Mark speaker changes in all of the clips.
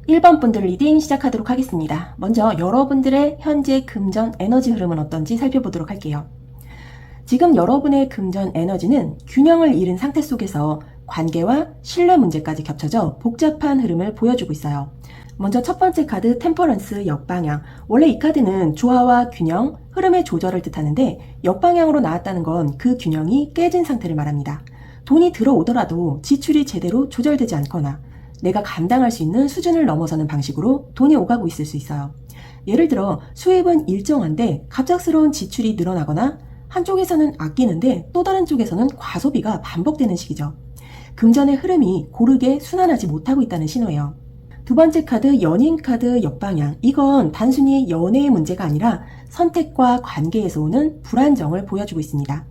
Speaker 1: 1번 분들 리딩 시작하도록 하겠습니다. 먼저 여러분들의 현재 금전 에너지 흐름은 어떤지 살펴보도록 할게요. 지금 여러분의 금전 에너지는 균형을 잃은 상태 속에서 관계와 신뢰 문제까지 겹쳐져 복잡한 흐름을 보여주고 있어요. 먼저 첫 번째 카드 템퍼런스 역방향. 원래 이 카드는 조화와 균형, 흐름의 조절을 뜻하는데 역방향으로 나왔다는 건 그 균형이 깨진 상태를 말합니다. 돈이 들어오더라도 지출이 제대로 조절되지 않거나 내가 감당할 수 있는 수준을 넘어서는 방식으로 돈이 오가고 있을 수 있어요. 예를 들어 수입은 일정한데 갑작스러운 지출이 늘어나거나 한쪽에서는 아끼는데 또 다른 쪽에서는 과소비가 반복되는 시기죠. 금전의 흐름이 고르게 순환하지 못하고 있다는 신호예요. 두 번째 카드 연인 카드 역방향. 이건 단순히 연애의 문제가 아니라 선택과 관계에서 오는 불안정을 보여주고 있습니다.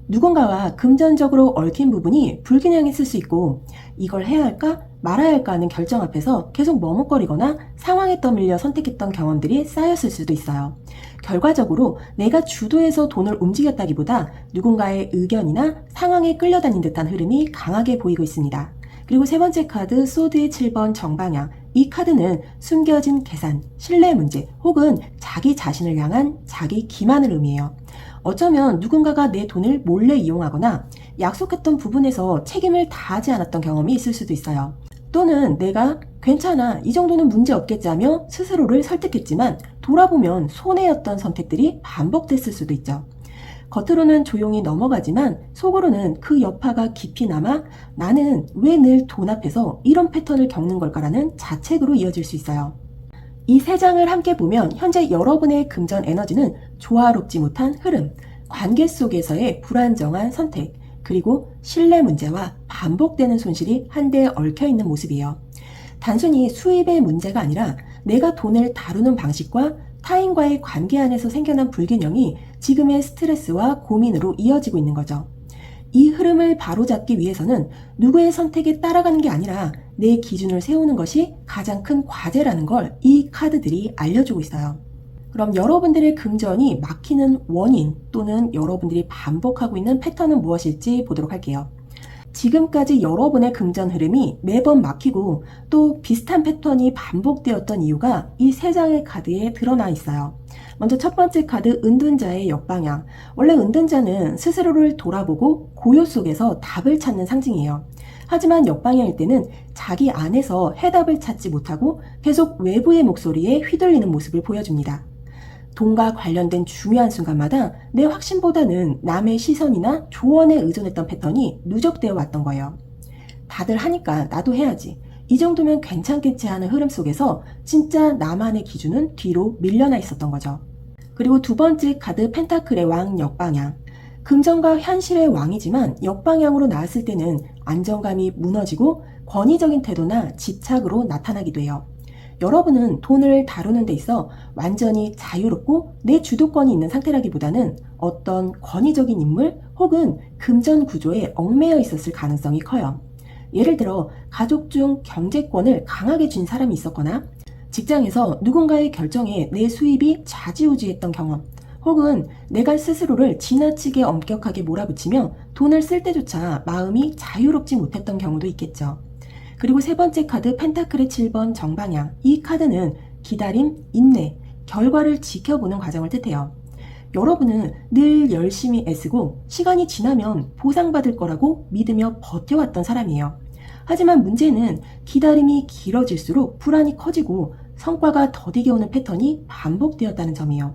Speaker 1: 누군가와 금전적으로 얽힌 부분이 불균형했을 수 있고 이걸 해야 할까 말아야 할까 하는 결정 앞에서 계속 머뭇거리거나 상황에 떠밀려 선택했던 경험들이 쌓였을 수도 있어요. 결과적으로 내가 주도해서 돈을 움직였다기보다 누군가의 의견이나 상황에 끌려다닌 듯한 흐름이 강하게 보이고 있습니다. 그리고 세 번째 카드 소드의 7번 정방향. 이 카드는 숨겨진 계산, 신뢰 문제 혹은 자기 자신을 향한 자기 기만을 의미해요. 어쩌면 누군가가 내 돈을 몰래 이용하거나 약속했던 부분에서 책임을 다하지 않았던 경험이 있을 수도 있어요. 또는 내가 괜찮아, 이 정도는 문제 없겠자며 스스로를 설득했지만 돌아보면 손해였던 선택들이 반복됐을 수도 있죠. 겉으로는 조용히 넘어가지만 속으로는 그 여파가 깊이 남아 나는 왜 늘 돈 앞에서 이런 패턴을 겪는 걸까라는 자책으로 이어질 수 있어요. 이 세 장을 함께 보면 현재 여러분의 금전 에너지는 조화롭지 못한 흐름, 관계 속에서의 불안정한 선택, 그리고 신뢰 문제와 반복되는 손실이 한데에 얽혀 있는 모습이에요. 단순히 수입의 문제가 아니라 내가 돈을 다루는 방식과 타인과의 관계 안에서 생겨난 불균형이 지금의 스트레스와 고민으로 이어지고 있는 거죠. 이 흐름을 바로잡기 위해서는 누구의 선택에 따라가는 게 아니라 내 기준을 세우는 것이 가장 큰 과제라는 걸 이 카드들이 알려주고 있어요. 그럼 여러분들의 금전이 막히는 원인 또는 여러분들이 반복하고 있는 패턴은 무엇일지 보도록 할게요. 지금까지 여러분의 금전 흐름이 매번 막히고 또 비슷한 패턴이 반복되었던 이유가 이 세 장의 카드에 드러나 있어요. 먼저 첫 번째 카드 은둔자의 역방향. 원래 은둔자는 스스로를 돌아보고 고요 속에서 답을 찾는 상징이에요. 하지만 역방향일 때는 자기 안에서 해답을 찾지 못하고 계속 외부의 목소리에 휘둘리는 모습을 보여줍니다. 돈과 관련된 중요한 순간마다 내 확신보다는 남의 시선이나 조언에 의존했던 패턴이 누적되어 왔던 거예요. 다들 하니까 나도 해야지. 이 정도면 괜찮겠지 하는 흐름 속에서 진짜 나만의 기준은 뒤로 밀려나 있었던 거죠. 그리고 두 번째 카드 펜타클의 왕 역방향. 금전과 현실의 왕이지만 역방향으로 나왔을 때는 안정감이 무너지고 권위적인 태도나 집착으로 나타나기도 해요. 여러분은 돈을 다루는 데 있어 완전히 자유롭고 내 주도권이 있는 상태라기보다는 어떤 권위적인 인물 혹은 금전 구조에 얽매여 있었을 가능성이 커요. 예를 들어 가족 중 경제권을 강하게 쥔 사람이 있었거나 직장에서 누군가의 결정에 내 수입이 좌지우지했던 경험, 혹은 내가 스스로를 지나치게 엄격하게 몰아붙이며 돈을 쓸 때조차 마음이 자유롭지 못했던 경우도 있겠죠. 그리고 세 번째 카드 펜타클의 7번 정방향. 이 카드는 기다림, 인내, 결과를 지켜보는 과정을 뜻해요. 여러분은 늘 열심히 애쓰고 시간이 지나면 보상받을 거라고 믿으며 버텨왔던 사람이에요. 하지만 문제는 기다림이 길어질수록 불안이 커지고 성과가 더디게 오는 패턴이 반복되었다는 점이에요.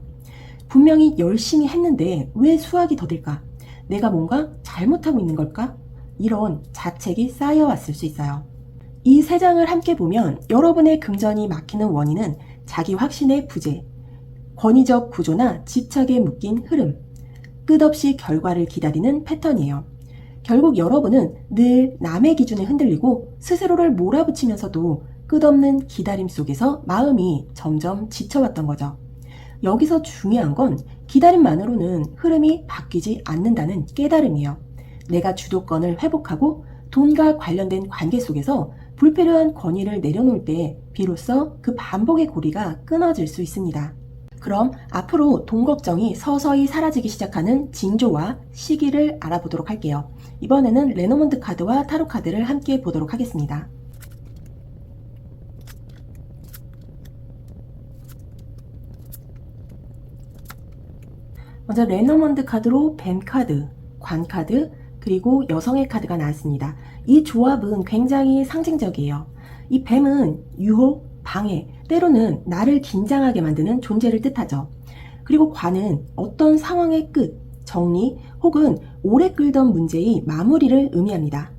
Speaker 1: 분명히 열심히 했는데 왜 수확이 더딜까? 내가 뭔가 잘못하고 있는 걸까? 이런 자책이 쌓여왔을 수 있어요. 이 세 장을 함께 보면 여러분의 금전이 막히는 원인은 자기 확신의 부재, 권위적 구조나 집착에 묶인 흐름, 끝없이 결과를 기다리는 패턴이에요. 결국 여러분은 늘 남의 기준에 흔들리고 스스로를 몰아붙이면서도 끝없는 기다림 속에서 마음이 점점 지쳐왔던 거죠. 여기서 중요한 건 기다림만으로는 흐름이 바뀌지 않는다는 깨달음이에요. 내가 주도권을 회복하고 돈과 관련된 관계 속에서 불필요한 권위를 내려놓을 때 비로소 그 반복의 고리가 끊어질 수 있습니다. 그럼 앞으로 돈 걱정이 서서히 사라지기 시작하는 징조와 시기를 알아보도록 할게요. 이번에는 레노먼드 카드와 타로 카드를 함께 보도록 하겠습니다. 먼저 레노먼드 카드로 뱀 카드, 관 카드, 그리고 여성의 카드가 나왔습니다. 이 조합은 굉장히 상징적이에요. 이 뱀은 유혹, 방해, 때로는 나를 긴장하게 만드는 존재를 뜻하죠. 그리고 관은 어떤 상황의 끝, 정리 혹은 오래 끌던 문제의 마무리를 의미합니다.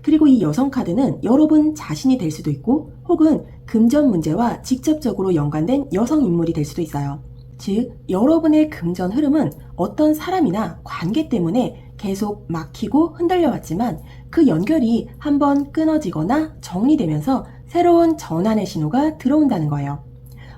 Speaker 1: 그리고 이 여성 카드는 여러분 자신이 될 수도 있고 혹은 금전 문제와 직접적으로 연관된 여성 인물이 될 수도 있어요. 즉, 여러분의 금전 흐름은 어떤 사람이나 관계 때문에 계속 막히고 흔들려 왔지만 그 연결이 한번 끊어지거나 정리되면서 새로운 전환의 신호가 들어온다는 거예요.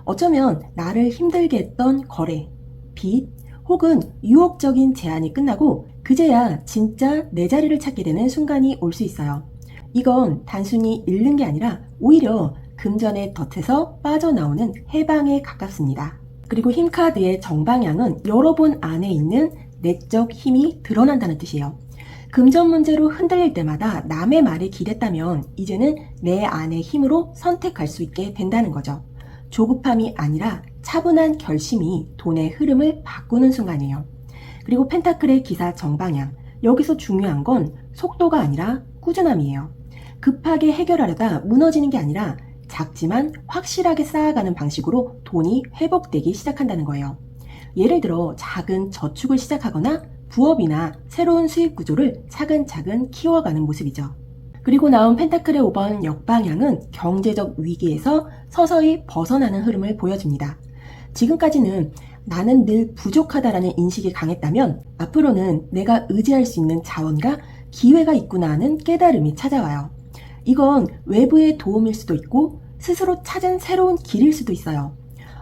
Speaker 1: 어쩌면 나를 힘들게 했던 거래, 빚, 혹은 유혹적인 제한이 끝나고 그제야 진짜 내 자리를 찾게 되는 순간이 올 수 있어요. 이건 단순히 잃는 게 아니라 오히려 금전의 덫에서 빠져나오는 해방에 가깝습니다. 그리고 힘 카드의 정방향은 여러분 안에 있는 내적 힘이 드러난다는 뜻이에요. 금전 문제로 흔들릴 때마다 남의 말에 기댔다면 이제는 내 안의 힘으로 선택할 수 있게 된다는 거죠. 조급함이 아니라 차분한 결심이 돈의 흐름을 바꾸는 순간이에요. 그리고 펜타클의 기사 정방향. 여기서 중요한 건 속도가 아니라 꾸준함이에요. 급하게 해결하려다 무너지는 게 아니라 작지만 확실하게 쌓아가는 방식으로 돈이 회복되기 시작한다는 거예요. 예를 들어 작은 저축을 시작하거나 부업이나 새로운 수익 구조를 차근차근 키워가는 모습이죠. 그리고 나온 펜타클의 5번 역방향은 경제적 위기에서 서서히 벗어나는 흐름을 보여줍니다. 지금까지는 나는 늘 부족하다라는 인식이 강했다면 앞으로는 내가 의지할 수 있는 자원과 기회가 있구나 하는 깨달음이 찾아와요. 이건 외부의 도움일 수도 있고 스스로 찾은 새로운 길일 수도 있어요.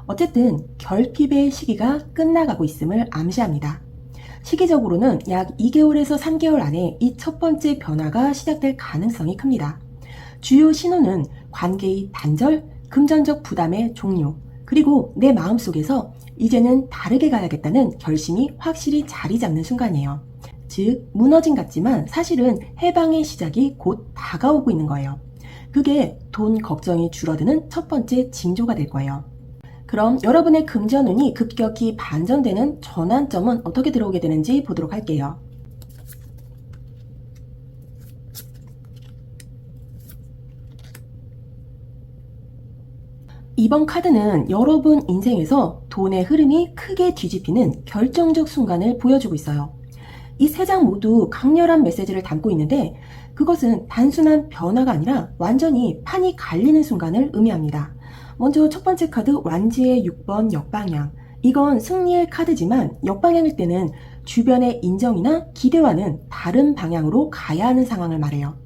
Speaker 1: 어쨌든 결핍의 시기가 끝나가고 있음을 암시합니다. 시기적으로는 약 2개월에서 3개월 안에 이 첫 번째 변화가 시작될 가능성이 큽니다. 주요 신호는 관계의 단절, 금전적 부담의 종료, 그리고 내 마음속에서 이제는 다르게 가야겠다는 결심이 확실히 자리 잡는 순간이에요. 즉, 무너짐 같지만 사실은 해방의 시작이 곧 다가오고 있는 거예요. 그게 돈 걱정이 줄어드는 첫 번째 징조가 될 거예요. 그럼 여러분의 금전운이 급격히 반전되는 전환점은 어떻게 들어오게 되는지 보도록 할게요. 이번 카드는 여러분 인생에서 돈의 흐름이 크게 뒤집히는 결정적 순간을 보여주고 있어요. 이 세 장 모두 강렬한 메시지를 담고 있는데 그것은 단순한 변화가 아니라 완전히 판이 갈리는 순간을 의미합니다. 먼저 첫 번째 카드 완지의 6번 역방향. 이건 승리의 카드지만 역방향일 때는 주변의 인정이나 기대와는 다른 방향으로 가야 하는 상황을 말해요.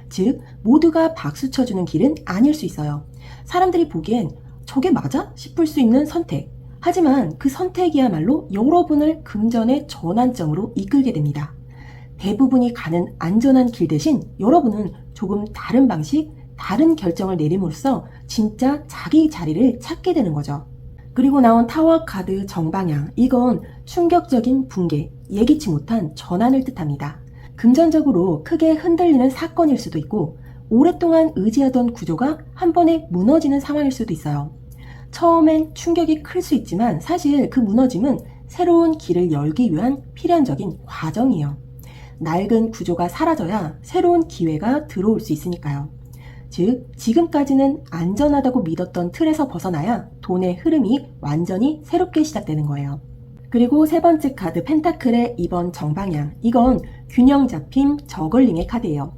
Speaker 1: 즉, 모두가 박수 쳐주는 길은 아닐 수 있어요. 사람들이 보기엔 저게 맞아? 싶을 수 있는 선택. 하지만 그 선택이야말로 여러분을 금전의 전환점으로 이끌게 됩니다. 대부분이 가는 안전한 길 대신 여러분은 조금 다른 방식, 다른 결정을 내림으로써 진짜 자기 자리를 찾게 되는 거죠. 그리고 나온 타워 카드 정방향. 이건 충격적인 붕괴, 예기치 못한 전환을 뜻합니다. 금전적으로 크게 흔들리는 사건일 수도 있고 오랫동안 의지하던 구조가 한 번에 무너지는 상황일 수도 있어요. 처음엔 충격이 클 수 있지만 사실 그 무너짐은 새로운 길을 열기 위한 필연적인 과정이에요. 낡은 구조가 사라져야 새로운 기회가 들어올 수 있으니까요. 즉, 지금까지는 안전하다고 믿었던 틀에서 벗어나야 돈의 흐름이 완전히 새롭게 시작되는 거예요. 그리고 세 번째 카드 펜타클의 2번 정방향. 이건 균형 잡힘 저글링의 카드예요.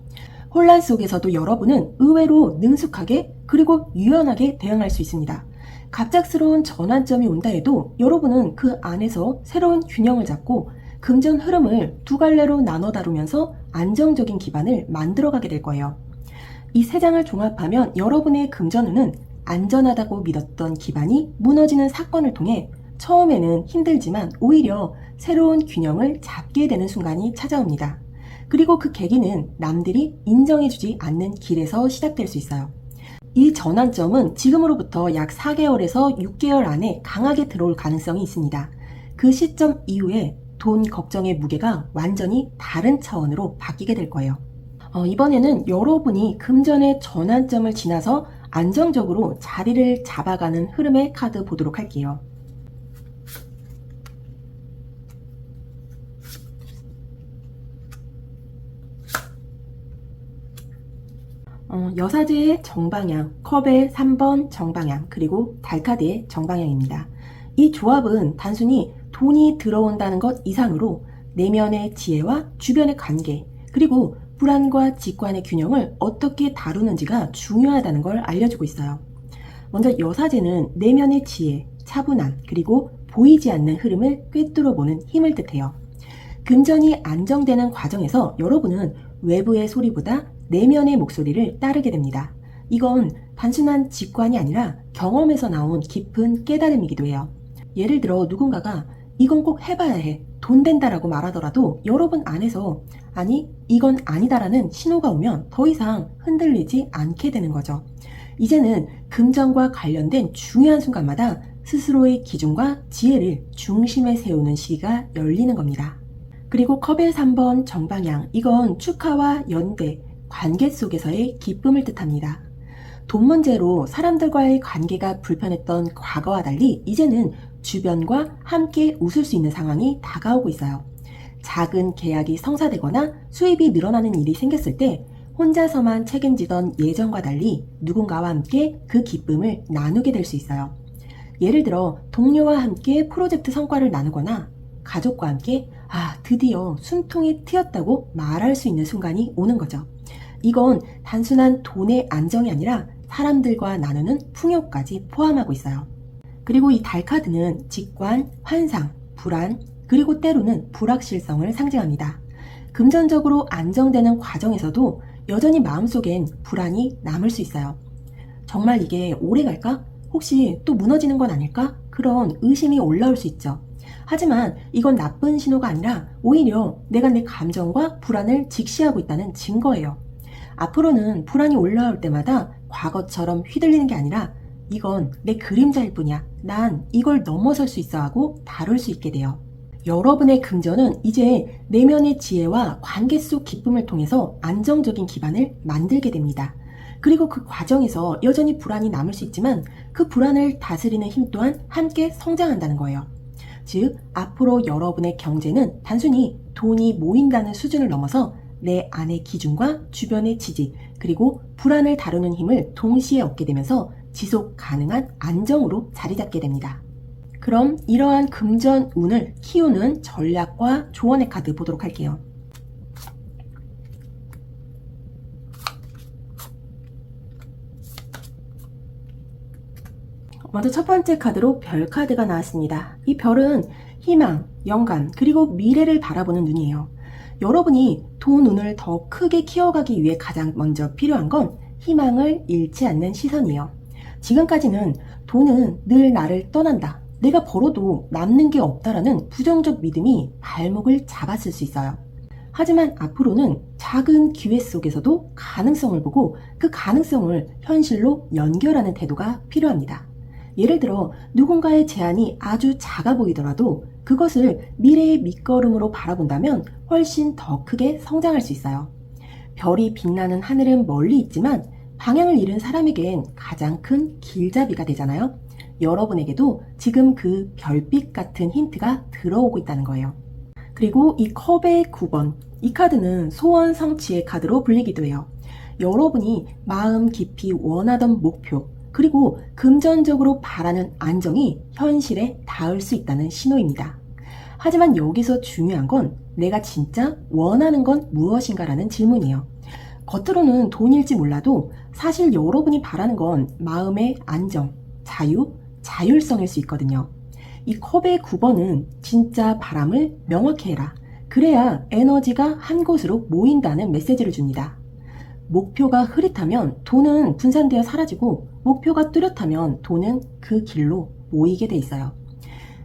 Speaker 1: 혼란 속에서도 여러분은 의외로 능숙하게 그리고 유연하게 대응할 수 있습니다. 갑작스러운 전환점이 온다 해도 여러분은 그 안에서 새로운 균형을 잡고 금전 흐름을 두 갈래로 나눠 다루면서 안정적인 기반을 만들어가게 될 거예요. 이 세 장을 종합하면 여러분의 금전운은 안전하다고 믿었던 기반이 무너지는 사건을 통해 처음에는 힘들지만 오히려 새로운 균형을 잡게 되는 순간이 찾아옵니다. 그리고 그 계기는 남들이 인정해주지 않는 길에서 시작될 수 있어요. 이 전환점은 지금으로부터 약 4개월에서 6개월 안에 강하게 들어올 가능성이 있습니다. 그 시점 이후에 돈 걱정의 무게가 완전히 다른 차원으로 바뀌게 될 거예요. 이번에는 여러분이 금전의 전환점을 지나서 안정적으로 자리를 잡아가는 흐름의 카드 보도록 할게요. 여사제의 정방향, 컵의 3번 정방향, 그리고 달카드의 정방향입니다. 이 조합은 단순히 돈이 들어온다는 것 이상으로 내면의 지혜와 주변의 관계, 그리고 불안과 직관의 균형을 어떻게 다루는지가 중요하다는 걸 알려주고 있어요. 먼저 여사제는 내면의 지혜, 차분함, 그리고 보이지 않는 흐름을 꿰뚫어보는 힘을 뜻해요. 금전이 안정되는 과정에서 여러분은 외부의 소리보다 내면의 목소리를 따르게 됩니다. 이건 단순한 직관이 아니라 경험에서 나온 깊은 깨달음이기도 해요. 예를 들어 누군가가 이건 꼭 해봐야 해, 돈 된다라고 말하더라도 여러분 안에서 아니 이건 아니다라는 신호가 오면 더 이상 흔들리지 않게 되는 거죠. 이제는 금전과 관련된 중요한 순간마다 스스로의 기준과 지혜를 중심에 세우는 시기가 열리는 겁니다. 그리고 컵의 3번 정방향, 이건 축하와 연대, 관계 속에서의 기쁨을 뜻합니다. 돈 문제로 사람들과의 관계가 불편했던 과거와 달리 이제는 주변과 함께 웃을 수 있는 상황이 다가오고 있어요. 작은 계약이 성사되거나 수입이 늘어나는 일이 생겼을 때 혼자서만 책임지던 예전과 달리 누군가와 함께 그 기쁨을 나누게 될 수 있어요. 예를 들어 동료와 함께 프로젝트 성과를 나누거나 가족과 함께 드디어 숨통이 트였다고 말할 수 있는 순간이 오는 거죠. 이건 단순한 돈의 안정이 아니라 사람들과 나누는 풍요까지 포함하고 있어요. 그리고 이 달 카드는 직관, 환상, 불안, 그리고 때로는 불확실성을 상징합니다. 금전적으로 안정되는 과정에서도 여전히 마음속엔 불안이 남을 수 있어요. 정말 이게 오래 갈까? 혹시 또 무너지는 건 아닐까? 그런 의심이 올라올 수 있죠. 하지만 이건 나쁜 신호가 아니라 오히려 내가 내 감정과 불안을 직시하고 있다는 증거예요. 앞으로는 불안이 올라올 때마다 과거처럼 휘둘리는 게 아니라 이건 내 그림자일 뿐이야. 난 이걸 넘어설 수 있어 하고 다룰 수 있게 돼요. 여러분의 금전은 이제 내면의 지혜와 관계 속 기쁨을 통해서 안정적인 기반을 만들게 됩니다. 그리고 그 과정에서 여전히 불안이 남을 수 있지만 그 불안을 다스리는 힘 또한 함께 성장한다는 거예요. 즉, 앞으로 여러분의 경제는 단순히 돈이 모인다는 수준을 넘어서 내 안의 기준과 주변의 지지, 그리고 불안을 다루는 힘을 동시에 얻게 되면서 지속 가능한 안정으로 자리 잡게 됩니다. 그럼 이러한 금전 운을 키우는 전략과 조언의 카드 보도록 할게요. 먼저 첫 번째 카드로 별 카드가 나왔습니다. 이 별은 희망, 영감, 그리고 미래를 바라보는 눈이에요. 여러분이 돈 운을 더 크게 키워가기 위해 가장 먼저 필요한 건 희망을 잃지 않는 시선이에요. 지금까지는 돈은 늘 나를 떠난다, 내가 벌어도 남는 게 없다라는 부정적 믿음이 발목을 잡았을 수 있어요. 하지만 앞으로는 작은 기회 속에서도 가능성을 보고 그 가능성을 현실로 연결하는 태도가 필요합니다. 예를 들어 누군가의 제안이 아주 작아 보이더라도 그것을 미래의 밑거름으로 바라본다면 훨씬 더 크게 성장할 수 있어요. 별이 빛나는 하늘은 멀리 있지만 방향을 잃은 사람에겐 가장 큰 길잡이가 되잖아요. 여러분에게도 지금 그 별빛 같은 힌트가 들어오고 있다는 거예요. 그리고 이 컵의 9번, 이 카드는 소원 성취의 카드로 불리기도 해요. 여러분이 마음 깊이 원하던 목표, 그리고 금전적으로 바라는 안정이 현실에 닿을 수 있다는 신호입니다. 하지만 여기서 중요한 건 내가 진짜 원하는 건 무엇인가라는 질문이에요. 겉으로는 돈일지 몰라도 사실 여러분이 바라는 건 마음의 안정, 자유, 자율성일 수 있거든요. 이 컵의 9번은 진짜 바람을 명확히 해라. 그래야 에너지가 한 곳으로 모인다는 메시지를 줍니다. 목표가 흐릿하면 돈은 분산되어 사라지고 목표가 뚜렷하면 돈은 그 길로 모이게 돼 있어요.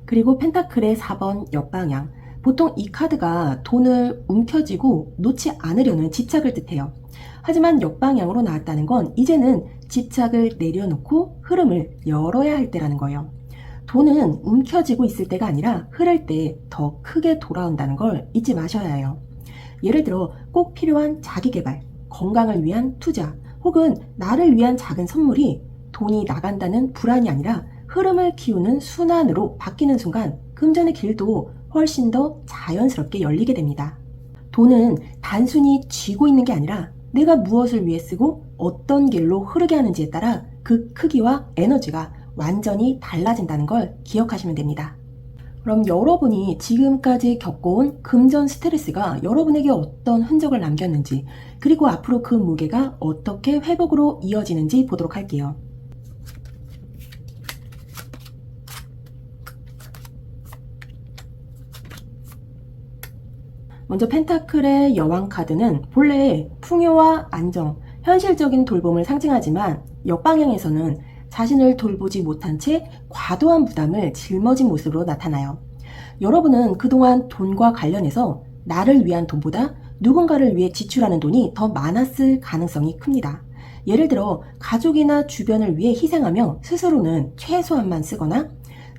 Speaker 1: 그리고 펜타클의 4번 옆방향. 보통 이 카드가 돈을 움켜쥐고 놓지 않으려는 집착을 뜻해요. 하지만 옆방향으로 나왔다는 건 이제는 집착을 내려놓고 흐름을 열어야 할 때라는 거예요. 돈은 움켜쥐고 있을 때가 아니라 흐를 때 더 크게 돌아온다는 걸 잊지 마셔야 해요. 예를 들어 꼭 필요한 자기개발, 건강을 위한 투자, 혹은 나를 위한 작은 선물이 돈이 나간다는 불안이 아니라 흐름을 키우는 순환으로 바뀌는 순간 금전의 길도 훨씬 더 자연스럽게 열리게 됩니다. 돈은 단순히 쥐고 있는 게 아니라 내가 무엇을 위해 쓰고 어떤 길로 흐르게 하는지에 따라 그 크기와 에너지가 완전히 달라진다는 걸 기억하시면 됩니다. 그럼 여러분이 지금까지 겪어온 금전 스트레스가 여러분에게 어떤 흔적을 남겼는지, 그리고 앞으로 그 무게가 어떻게 회복으로 이어지는지 보도록 할게요. 먼저 펜타클의 여왕 카드는 본래 풍요와 안정, 현실적인 돌봄을 상징하지만 역방향에서는 자신을 돌보지 못한 채 과도한 부담을 짊어진 모습으로 나타나요. 여러분은 그동안 돈과 관련해서 나를 위한 돈보다 누군가를 위해 지출하는 돈이 더 많았을 가능성이 큽니다. 예를 들어 가족이나 주변을 위해 희생하며 스스로는 최소한만 쓰거나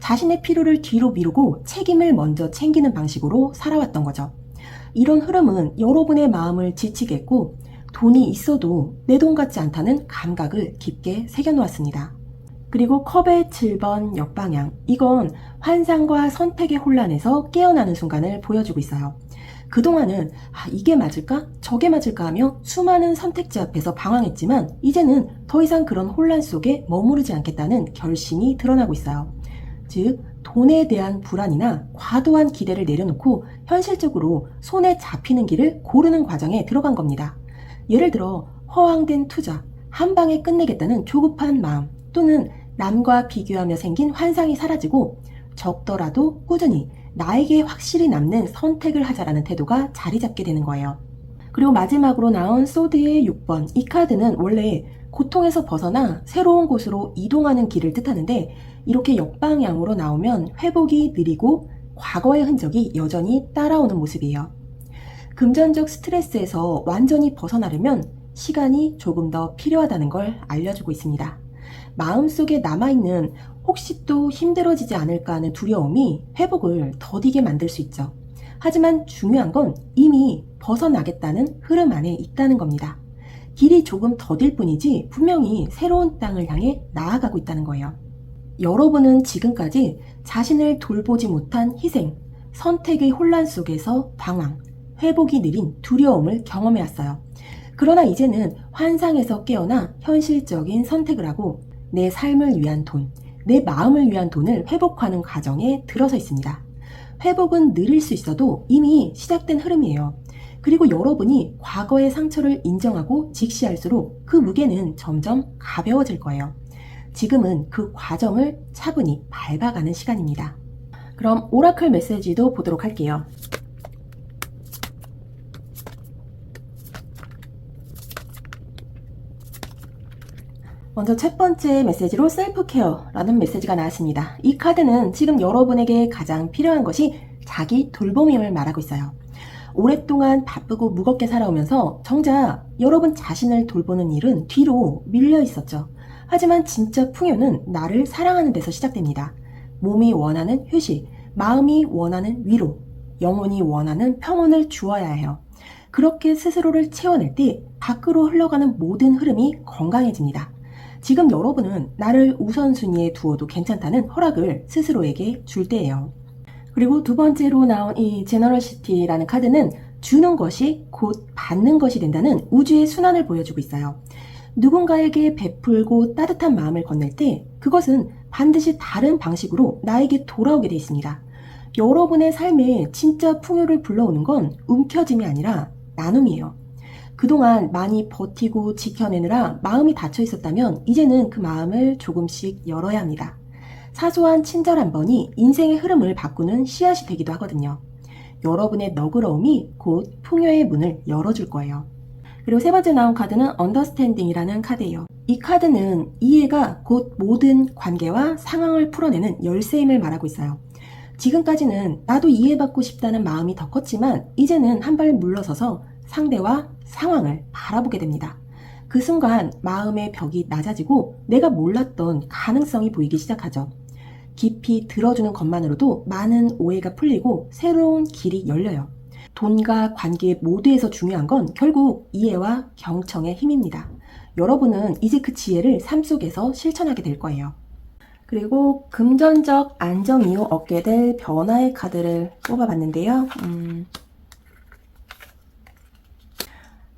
Speaker 1: 자신의 필요를 뒤로 미루고 책임을 먼저 챙기는 방식으로 살아왔던 거죠. 이런 흐름은 여러분의 마음을 지치게 했고 돈이 있어도 내 돈 같지 않다는 감각을 깊게 새겨놓았습니다. 그리고 컵의 7번 역방향, 이건 환상과 선택의 혼란에서 깨어나는 순간을 보여주고 있어요. 그동안은 이게 맞을까? 저게 맞을까? 하며 수많은 선택지 앞에서 방황했지만 이제는 더 이상 그런 혼란 속에 머무르지 않겠다는 결심이 드러나고 있어요. 즉, 돈에 대한 불안이나 과도한 기대를 내려놓고 현실적으로 손에 잡히는 길을 고르는 과정에 들어간 겁니다. 예를 들어 허황된 투자, 한 방에 끝내겠다는 조급한 마음, 또는 남과 비교하며 생긴 환상이 사라지고 적더라도 꾸준히 나에게 확실히 남는 선택을 하자라는 태도가 자리 잡게 되는 거예요. 그리고 마지막으로 나온 소드의 6번, 이 카드는 원래 고통에서 벗어나 새로운 곳으로 이동하는 길을 뜻하는데 이렇게 역방향으로 나오면 회복이 느리고 과거의 흔적이 여전히 따라오는 모습이에요. 금전적 스트레스에서 완전히 벗어나려면 시간이 조금 더 필요하다는 걸 알려주고 있습니다. 마음속에 남아있는 혹시 또 힘들어지지 않을까 하는 두려움이 회복을 더디게 만들 수 있죠. 하지만 중요한 건 이미 벗어나겠다는 흐름 안에 있다는 겁니다. 길이 조금 더딜 뿐이지 분명히 새로운 땅을 향해 나아가고 있다는 거예요. 여러분은 지금까지 자신을 돌보지 못한 희생, 선택의 혼란 속에서 방황, 회복이 느린 두려움을 경험해왔어요. 그러나 이제는 환상에서 깨어나 현실적인 선택을 하고 내 삶을 위한 돈, 내 마음을 위한 돈을 회복하는 과정에 들어서 있습니다. 회복은 느릴 수 있어도 이미 시작된 흐름이에요. 그리고 여러분이 과거의 상처를 인정하고 직시할수록 그 무게는 점점 가벼워질 거예요. 지금은 그 과정을 차분히 밟아가는 시간입니다. 그럼 오라클 메시지도 보도록 할게요. 먼저 첫 번째 메시지로 셀프케어라는 메시지가 나왔습니다. 이 카드는 지금 여러분에게 가장 필요한 것이 자기 돌봄임을 말하고 있어요. 오랫동안 바쁘고 무겁게 살아오면서 정작 여러분 자신을 돌보는 일은 뒤로 밀려 있었죠. 하지만 진짜 풍요는 나를 사랑하는 데서 시작됩니다. 몸이 원하는 휴식, 마음이 원하는 위로, 영혼이 원하는 평온을 주어야 해요. 그렇게 스스로를 채워낼 때 밖으로 흘러가는 모든 흐름이 건강해집니다. 지금 여러분은 나를 우선순위에 두어도 괜찮다는 허락을 스스로에게 줄 때예요. 그리고 두 번째로 나온 이 제너러시티라는 카드는 주는 것이 곧 받는 것이 된다는 우주의 순환을 보여주고 있어요. 누군가에게 베풀고 따뜻한 마음을 건넬 때 그것은 반드시 다른 방식으로 나에게 돌아오게 돼 있습니다. 여러분의 삶에 진짜 풍요를 불러오는 건 움켜짐이 아니라 나눔이에요. 그동안 많이 버티고 지켜내느라 마음이 닫혀 있었다면 이제는 그 마음을 조금씩 열어야 합니다. 사소한 친절 한 번이 인생의 흐름을 바꾸는 씨앗이 되기도 하거든요. 여러분의 너그러움이 곧 풍요의 문을 열어줄 거예요. 그리고 세 번째 나온 카드는 언더스탠딩이라는 카드예요. 이 카드는 이해가 곧 모든 관계와 상황을 풀어내는 열쇠임을 말하고 있어요. 지금까지는 나도 이해받고 싶다는 마음이 더 컸지만 이제는 한 발 물러서서 상대와 상황을 바라보게 됩니다. 그 순간 마음의 벽이 낮아지고 내가 몰랐던 가능성이 보이기 시작하죠. 깊이 들어주는 것만으로도 많은 오해가 풀리고 새로운 길이 열려요. 돈과 관계 모두에서 중요한 건 결국 이해와 경청의 힘입니다. 여러분은 이제 그 지혜를 삶 속에서 실천하게 될 거예요. 그리고 금전적 안정 이후 얻게 될 변화의 카드를 뽑아봤는데요.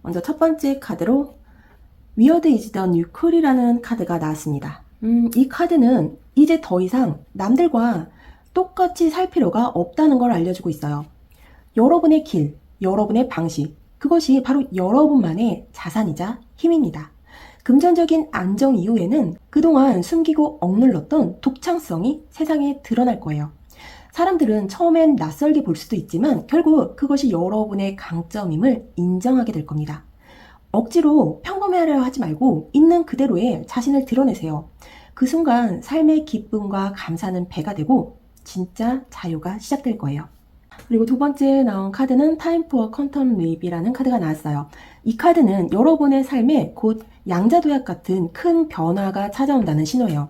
Speaker 1: 먼저 첫 번째 카드로 Weird is the new cool이라는 카드가 나왔습니다. 이 카드는 이제 더 이상 남들과 똑같이 살 필요가 없다는 걸 알려주고 있어요. 여러분의 길, 여러분의 방식, 그것이 바로 여러분만의 자산이자 힘입니다. 금전적인 안정 이후에는 그동안 숨기고 억눌렀던 독창성이 세상에 드러날 거예요. 사람들은 처음엔 낯설게 볼 수도 있지만 결국 그것이 여러분의 강점임을 인정하게 될 겁니다. 억지로 평범해하려 하지 말고 있는 그대로의 자신을 드러내세요. 그 순간 삶의 기쁨과 감사는 배가 되고 진짜 자유가 시작될 거예요. 그리고 두 번째 나온 카드는 Time for Quantum Leap이라는 카드가 나왔어요. 이 카드는 여러분의 삶에 곧 양자도약 같은 큰 변화가 찾아온다는 신호예요.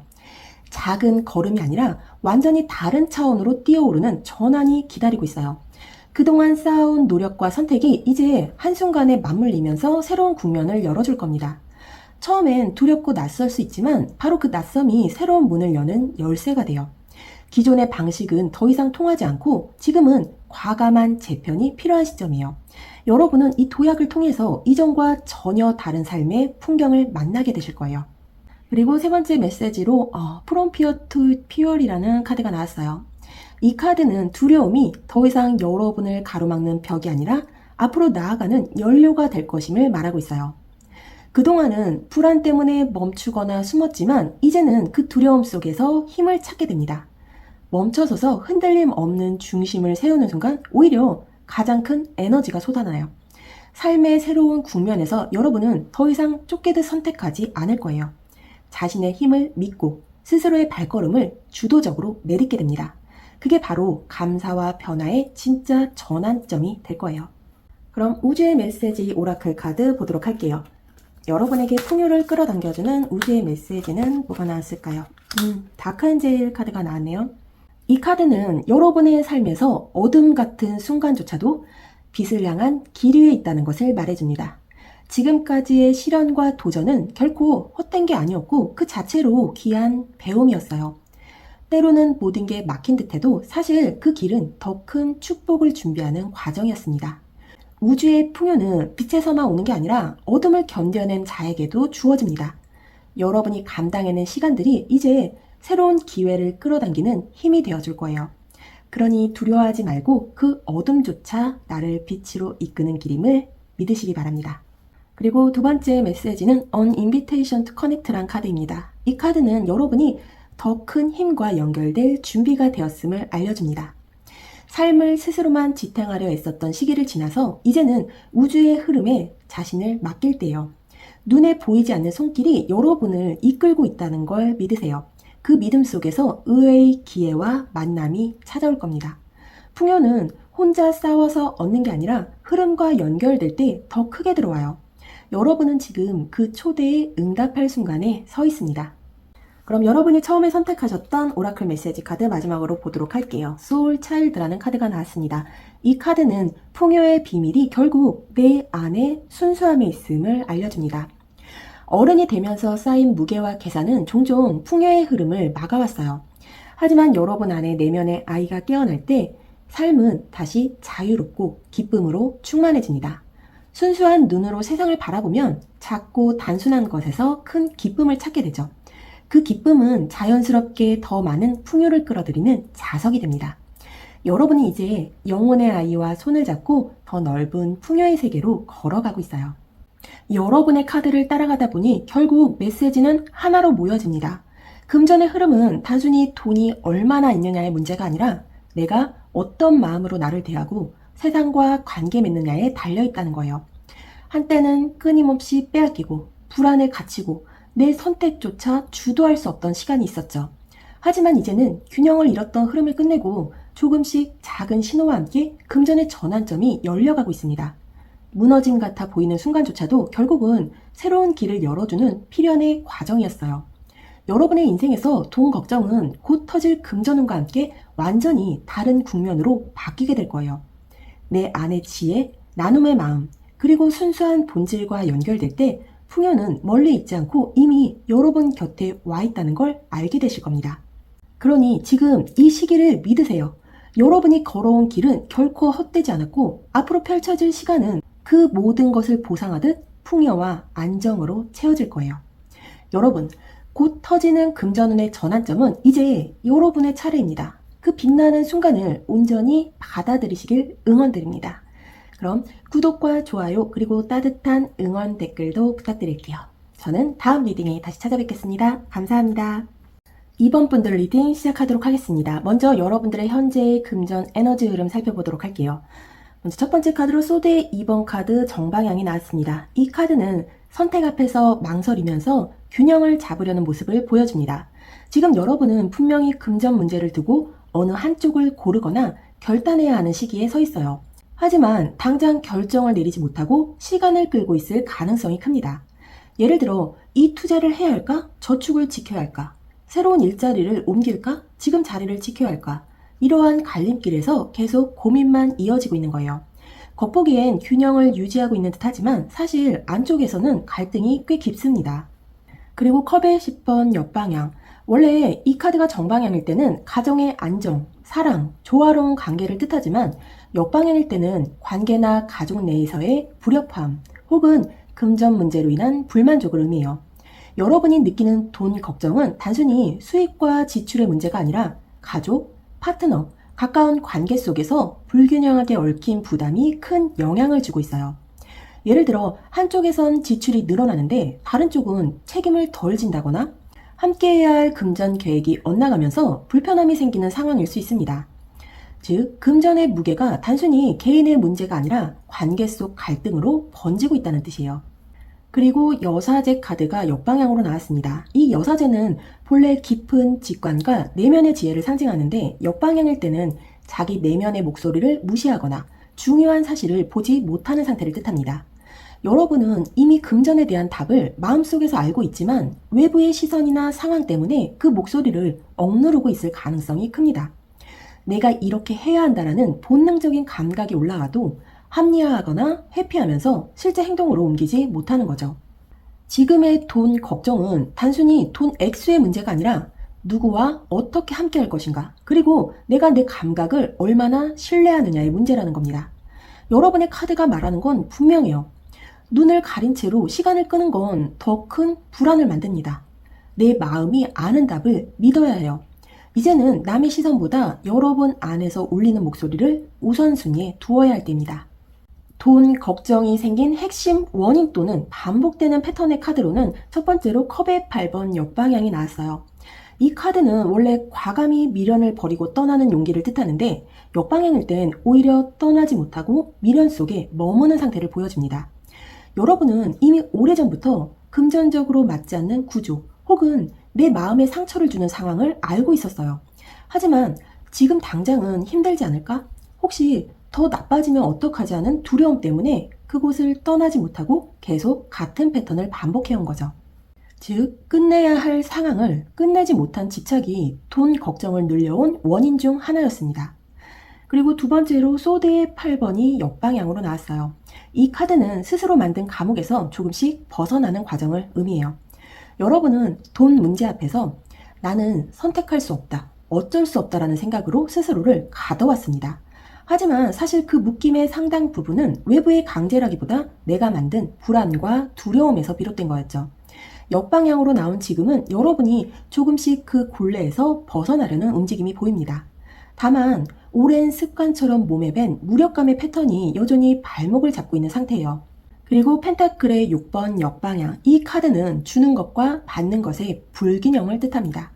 Speaker 1: 작은 걸음이 아니라 완전히 다른 차원으로 뛰어오르는 전환이 기다리고 있어요. 그동안 쌓아온 노력과 선택이 이제 한순간에 맞물리면서 새로운 국면을 열어줄 겁니다. 처음엔 두렵고 낯설 수 있지만 바로 그 낯섦이 새로운 문을 여는 열쇠가 돼요. 기존의 방식은 더 이상 통하지 않고 지금은 과감한 재편이 필요한 시점이에요. 여러분은 이 도약을 통해서 이전과 전혀 다른 삶의 풍경을 만나게 되실 거예요. 그리고 세 번째 메시지로 From Fear to Fuel이라는 카드가 나왔어요. 이 카드는 두려움이 더 이상 여러분을 가로막는 벽이 아니라 앞으로 나아가는 연료가 될 것임을 말하고 있어요. 그동안은 불안 때문에 멈추거나 숨었지만 이제는 그 두려움 속에서 힘을 찾게 됩니다. 멈춰서서 흔들림 없는 중심을 세우는 순간 오히려 가장 큰 에너지가 솟아나요. 삶의 새로운 국면에서 여러분은 더 이상 쫓기듯 선택하지 않을 거예요. 자신의 힘을 믿고 스스로의 발걸음을 주도적으로 내딛게 됩니다. 그게 바로 감사와 변화의 진짜 전환점이 될 거예요. 그럼 우주의 메시지 오라클 카드 보도록 할게요. 여러분에게 풍요를 끌어당겨주는 우주의 메시지는 뭐가 나왔을까요? 다크엔젤 카드가 나왔네요. 이 카드는 여러분의 삶에서 어둠 같은 순간조차도 빛을 향한 길 위에 있다는 것을 말해줍니다. 지금까지의 시련과 도전은 결코 헛된 게 아니었고 그 자체로 귀한 배움이었어요. 때로는 모든 게 막힌 듯해도 사실 그 길은 더 큰 축복을 준비하는 과정이었습니다. 우주의 풍요는 빛에서만 오는 게 아니라 어둠을 견뎌낸 자에게도 주어집니다. 여러분이 감당해낸 시간들이 이제 새로운 기회를 끌어당기는 힘이 되어줄 거예요. 그러니 두려워하지 말고 그 어둠조차 나를 빛으로 이끄는 길임을 믿으시기 바랍니다. 그리고 두 번째 메시지는 An Invitation to Connect란 카드입니다. 이 카드는 여러분이 더 큰 힘과 연결될 준비가 되었음을 알려줍니다. 삶을 스스로만 지탱하려 애썼던 시기를 지나서 이제는 우주의 흐름에 자신을 맡길 때예요. 눈에 보이지 않는 손길이 여러분을 이끌고 있다는 걸 믿으세요. 그 믿음 속에서 의외의 기회와 만남이 찾아올 겁니다. 풍요는 혼자 싸워서 얻는 게 아니라 흐름과 연결될 때 더 크게 들어와요. 여러분은 지금 그 초대에 응답할 순간에 서 있습니다. 그럼 여러분이 처음에 선택하셨던 오라클 메시지 카드 마지막으로 보도록 할게요. 소울 차일드라는 카드가 나왔습니다. 이 카드는 풍요의 비밀이 결국 내 안에 순수함에 있음을 알려줍니다. 어른이 되면서 쌓인 무게와 계산은 종종 풍요의 흐름을 막아왔어요. 하지만 여러분 안에 내면의 아이가 깨어날 때 삶은 다시 자유롭고 기쁨으로 충만해집니다. 순수한 눈으로 세상을 바라보면 작고 단순한 것에서 큰 기쁨을 찾게 되죠. 그 기쁨은 자연스럽게 더 많은 풍요를 끌어들이는 자석이 됩니다. 여러분이 이제 영혼의 아이와 손을 잡고 더 넓은 풍요의 세계로 걸어가고 있어요. 여러분의 카드를 따라가다 보니 결국 메시지는 하나로 모여집니다. 금전의 흐름은 단순히 돈이 얼마나 있느냐의 문제가 아니라 내가 어떤 마음으로 나를 대하고 세상과 관계 맺느냐에 달려있다는 거예요. 한때는 끊임없이 빼앗기고 불안에 갇히고 내 선택조차 주도할 수 없던 시간이 있었죠. 하지만 이제는 균형을 잃었던 흐름을 끝내고 조금씩 작은 신호와 함께 금전의 전환점이 열려가고 있습니다. 무너짐 같아 보이는 순간조차도 결국은 새로운 길을 열어주는 필연의 과정이었어요. 여러분의 인생에서 돈 걱정은 곧 터질 금전운과 함께 완전히 다른 국면으로 바뀌게 될 거예요. 내 안의 지혜, 나눔의 마음, 그리고 순수한 본질과 연결될 때 풍요는 멀리 있지 않고 이미 여러분 곁에 와 있다는 걸 알게 되실 겁니다. 그러니 지금 이 시기를 믿으세요. 여러분이 걸어온 길은 결코 헛되지 않았고 앞으로 펼쳐질 시간은 그 모든 것을 보상하듯 풍요와 안정으로 채워질 거예요. 여러분, 곧 터지는 금전운의 전환점은 이제 여러분의 차례입니다. 그 빛나는 순간을 온전히 받아들이시길 응원드립니다. 그럼 구독과 좋아요 그리고 따뜻한 응원 댓글도 부탁드릴게요. 저는 다음 리딩에 다시 찾아뵙겠습니다. 감사합니다. 2번 분들 리딩 시작하도록 하겠습니다. 먼저 여러분들의 현재의 금전 에너지 흐름 살펴보도록 할게요. 먼저 첫 번째 카드로 소드의 2번 카드 정방향이 나왔습니다. 이 카드는 선택 앞에서 망설이면서 균형을 잡으려는 모습을 보여줍니다. 지금 여러분은 분명히 금전 문제를 두고 어느 한쪽을 고르거나 결단해야 하는 시기에 서 있어요. 하지만 당장 결정을 내리지 못하고 시간을 끌고 있을 가능성이 큽니다. 예를 들어 이 투자를 해야 할까? 저축을 지켜야 할까? 새로운 일자리를 옮길까? 지금 자리를 지켜야 할까? 이러한 갈림길에서 계속 고민만 이어지고 있는 거예요. 겉보기엔 균형을 유지하고 있는 듯 하지만 사실 안쪽에서는 갈등이 꽤 깊습니다. 그리고 컵의 10번 옆방향. 원래 이 카드가 정방향일 때는 가정의 안정, 사랑, 조화로운 관계를 뜻하지만 역방향일 때는 관계나 가족 내에서의 불협화음 혹은 금전 문제로 인한 불만족을 의미해요. 여러분이 느끼는 돈 걱정은 단순히 수입과 지출의 문제가 아니라 가족, 파트너, 가까운 관계 속에서 불균형하게 얽힌 부담이 큰 영향을 주고 있어요. 예를 들어 한쪽에선 지출이 늘어나는데 다른 쪽은 책임을 덜 진다거나 함께해야 할 금전 계획이 엇나가면서 불편함이 생기는 상황일 수 있습니다. 즉, 금전의 무게가 단순히 개인의 문제가 아니라 관계 속 갈등으로 번지고 있다는 뜻이에요. 그리고 여사제 카드가 역방향으로 나왔습니다. 이 여사제는 본래 깊은 직관과 내면의 지혜를 상징하는데 역방향일 때는 자기 내면의 목소리를 무시하거나 중요한 사실을 보지 못하는 상태를 뜻합니다. 여러분은 이미 금전에 대한 답을 마음속에서 알고 있지만 외부의 시선이나 상황 때문에 그 목소리를 억누르고 있을 가능성이 큽니다. 내가 이렇게 해야 한다라는 본능적인 감각이 올라와도 합리화하거나 회피하면서 실제 행동으로 옮기지 못하는 거죠. 지금의 돈 걱정은 단순히 돈 액수의 문제가 아니라 누구와 어떻게 함께 할 것인가, 그리고 내가 내 감각을 얼마나 신뢰하느냐의 문제라는 겁니다. 여러분의 카드가 말하는 건 분명해요. 눈을 가린 채로 시간을 끄는 건 더 큰 불안을 만듭니다. 내 마음이 아는 답을 믿어야 해요. 이제는 남의 시선보다 여러분 안에서 울리는 목소리를 우선순위에 두어야 할 때입니다. 돈 걱정이 생긴 핵심 원인 또는 반복되는 패턴의 카드로는 첫 번째로 컵의 8번 역방향이 나왔어요. 이 카드는 원래 과감히 미련을 버리고 떠나는 용기를 뜻하는데 역방향일 땐 오히려 떠나지 못하고 미련 속에 머무는 상태를 보여줍니다. 여러분은 이미 오래전부터 금전적으로 맞지 않는 구조 혹은 내 마음에 상처를 주는 상황을 알고 있었어요. 하지만 지금 당장은 힘들지 않을까? 혹시 더 나빠지면 어떡하지 하는 두려움 때문에 그곳을 떠나지 못하고 계속 같은 패턴을 반복해온 거죠. 즉, 끝내야 할 상황을 끝내지 못한 집착이 돈 걱정을 늘려온 원인 중 하나였습니다. 그리고 두 번째로 소드의 8번이 역방향으로 나왔어요. 이 카드는 스스로 만든 감옥에서 조금씩 벗어나는 과정을 의미해요. 여러분은 돈 문제 앞에서 나는 선택할 수 없다, 어쩔 수 없다라는 생각으로 스스로를 가둬왔습니다. 하지만 사실 그 묶임의 상당 부분은 외부의 강제라기보다 내가 만든 불안과 두려움에서 비롯된 거였죠. 역방향으로 나온 지금은 여러분이 조금씩 그 굴레에서 벗어나려는 움직임이 보입니다. 다만 오랜 습관처럼 몸에 밴 무력감의 패턴이 여전히 발목을 잡고 있는 상태예요. 그리고 펜타클의 6번 역방향, 이 카드는 주는 것과 받는 것의 불균형을 뜻합니다.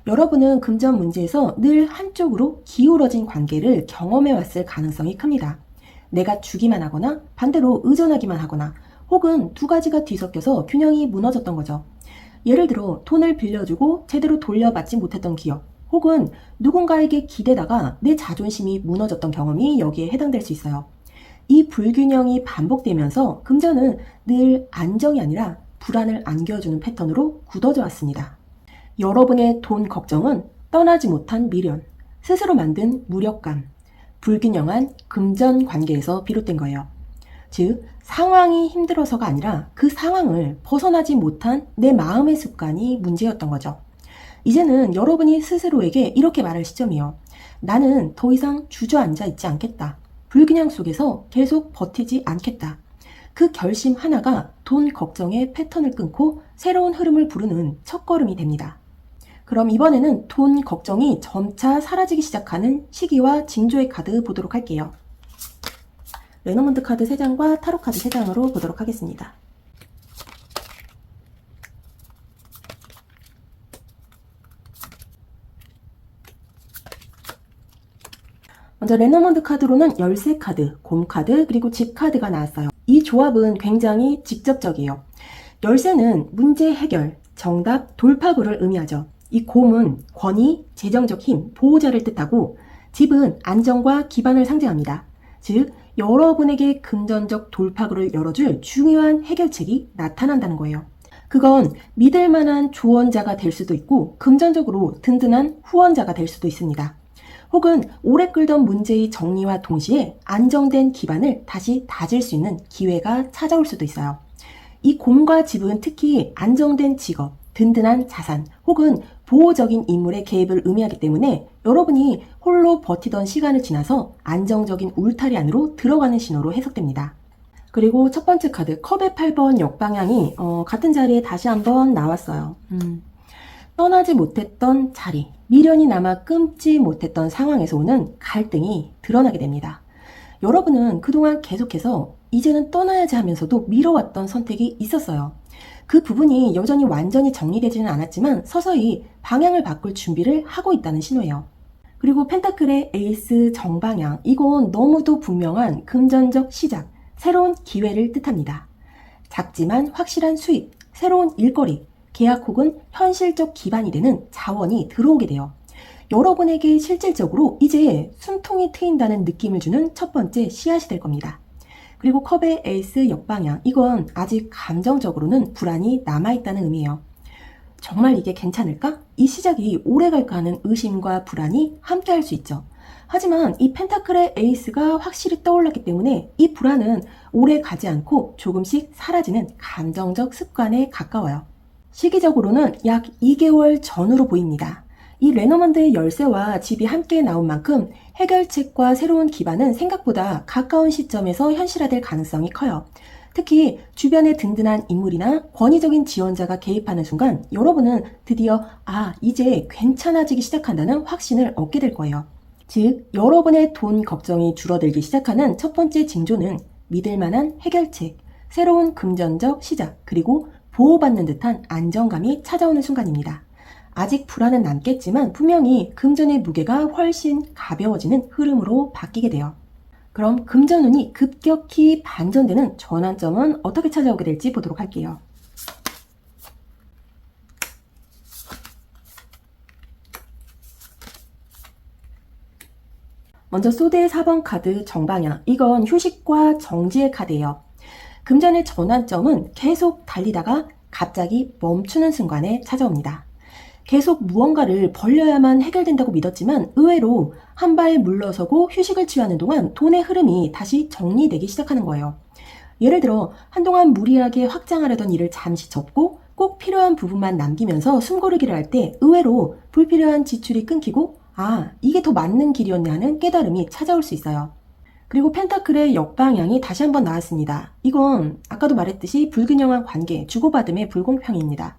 Speaker 1: 여러분은 금전 문제에서 늘 한쪽으로 기울어진 관계를 경험해 왔을 가능성이 큽니다. 내가 주기만 하거나 반대로 의존하기만 하거나 혹은 두 가지가 뒤섞여서 균형이 무너졌던 거죠. 예를 들어 돈을 빌려주고 제대로 돌려받지 못했던 기억, 혹은 누군가에게 기대다가 내 자존심이 무너졌던 경험이 여기에 해당될 수 있어요. 이 불균형이 반복되면서 금전은 늘 안정이 아니라 불안을 안겨주는 패턴으로 굳어져 왔습니다. 여러분의 돈 걱정은 떠나지 못한 미련, 스스로 만든 무력감, 불균형한 금전 관계에서 비롯된 거예요. 즉, 상황이 힘들어서가 아니라 그 상황을 벗어나지 못한 내 마음의 습관이 문제였던 거죠. 이제는 여러분이 스스로에게 이렇게 말할 시점이에요. 나는 더 이상 주저앉아 있지 않겠다. 불균형 속에서 계속 버티지 않겠다. 그 결심 하나가 돈 걱정의 패턴을 끊고 새로운 흐름을 부르는 첫걸음이 됩니다. 그럼 이번에는 돈 걱정이 점차 사라지기 시작하는 시기와 징조의 카드 보도록 할게요. 레노먼드 카드 3장과 타로 카드 3장으로 보도록 하겠습니다. 먼저 레노먼드 카드로는 열쇠 카드, 곰 카드, 그리고 집 카드가 나왔어요. 이 조합은 굉장히 직접적이에요. 열쇠는 문제 해결, 정답, 돌파구를 의미하죠. 이 곰은 권위, 재정적 힘, 보호자를 뜻하고 집은 안정과 기반을 상징합니다. 즉, 여러분에게 금전적 돌파구를 열어줄 중요한 해결책이 나타난다는 거예요. 그건 믿을 만한 조언자가 될 수도 있고 금전적으로 든든한 후원자가 될 수도 있습니다. 혹은 오래 끌던 문제의 정리와 동시에 안정된 기반을 다시 다질 수 있는 기회가 찾아올 수도 있어요. 이 곰과 집은 특히 안정된 직업, 든든한 자산, 혹은 보호적인 인물의 개입을 의미하기 때문에 여러분이 홀로 버티던 시간을 지나서 안정적인 울타리 안으로 들어가는 신호로 해석됩니다. 그리고 첫 번째 카드, 컵의 8번 역방향이 같은 자리에 다시 한번 나왔어요. 떠나지 못했던 자리, 미련이 남아 끊지 못했던 상황에서 오는 갈등이 드러나게 됩니다. 여러분은 그동안 계속해서 이제는 떠나야지 하면서도 미뤄왔던 선택이 있었어요. 그 부분이 여전히 완전히 정리되지는 않았지만 서서히 방향을 바꿀 준비를 하고 있다는 신호예요. 그리고 펜타클의 에이스 정방향, 이건 너무도 분명한 금전적 시작, 새로운 기회를 뜻합니다. 작지만 확실한 수입, 새로운 일거리, 계약 혹은 현실적 기반이 되는 자원이 들어오게 돼요. 여러분에게 실질적으로 이제 숨통이 트인다는 느낌을 주는 첫 번째 씨앗이 될 겁니다. 그리고 컵의 에이스 역방향, 이건 아직 감정적으로는 불안이 남아있다는 의미예요. 정말 이게 괜찮을까? 이 시작이 오래 갈까 하는 의심과 불안이 함께 할 수 있죠. 하지만 이 펜타클의 에이스가 확실히 떠올랐기 때문에 이 불안은 오래 가지 않고 조금씩 사라지는 감정적 습관에 가까워요. 시기적으로는 약 2개월 전으로 보입니다. 이 레너먼드의 열쇠와 집이 함께 나온 만큼 해결책과 새로운 기반은 생각보다 가까운 시점에서 현실화될 가능성이 커요. 특히 주변의 든든한 인물이나 권위적인 지원자가 개입하는 순간 여러분은 드디어 이제 괜찮아지기 시작한다는 확신을 얻게 될 거예요. 즉, 여러분의 돈 걱정이 줄어들기 시작하는 첫 번째 징조는 믿을 만한 해결책, 새로운 금전적 시작, 그리고 보호받는 듯한 안정감이 찾아오는 순간입니다. 아직 불안은 남겠지만 분명히 금전의 무게가 훨씬 가벼워지는 흐름으로 바뀌게 돼요. 그럼 금전운이 급격히 반전되는 전환점은 어떻게 찾아오게 될지 보도록 할게요. 먼저 소드의 4번 카드 정방향, 이건 휴식과 정지의 카드예요. 금전의 전환점은 계속 달리다가 갑자기 멈추는 순간에 찾아옵니다. 계속 무언가를 벌려야만 해결된다고 믿었지만 의외로 한 발 물러서고 휴식을 취하는 동안 돈의 흐름이 다시 정리되기 시작하는 거예요. 예를 들어 한동안 무리하게 확장하려던 일을 잠시 접고 꼭 필요한 부분만 남기면서 숨고르기를 할 때 의외로 불필요한 지출이 끊기고 이게 더 맞는 길이었네 하는 깨달음이 찾아올 수 있어요. 그리고 펜타클의 역방향이 다시 한번 나왔습니다. 이건 아까도 말했듯이 불균형한 관계, 주고받음의 불공평입니다.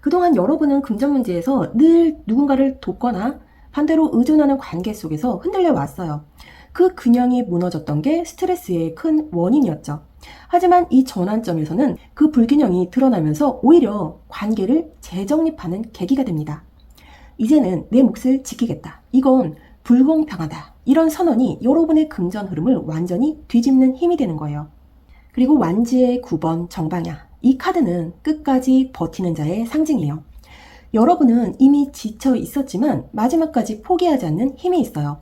Speaker 1: 그동안 여러분은 금전 문제에서 늘 누군가를 돕거나 반대로 의존하는 관계 속에서 흔들려 왔어요. 그 균형이 무너졌던 게 스트레스의 큰 원인이었죠. 하지만 이 전환점에서는 그 불균형이 드러나면서 오히려 관계를 재정립하는 계기가 됩니다. 이제는 내 몫을 지키겠다. 이건 불공평하다. 이런 선언이 여러분의 금전 흐름을 완전히 뒤집는 힘이 되는 거예요. 그리고 완지의 9번 정방향. 이 카드는 끝까지 버티는 자의 상징이에요. 여러분은 이미 지쳐 있었지만 마지막까지 포기하지 않는 힘이 있어요.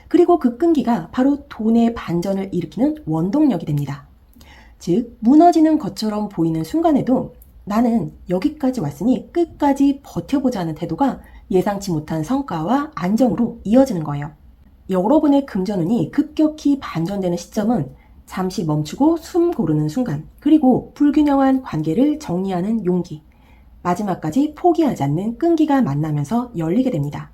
Speaker 1: 그리고 그 끈기가 바로 돈의 반전을 일으키는 원동력이 됩니다. 즉, 무너지는 것처럼 보이는 순간에도 나는 여기까지 왔으니 끝까지 버텨보자는 태도가 예상치 못한 성과와 안정으로 이어지는 거예요. 여러분의 금전운이 급격히 반전되는 시점은 잠시 멈추고 숨 고르는 순간, 그리고 불균형한 관계를 정리하는 용기, 마지막까지 포기하지 않는 끈기가 만나면서 열리게 됩니다.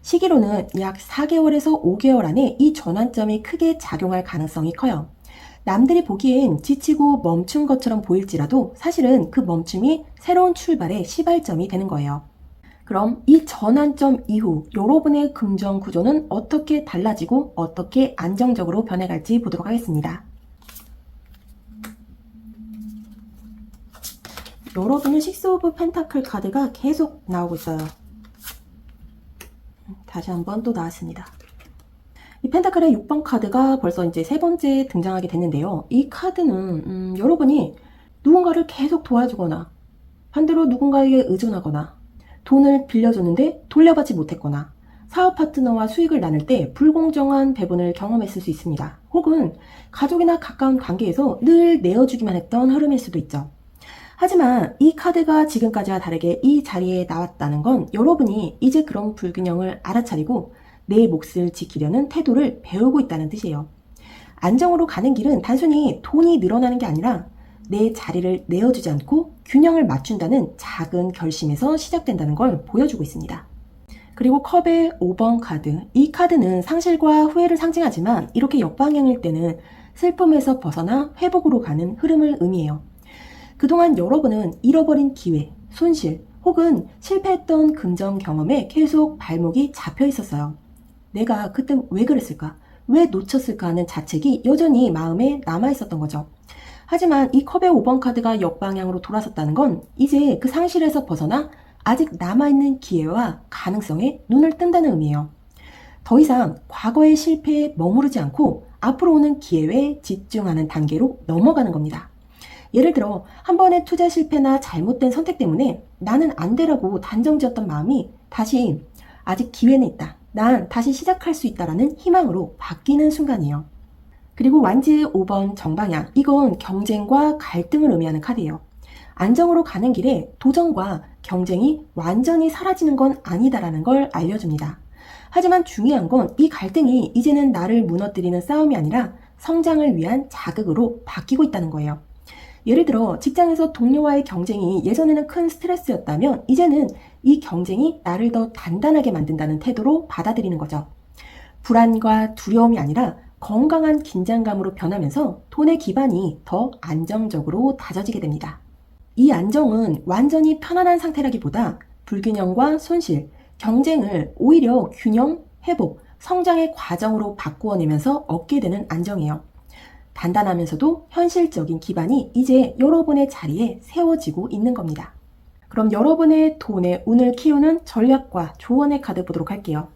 Speaker 1: 시기로는 약 4개월에서 5개월 안에 이 전환점이 크게 작용할 가능성이 커요. 남들이 보기엔 지치고 멈춘 것처럼 보일지라도 사실은 그 멈춤이 새로운 출발의 시발점이 되는 거예요. 그럼 이 전환점 이후 여러분의 금전 구조는 어떻게 달라지고 어떻게 안정적으로 변해갈지 보도록 하겠습니다. 여러분은 식스 오브 펜타클 카드가 계속 나오고 있어요. 다시 한번 또 나왔습니다. 이 펜타클의 6번 카드가 벌써 이제 세 번째 등장하게 됐는데요. 이 카드는 여러분이 누군가를 계속 도와주거나 반대로 누군가에게 의존하거나 돈을 빌려줬는데 돌려받지 못했거나 사업 파트너와 수익을 나눌 때 불공정한 배분을 경험했을 수 있습니다. 혹은 가족이나 가까운 관계에서 늘 내어주기만 했던 흐름일 수도 있죠. 하지만 이 카드가 지금까지와 다르게 이 자리에 나왔다는 건 여러분이 이제 그런 불균형을 알아차리고 내 몫을 지키려는 태도를 배우고 있다는 뜻이에요. 안정으로 가는 길은 단순히 돈이 늘어나는 게 아니라 내 자리를 내어주지 않고 균형을 맞춘다는 작은 결심에서 시작된다는 걸 보여주고 있습니다. 그리고 컵의 5번 카드. 이 카드는 상실과 후회를 상징하지만 이렇게 역방향일 때는 슬픔에서 벗어나 회복으로 가는 흐름을 의미해요. 그동안 여러분은 잃어버린 기회, 손실, 혹은 실패했던 금전 경험에 계속 발목이 잡혀 있었어요. 내가 그때 왜 그랬을까? 왜 놓쳤을까 하는 자책이 여전히 마음에 남아있었던 거죠. 하지만 이 컵의 5번 카드가 역방향으로 돌아섰다는 건 이제 그 상실에서 벗어나 아직 남아있는 기회와 가능성에 눈을 뜬다는 의미예요. 더 이상 과거의 실패에 머무르지 않고 앞으로 오는 기회에 집중하는 단계로 넘어가는 겁니다. 예를 들어 한 번의 투자 실패나 잘못된 선택 때문에 나는 안 되라고 단정지었던 마음이 다시 아직 기회는 있다. 난 다시 시작할 수 있다라는 희망으로 바뀌는 순간이에요. 그리고 완지의 5번 정방향, 이건 경쟁과 갈등을 의미하는 카드예요. 안정으로 가는 길에 도전과 경쟁이 완전히 사라지는 건 아니다라는 걸 알려줍니다. 하지만 중요한 건 이 갈등이 이제는 나를 무너뜨리는 싸움이 아니라 성장을 위한 자극으로 바뀌고 있다는 거예요. 예를 들어 직장에서 동료와의 경쟁이 예전에는 큰 스트레스였다면 이제는 이 경쟁이 나를 더 단단하게 만든다는 태도로 받아들이는 거죠. 불안과 두려움이 아니라 건강한 긴장감으로 변하면서 돈의 기반이 더 안정적으로 다져지게 됩니다. 이 안정은 완전히 편안한 상태라기보다 불균형과 손실, 경쟁을 오히려 균형, 회복, 성장의 과정으로 바꾸어내면서 얻게 되는 안정이에요. 단단하면서도 현실적인 기반이 이제 여러분의 자리에 세워지고 있는 겁니다. 그럼 여러분의 돈의 운을 키우는 전략과 조언의 카드 보도록 할게요.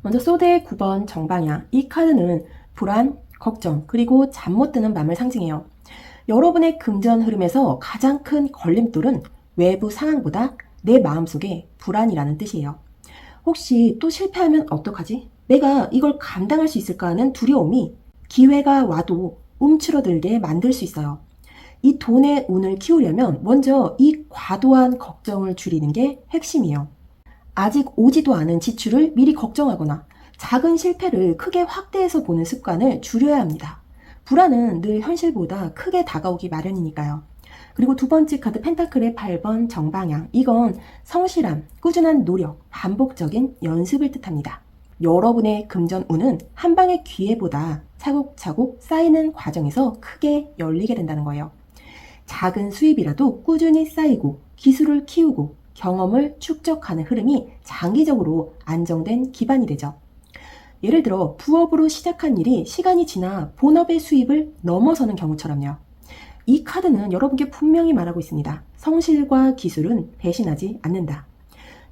Speaker 1: 먼저 소드의 9번 정방향, 이 카드는 불안, 걱정, 그리고 잠 못 드는 밤을 상징해요. 여러분의 금전 흐름에서 가장 큰 걸림돌은 외부 상황보다 내 마음속에 불안이라는 뜻이에요. 혹시 또 실패하면 어떡하지? 내가 이걸 감당할 수 있을까 하는 두려움이 기회가 와도 움츠러들게 만들 수 있어요. 이 돈의 운을 키우려면 먼저 이 과도한 걱정을 줄이는 게 핵심이에요. 아직 오지도 않은 지출을 미리 걱정하거나 작은 실패를 크게 확대해서 보는 습관을 줄여야 합니다. 불안은 늘 현실보다 크게 다가오기 마련이니까요. 그리고 두 번째 카드 펜타클의 8번 정방향, 이건 성실함, 꾸준한 노력, 반복적인 연습을 뜻합니다. 여러분의 금전 운은 한 방의 기회보다 차곡차곡 쌓이는 과정에서 크게 열리게 된다는 거예요. 작은 수입이라도 꾸준히 쌓이고 기술을 키우고 경험을 축적하는 흐름이 장기적으로 안정된 기반이 되죠. 예를 들어 부업으로 시작한 일이 시간이 지나 본업의 수입을 넘어서는 경우처럼요. 이 카드는 여러분께 분명히 말하고 있습니다. 성실과 기술은 배신하지 않는다.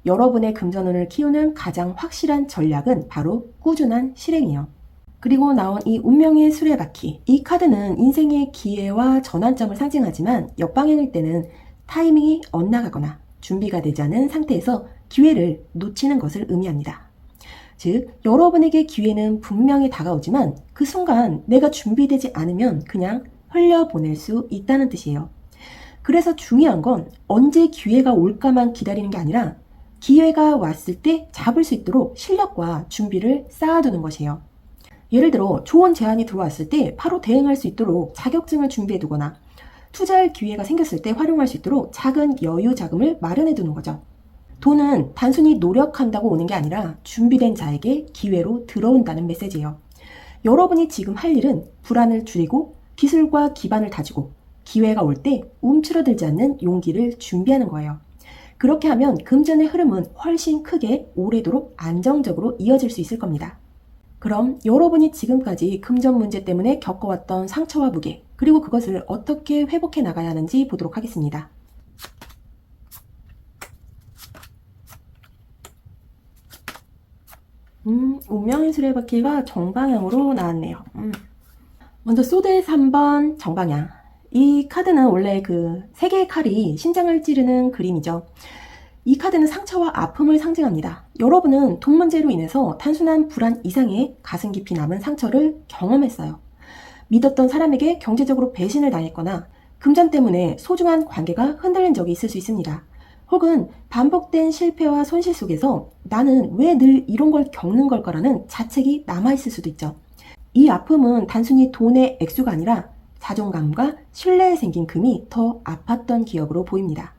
Speaker 1: 여러분의 금전운을 키우는 가장 확실한 전략은 바로 꾸준한 실행이요. 그리고 나온 이 운명의 수레바퀴, 이 카드는 인생의 기회와 전환점을 상징하지만 역방향일 때는 타이밍이 엇나가거나 준비가 되지 않은 상태에서 기회를 놓치는 것을 의미합니다. 즉, 여러분에게 기회는 분명히 다가오지만 그 순간 내가 준비되지 않으면 그냥 흘려보낼 수 있다는 뜻이에요. 그래서 중요한 건 언제 기회가 올까만 기다리는 게 아니라 기회가 왔을 때 잡을 수 있도록 실력과 준비를 쌓아두는 것이에요. 예를 들어 좋은 제안이 들어왔을 때 바로 대응할 수 있도록 자격증을 준비해두거나 투자할 기회가 생겼을 때 활용할 수 있도록 작은 여유 자금을 마련해두는 거죠. 돈은 단순히 노력한다고 오는 게 아니라 준비된 자에게 기회로 들어온다는 메시지예요. 여러분이 지금 할 일은 불안을 줄이고 기술과 기반을 다지고 기회가 올 때 움츠러들지 않는 용기를 준비하는 거예요. 그렇게 하면 금전의 흐름은 훨씬 크게 오래도록 안정적으로 이어질 수 있을 겁니다. 그럼 여러분이 지금까지 금전 문제 때문에 겪어왔던 상처와 무게, 그리고 그것을 어떻게 회복해 나가야 하는지 보도록 하겠습니다. 운명의 수레바퀴가 정방향으로 나왔네요. 먼저 소드의 3번 정방향. 이 카드는 원래 그 세 개의 칼이 심장을 찌르는 그림이죠. 이 카드는 상처와 아픔을 상징합니다. 여러분은 돈 문제로 인해서 단순한 불안 이상의 가슴 깊이 남은 상처를 경험했어요. 믿었던 사람에게 경제적으로 배신을 당했거나 금전 때문에 소중한 관계가 흔들린 적이 있을 수 있습니다. 혹은 반복된 실패와 손실 속에서 나는 왜 늘 이런 걸 겪는 걸까라는 자책이 남아있을 수도 있죠. 이 아픔은 단순히 돈의 액수가 아니라 자존감과 신뢰에 생긴 금이 더 아팠던 기억으로 보입니다.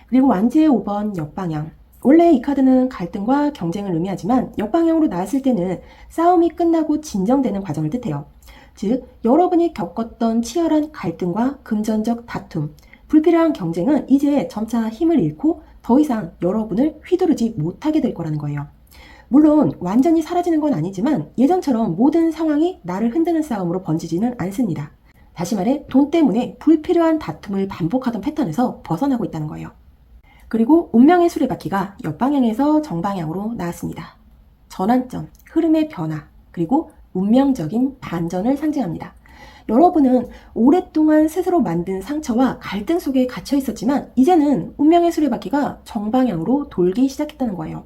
Speaker 1: 그리고 완지의 5번 역방향. 원래 이 카드는 갈등과 경쟁을 의미하지만 역방향으로 나왔을 때는 싸움이 끝나고 진정되는 과정을 뜻해요. 즉, 여러분이 겪었던 치열한 갈등과 금전적 다툼, 불필요한 경쟁은 이제 점차 힘을 잃고 더 이상 여러분을 휘두르지 못하게 될 거라는 거예요. 물론 완전히 사라지는 건 아니지만 예전처럼 모든 상황이 나를 흔드는 싸움으로 번지지는 않습니다. 다시 말해 돈 때문에 불필요한 다툼을 반복하던 패턴에서 벗어나고 있다는 거예요. 그리고 운명의 수레바퀴가 옆방향에서 정방향으로 나왔습니다. 전환점, 흐름의 변화, 그리고 운명적인 반전을 상징합니다. 여러분은 오랫동안 스스로 만든 상처와 갈등 속에 갇혀 있었지만 이제는 운명의 수레바퀴가 정방향으로 돌기 시작했다는 거예요.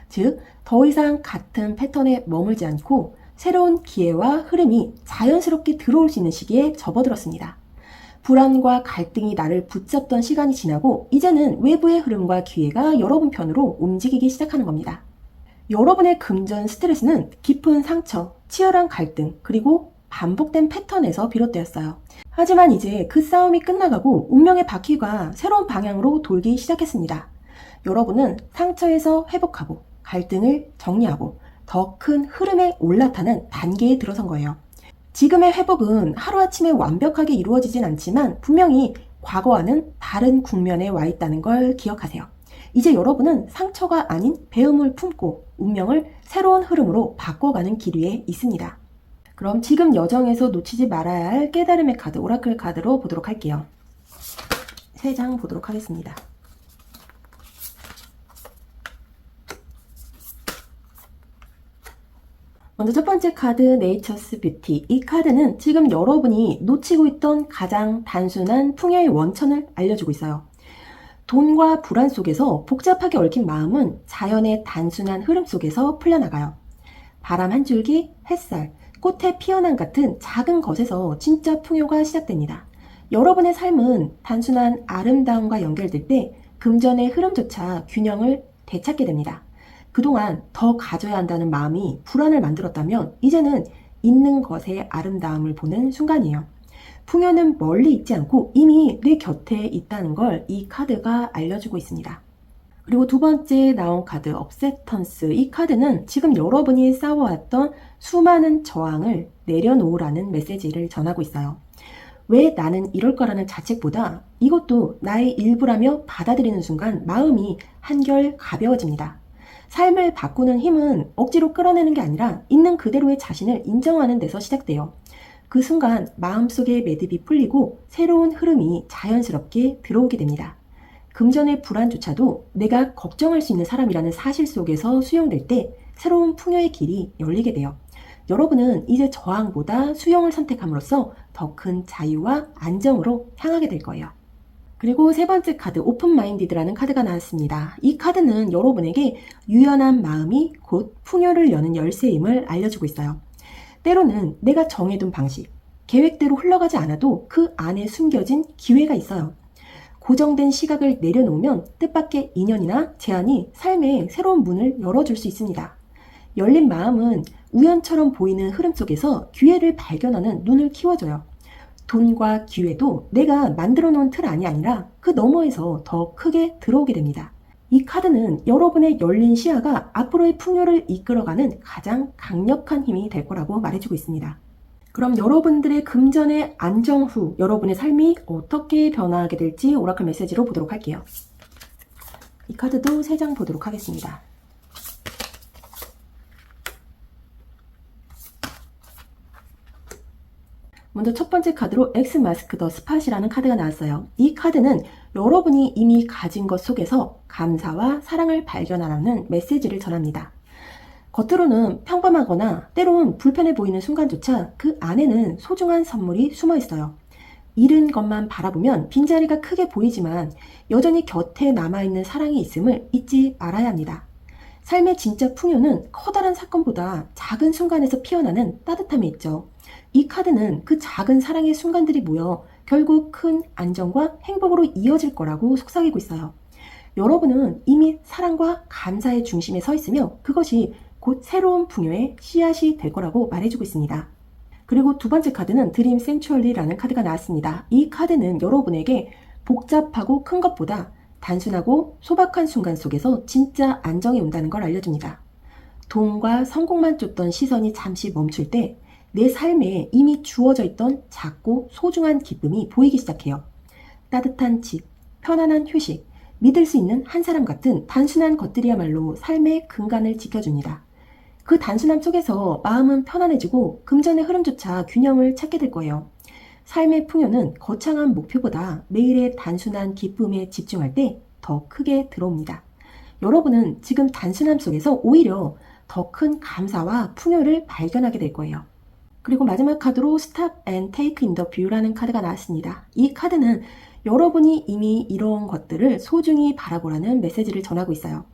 Speaker 1: 즉, 더 이상 같은 패턴에 머물지 않고 새로운 기회와 흐름이 자연스럽게 들어올 수 있는 시기에 접어들었습니다. 불안과 갈등이 나를 붙잡던 시간이 지나고 이제는 외부의 흐름과 기회가 여러분 편으로 움직이기 시작하는 겁니다. 여러분의 금전 스트레스는 깊은 상처, 치열한 갈등, 그리고 반복된 패턴에서 비롯되었어요. 하지만 이제 그 싸움이 끝나가고 운명의 바퀴가 새로운 방향으로 돌기 시작했습니다. 여러분은 상처에서 회복하고 갈등을 정리하고 더 큰 흐름에 올라타는 단계에 들어선 거예요. 지금의 회복은 하루아침에 완벽하게 이루어지진 않지만 분명히 과거와는 다른 국면에 와 있다는 걸 기억하세요. 이제 여러분은 상처가 아닌 배움을 품고 운명을 새로운 흐름으로 바꿔가는 길 위에 있습니다. 그럼 지금 여정에서 놓치지 말아야 할 깨달음의 카드, 오라클 카드로 보도록 할게요. 3장 보도록 하겠습니다. 먼저 첫 번째 카드, 네이처스 뷰티. 이 카드는 지금 여러분이 놓치고 있던 가장 단순한 풍요의 원천을 알려주고 있어요. 돈과 불안 속에서 복잡하게 얽힌 마음은 자연의 단순한 흐름 속에서 풀려나가요. 바람 한 줄기, 햇살, 꽃의 피어남 같은 작은 것에서 진짜 풍요가 시작됩니다. 여러분의 삶은 단순한 아름다움과 연결될 때 금전의 흐름조차 균형을 되찾게 됩니다. 그동안 더 가져야 한다는 마음이 불안을 만들었다면 이제는 있는 것의 아름다움을 보는 순간이에요. 풍요는 멀리 있지 않고 이미 내 곁에 있다는 걸 이 카드가 알려주고 있습니다. 그리고 두 번째 나온 카드, 업세턴스. 이 카드는 지금 여러분이 쌓아왔던 수많은 저항을 내려놓으라는 메시지를 전하고 있어요. 왜 나는 이럴 거라는 자책보다 이것도 나의 일부라며 받아들이는 순간 마음이 한결 가벼워집니다. 삶을 바꾸는 힘은 억지로 끌어내는 게 아니라 있는 그대로의 자신을 인정하는 데서 시작돼요. 그 순간 마음속의 매듭이 풀리고 새로운 흐름이 자연스럽게 들어오게 됩니다. 금전의 불안조차도 내가 걱정할 수 있는 사람이라는 사실 속에서 수용될 때 새로운 풍요의 길이 열리게 돼요. 여러분은 이제 저항보다 수용을 선택함으로써 더 큰 자유와 안정으로 향하게 될 거예요. 그리고 세 번째 카드, 오픈마인디드라는 카드가 나왔습니다. 이 카드는 여러분에게 유연한 마음이 곧 풍요를 여는 열쇠임을 알려주고 있어요. 때로는 내가 정해둔 방식, 계획대로 흘러가지 않아도 그 안에 숨겨진 기회가 있어요. 고정된 시각을 내려놓으면 뜻밖의 인연이나 제안이 삶의 새로운 문을 열어줄 수 있습니다. 열린 마음은 우연처럼 보이는 흐름 속에서 기회를 발견하는 눈을 키워줘요. 돈과 기회도 내가 만들어 놓은 틀 안이 아니라 그 너머에서 더 크게 들어오게 됩니다. 이 카드는 여러분의 열린 시야가 앞으로의 풍요를 이끌어가는 가장 강력한 힘이 될 거라고 말해주고 있습니다. 그럼 여러분들의 금전의 안정 후 여러분의 삶이 어떻게 변화하게 될지 오라클 메시지로 보도록 할게요. 이 카드도 3장 보도록 하겠습니다. 먼저 첫 번째 카드로 엑스 마스크 더 스팟이라는 카드가 나왔어요. 이 카드는 여러분이 이미 가진 것 속에서 감사와 사랑을 발견하라는 메시지를 전합니다. 겉으로는 평범하거나 때론 불편해 보이는 순간조차 그 안에는 소중한 선물이 숨어 있어요. 잃은 것만 바라보면 빈자리가 크게 보이지만 여전히 곁에 남아있는 사랑이 있음을 잊지 말아야 합니다. 삶의 진짜 풍요는 커다란 사건보다 작은 순간에서 피어나는 따뜻함이 있죠. 이 카드는 그 작은 사랑의 순간들이 모여 결국 큰 안정과 행복으로 이어질 거라고 속삭이고 있어요. 여러분은 이미 사랑과 감사의 중심에 서 있으며 그것이 곧 새로운 풍요의 씨앗이 될 거라고 말해주고 있습니다. 그리고 두 번째 카드는 드림 센츄얼리라는 카드가 나왔습니다. 이 카드는 여러분에게 복잡하고 큰 것보다 단순하고 소박한 순간 속에서 진짜 안정이 온다는 걸 알려줍니다. 돈과 성공만 쫓던 시선이 잠시 멈출 때 내 삶에 이미 주어져 있던 작고 소중한 기쁨이 보이기 시작해요. 따뜻한 집, 편안한 휴식, 믿을 수 있는 한 사람 같은 단순한 것들이야말로 삶의 근간을 지켜줍니다. 그 단순함 속에서 마음은 편안해지고 금전의 흐름조차 균형을 찾게 될 거예요. 삶의 풍요는 거창한 목표보다 매일의 단순한 기쁨에 집중할 때 더 크게 들어옵니다. 여러분은 지금 단순함 속에서 오히려 더 큰 감사와 풍요를 발견하게 될 거예요. 그리고 마지막 카드로 Stop and Take in the View라는 카드가 나왔습니다. 이 카드는 여러분이 이미 이런 것들을 소중히 바라보라는 메시지를 전하고 있어요.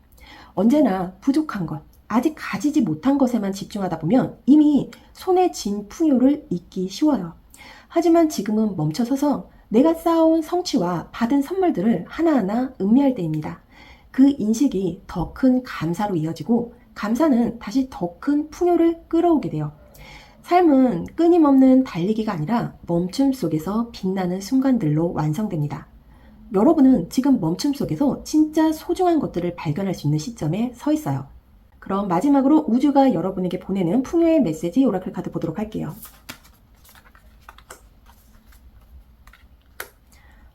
Speaker 1: 언제나 부족한 것, 아직 가지지 못한 것에만 집중하다 보면 이미 손에 쥔 풍요를 잊기 쉬워요. 하지만 지금은 멈춰서서 내가 쌓아온 성취와 받은 선물들을 하나하나 음미할 때입니다. 그 인식이 더 큰 감사로 이어지고 감사는 다시 더 큰 풍요를 끌어오게 돼요. 삶은 끊임없는 달리기가 아니라 멈춤 속에서 빛나는 순간들로 완성됩니다. 여러분은 지금 멈춤 속에서 진짜 소중한 것들을 발견할 수 있는 시점에 서 있어요. 그럼 마지막으로 우주가 여러분에게 보내는 풍요의 메시지 오라클 카드 보도록 할게요.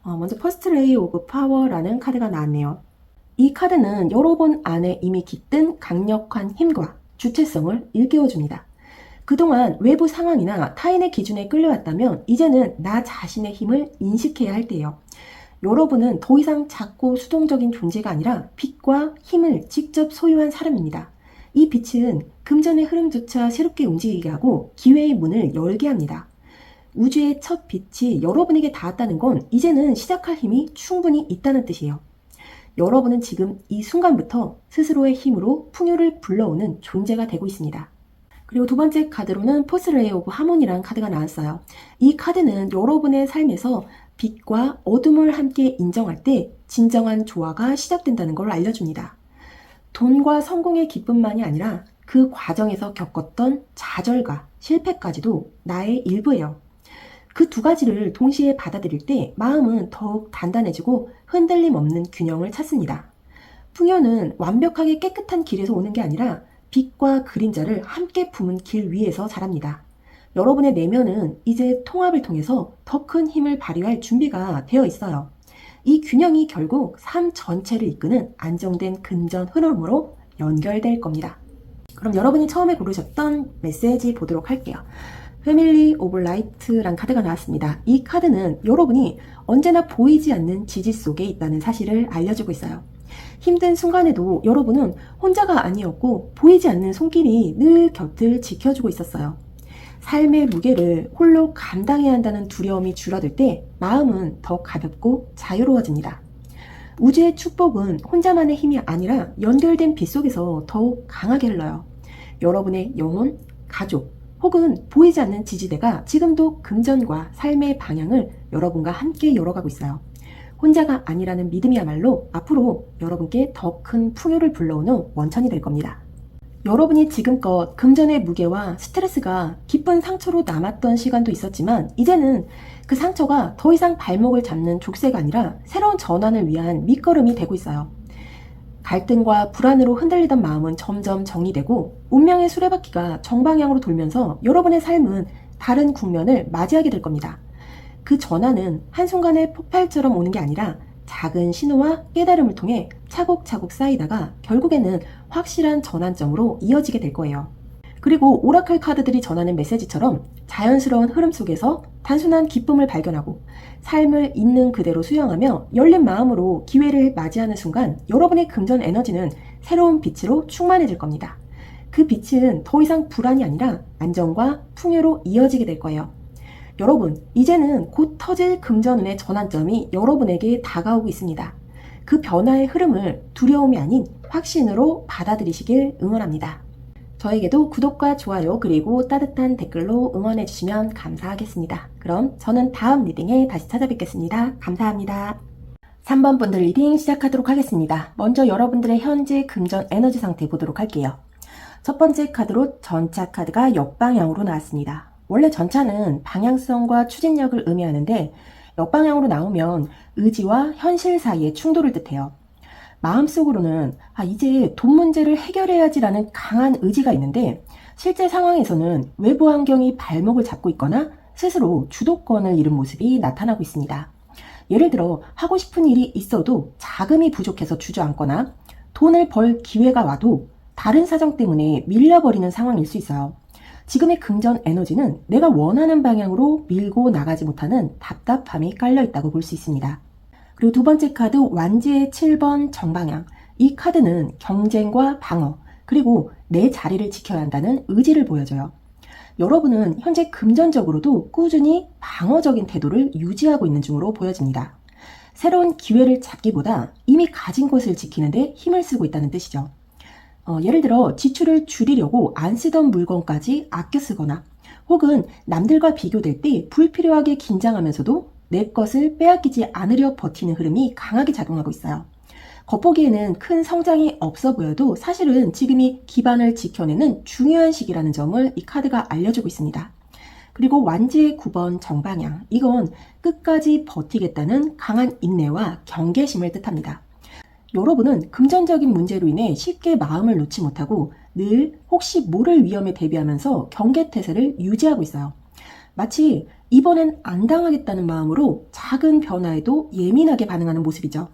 Speaker 1: 먼저 퍼스트 레이 오브 파워라는 카드가 나왔네요. 이 카드는 여러분 안에 이미 깃든 강력한 힘과 주체성을 일깨워줍니다. 그동안 외부 상황이나 타인의 기준에 끌려왔다면 이제는 나 자신의 힘을 인식해야 할 때예요. 여러분은 더 이상 작고 수동적인 존재가 아니라 빛과 힘을 직접 소유한 사람입니다. 이 빛은 금전의 흐름조차 새롭게 움직이게 하고 기회의 문을 열게 합니다. 우주의 첫 빛이 여러분에게 닿았다는 건 이제는 시작할 힘이 충분히 있다는 뜻이에요. 여러분은 지금 이 순간부터 스스로의 힘으로 풍요를 불러오는 존재가 되고 있습니다. 그리고 두 번째 카드로는 포스레이 오브 하모니라는 카드가 나왔어요. 이 카드는 여러분의 삶에서 빛과 어둠을 함께 인정할 때 진정한 조화가 시작된다는 걸 알려줍니다. 돈과 성공의 기쁨만이 아니라 그 과정에서 겪었던 좌절과 실패까지도 나의 일부예요. 그 두 가지를 동시에 받아들일 때 마음은 더욱 단단해지고 흔들림 없는 균형을 찾습니다. 풍요는 완벽하게 깨끗한 길에서 오는 게 아니라 빛과 그림자를 함께 품은 길 위에서 자랍니다. 여러분의 내면은 이제 통합을 통해서 더 큰 힘을 발휘할 준비가 되어 있어요. 이 균형이 결국 삶 전체를 이끄는 안정된 금전 흐름으로 연결될 겁니다. 그럼 여러분이 처음에 고르셨던 메시지 보도록 할게요. 패밀리 오브 라이트란 카드가 나왔습니다. 이 카드는 여러분이 언제나 보이지 않는 지지 속에 있다는 사실을 알려주고 있어요. 힘든 순간에도 여러분은 혼자가 아니었고 보이지 않는 손길이 늘 곁을 지켜주고 있었어요. 삶의 무게를 홀로 감당해야 한다는 두려움이 줄어들 때 마음은 더 가볍고 자유로워집니다. 우주의 축복은 혼자만의 힘이 아니라 연결된 빛 속에서 더욱 강하게 흘러요. 여러분의 영혼, 가족, 혹은 보이지 않는 지지대가 지금도 금전과 삶의 방향을 여러분과 함께 열어가고 있어요. 혼자가 아니라는 믿음이야말로 앞으로 여러분께 더 큰 풍요를 불러오는 원천이 될 겁니다. 여러분이 지금껏 금전의 무게와 스트레스가 깊은 상처로 남았던 시간도 있었지만 이제는 그 상처가 더 이상 발목을 잡는 족쇄가 아니라 새로운 전환을 위한 밑거름이 되고 있어요. 갈등과 불안으로 흔들리던 마음은 점점 정리되고 운명의 수레바퀴가 정방향으로 돌면서 여러분의 삶은 다른 국면을 맞이하게 될 겁니다. 그 전환은 한순간에 폭발처럼 오는 게 아니라 작은 신호와 깨달음을 통해 차곡차곡 쌓이다가 결국에는 확실한 전환점으로 이어지게 될 거예요. 그리고 오라클 카드들이 전하는 메시지처럼 자연스러운 흐름 속에서 단순한 기쁨을 발견하고 삶을 있는 그대로 수용하며 열린 마음으로 기회를 맞이하는 순간 여러분의 금전 에너지는 새로운 빛으로 충만해질 겁니다. 그 빛은 더 이상 불안이 아니라 안정과 풍요로 이어지게 될 거예요. 여러분, 이제는 곧 터질 금전운의 전환점이 여러분에게 다가오고 있습니다. 그 변화의 흐름을 두려움이 아닌 확신으로 받아들이시길 응원합니다. 저에게도 구독과 좋아요 그리고 따뜻한 댓글로 응원해주시면 감사하겠습니다. 그럼 저는 다음 리딩에 다시 찾아뵙겠습니다. 감사합니다. 3번 분들 리딩 시작하도록 하겠습니다. 먼저 여러분들의 현재 금전 에너지 상태 보도록 할게요. 첫 번째 카드로 전차 카드가 역방향으로 나왔습니다. 원래 전차는 방향성과 추진력을 의미하는데 역방향으로 나오면 의지와 현실 사이의 충돌을 뜻해요. 마음속으로는 이제 돈 문제를 해결해야지라는 강한 의지가 있는데 실제 상황에서는 외부 환경이 발목을 잡고 있거나 스스로 주도권을 잃은 모습이 나타나고 있습니다. 예를 들어 하고 싶은 일이 있어도 자금이 부족해서 주저앉거나 돈을 벌 기회가 와도 다른 사정 때문에 밀려버리는 상황일 수 있어요. 지금의 금전 에너지는 내가 원하는 방향으로 밀고 나가지 못하는 답답함이 깔려있다고 볼 수 있습니다. 그리고 두 번째 카드 완지의 7번 정방향. 이 카드는 경쟁과 방어, 그리고 내 자리를 지켜야 한다는 의지를 보여줘요. 여러분은 현재 금전적으로도 꾸준히 방어적인 태도를 유지하고 있는 중으로 보여집니다. 새로운 기회를 잡기보다 이미 가진 것을 지키는데 힘을 쓰고 있다는 뜻이죠. 예를 들어 지출을 줄이려고 안 쓰던 물건까지 아껴 쓰거나 혹은 남들과 비교될 때 불필요하게 긴장하면서도 내 것을 빼앗기지 않으려 버티는 흐름이 강하게 작용하고 있어요. 겉보기에는 큰 성장이 없어 보여도 사실은 지금이 기반을 지켜내는 중요한 시기라는 점을 이 카드가 알려주고 있습니다. 그리고 완지의 9번 정방향. 이건 끝까지 버티겠다는 강한 인내와 경계심을 뜻합니다. 여러분은 금전적인 문제로 인해 쉽게 마음을 놓지 못하고 늘 혹시 모를 위험에 대비하면서 경계태세를 유지하고 있어요. 마치 이번엔 안 당하겠다는 마음으로 작은 변화에도 예민하게 반응하는 모습이죠.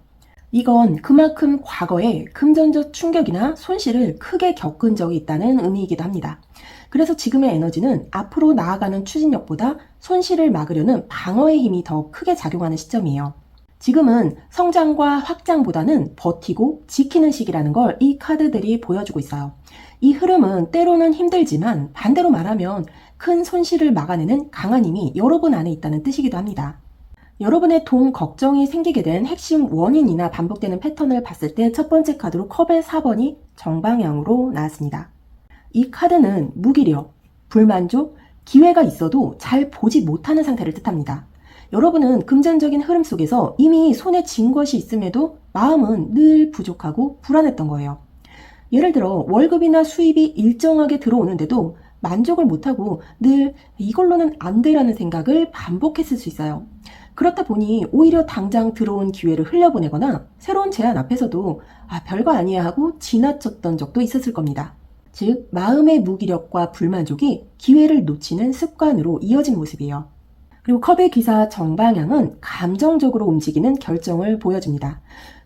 Speaker 1: 이건 그만큼 과거에 금전적 충격이나 손실을 크게 겪은 적이 있다는 의미이기도 합니다. 그래서 지금의 에너지는 앞으로 나아가는 추진력보다 손실을 막으려는 방어의 힘이 더 크게 작용하는 시점이에요. 지금은 성장과 확장보다는 버티고 지키는 시기라는 걸 이 카드들이 보여주고 있어요. 이 흐름은 때로는 힘들지만 반대로 말하면 큰 손실을 막아내는 강한 힘이 여러분 안에 있다는 뜻이기도 합니다. 여러분의 돈 걱정이 생기게 된 핵심 원인이나 반복되는 패턴을 봤을 때 첫 번째 카드로 컵의 4번이 정방향으로 나왔습니다. 이 카드는 무기력, 불만족, 기회가 있어도 잘 보지 못하는 상태를 뜻합니다. 여러분은 금전적인 흐름 속에서 이미 손에 쥔 것이 있음에도 마음은 늘 부족하고 불안했던 거예요. 예를 들어 월급이나 수입이 일정하게 들어오는데도 만족을 못하고 늘 이걸로는 안 되라는 생각을 반복했을 수 있어요. 그렇다 보니 오히려 당장 들어온 기회를 흘려보내거나 새로운 제안 앞에서도 별거 아니야 하고 지나쳤던 적도 있었을 겁니다. 즉 마음의 무기력과 불만족이 기회를 놓치는 습관으로 이어진 모습이에요. 그리고 컵의 기사 정방향은 감정적으로 움직이는 결정을 보여줍니다.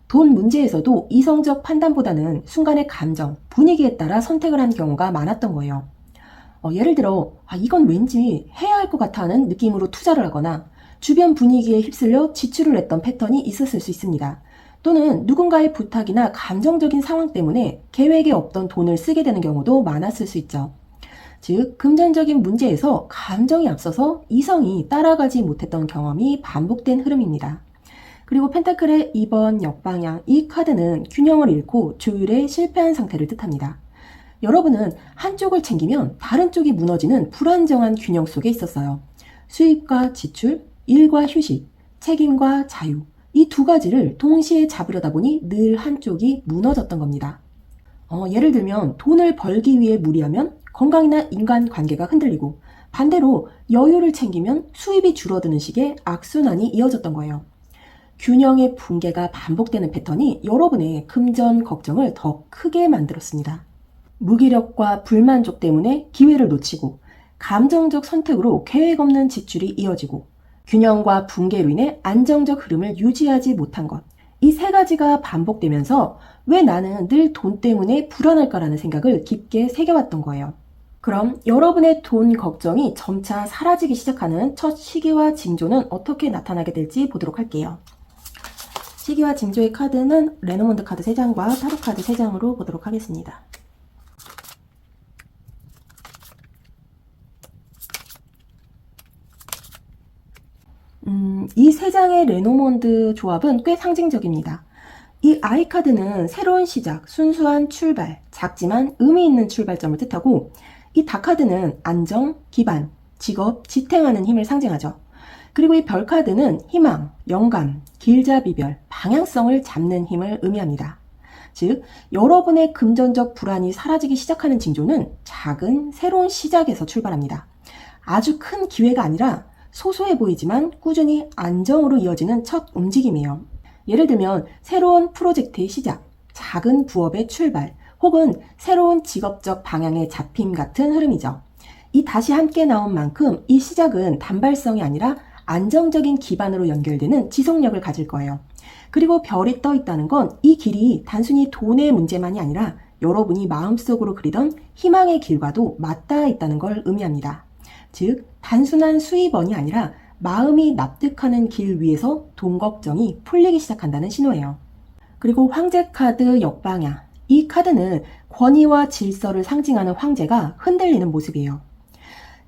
Speaker 1: 돈 문제에서도 이성적 판단보다는 순간의 감정, 분위기에 따라 선택을 한 경우가 많았던 거예요. 예를 들어 이건 왠지 해야 할 것 같아 하는 느낌으로 투자를 하거나 주변 분위기에 휩쓸려 지출을 했던 패턴이 있었을 수 있습니다. 또는 누군가의 부탁이나 감정적인 상황 때문에 계획에 없던 돈을 쓰게 되는 경우도 많았을 수 있죠. 즉 금전적인 문제에서 감정이 앞서서 이성이 따라가지 못했던 경험이 반복된 흐름입니다. 그리고 펜타클의 2번 역방향, 이 카드는 균형을 잃고 조율에 실패한 상태를 뜻합니다. 여러분은 한쪽을 챙기면 다른 쪽이 무너지는 불안정한 균형 속에 있었어요. 수입과 지출, 일과 휴식, 책임과 자유, 이 두 가지를 동시에 잡으려다 보니 늘 한쪽이 무너졌던 겁니다. 예를 들면 돈을 벌기 위해 무리하면 건강이나 인간관계가 흔들리고 반대로 여유를 챙기면 수입이 줄어드는 식의 악순환이 이어졌던 거예요. 균형의 붕괴가 반복되는 패턴이 여러분의 금전 걱정을 더 크게 만들었습니다. 무기력과 불만족 때문에 기회를 놓치고 감정적 선택으로 계획 없는 지출이 이어지고 균형과 붕괴로 인해 안정적 흐름을 유지하지 못한 것. 이 세 가지가 반복되면서 왜 나는 늘 돈 때문에 불안할까라는 생각을 깊게 새겨왔던 거예요. 그럼 여러분의 돈 걱정이 점차 사라지기 시작하는 첫 시기와 징조는 어떻게 나타나게 될지 보도록 할게요. 시기와 징조의 카드는 레노몬드 카드 3장과 타로 카드 3장으로 보도록 하겠습니다. 이 3장의 레노몬드 조합은 꽤 상징적입니다. 이 아이 카드는 새로운 시작, 순수한 출발, 작지만 의미 있는 출발점을 뜻하고 이 다 카드는 안정, 기반, 직업, 지탱하는 힘을 상징하죠. 그리고 이 별 카드는 희망, 영감, 길잡이별, 방향성을 잡는 힘을 의미합니다. 즉, 여러분의 금전적 불안이 사라지기 시작하는 징조는 작은 새로운 시작에서 출발합니다. 아주 큰 기회가 아니라 소소해 보이지만 꾸준히 안정으로 이어지는 첫 움직임이에요. 예를 들면 새로운 프로젝트의 시작, 작은 부업의 출발, 혹은 새로운 직업적 방향의 잡힘 같은 흐름이죠. 이 다시 함께 나온 만큼 이 시작은 단발성이 아니라 안정적인 기반으로 연결되는 지속력을 가질 거예요. 그리고 별이 떠 있다는 건 이 길이 단순히 돈의 문제만이 아니라 여러분이 마음속으로 그리던 희망의 길과도 맞닿아 있다는 걸 의미합니다. 즉, 단순한 수입원이 아니라 마음이 납득하는 길 위에서 돈 걱정이 풀리기 시작한다는 신호예요. 그리고 황제 카드 역방향. 이 카드는 권위와 질서를 상징하는 황제가 흔들리는 모습이에요.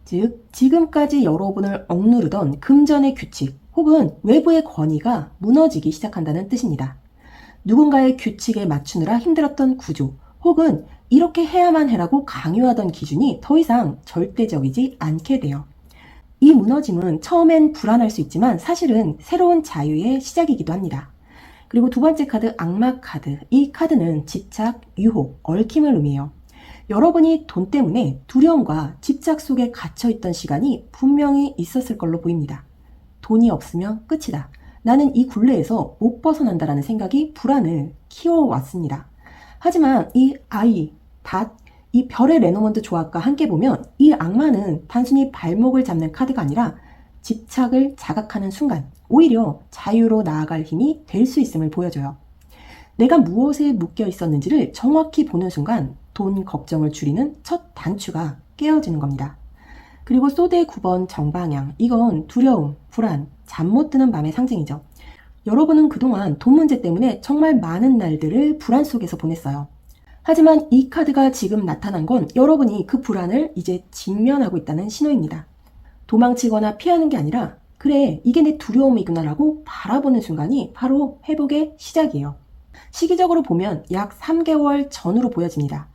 Speaker 1: 즉, 지금까지 여러분을 억누르던 금전의 규칙 혹은 외부의 권위가 무너지기 시작한다는 뜻입니다. 누군가의 규칙에 맞추느라 힘들었던 구조 혹은 이렇게 해야만 해라고 강요하던 기준이 더 이상 절대적이지 않게 돼요. 이 무너짐은 처음엔 불안할 수 있지만 사실은 새로운 자유의 시작이기도 합니다. 그리고 두 번째 카드, 악마 카드. 이 카드는 집착, 유혹, 얽힘을 의미해요. 여러분이 돈 때문에 두려움과 집착 속에 갇혀있던 시간이 분명히 있었을 걸로 보입니다. 돈이 없으면 끝이다. 나는 이 굴레에서 못 벗어난다라는 생각이 불안을 키워왔습니다. 하지만 이 아이, 이 별의 레노먼드 조합과 함께 보면 이 악마는 단순히 발목을 잡는 카드가 아니라 집착을 자각하는 순간 오히려 자유로 나아갈 힘이 될 수 있음을 보여줘요. 내가 무엇에 묶여 있었는지를 정확히 보는 순간 돈 걱정을 줄이는 첫 단추가 깨어지는 겁니다. 그리고 소드의 9번 정방향. 이건 두려움, 불안, 잠 못 드는 밤의 상징이죠. 여러분은 그동안 돈 문제 때문에 정말 많은 날들을 불안 속에서 보냈어요. 하지만 이 카드가 지금 나타난 건 여러분이 그 불안을 이제 직면하고 있다는 신호입니다. 도망치거나 피하는 게 아니라 그래, 이게 내 두려움이구나 라고 바라보는 순간이 바로 회복의 시작이에요. 시기적으로 보면 약 3개월 전으로 보여집니다.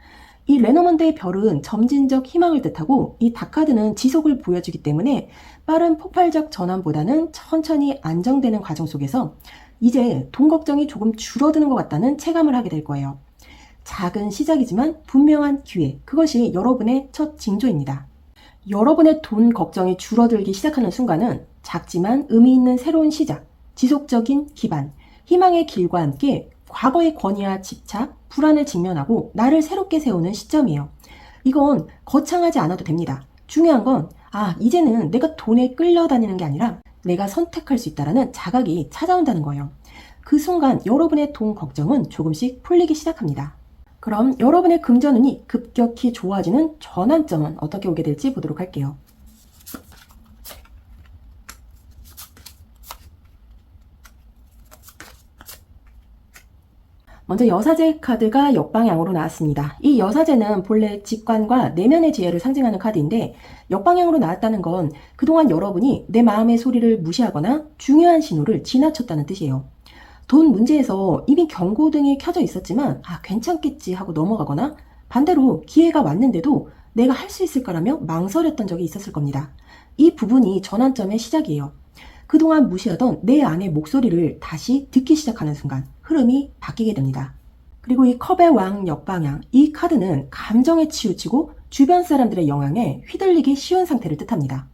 Speaker 1: 이 레노먼드의 별은 점진적 희망을 뜻하고 이 닥카드는 지속을 보여주기 때문에 빠른 폭발적 전환보다는 천천히 안정되는 과정 속에서 이제 돈 걱정이 조금 줄어드는 것 같다는 체감을 하게 될 거예요. 작은 시작이지만 분명한 기회, 그것이 여러분의 첫 징조입니다. 여러분의 돈 걱정이 줄어들기 시작하는 순간은 작지만 의미 있는 새로운 시작, 지속적인 기반, 희망의 길과 함께 과거의 권위와 집착, 불안을 직면하고 나를 새롭게 세우는 시점이에요. 이건 거창하지 않아도 됩니다. 중요한 건 이제는 내가 돈에 끌려다니는 게 아니라 내가 선택할 수 있다는 자각이 찾아온다는 거예요. 그 순간 여러분의 돈 걱정은 조금씩 풀리기 시작합니다. 그럼 여러분의 금전운이 급격히 좋아지는 전환점은 어떻게 오게 될지 보도록 할게요. 먼저 여사제 카드가 역방향으로 나왔습니다. 이 여사제는 본래 직관과 내면의 지혜를 상징하는 카드인데 역방향으로 나왔다는 건 그동안 여러분이 내 마음의 소리를 무시하거나 중요한 신호를 지나쳤다는 뜻이에요. 돈 문제에서 이미 경고등이 켜져 있었지만 괜찮겠지 하고 넘어가거나 반대로 기회가 왔는데도 내가 할 수 있을까라며 망설였던 적이 있었을 겁니다. 이 부분이 전환점의 시작이에요. 그동안 무시하던 내 안의 목소리를 다시 듣기 시작하는 순간 흐름이 바뀌게 됩니다. 그리고 이 컵의 왕 역방향, 이 카드는 감정에 치우치고 주변 사람들의 영향에 휘둘리기 쉬운 상태를 뜻합니다.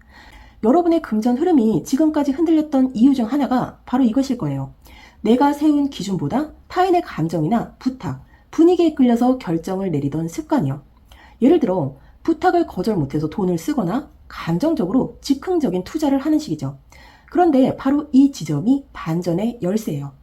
Speaker 1: 여러분의 금전 흐름이 지금까지 흔들렸던 이유 중 하나가 바로 이것일 거예요. 내가 세운 기준보다 타인의 감정이나 부탁, 분위기에 끌려서 결정을 내리던 습관이요. 예를 들어 부탁을 거절 못해서 돈을 쓰거나 감정적으로 즉흥적인 투자를 하는 식이죠. 그런데 바로 이 지점이 반전의 열쇠예요.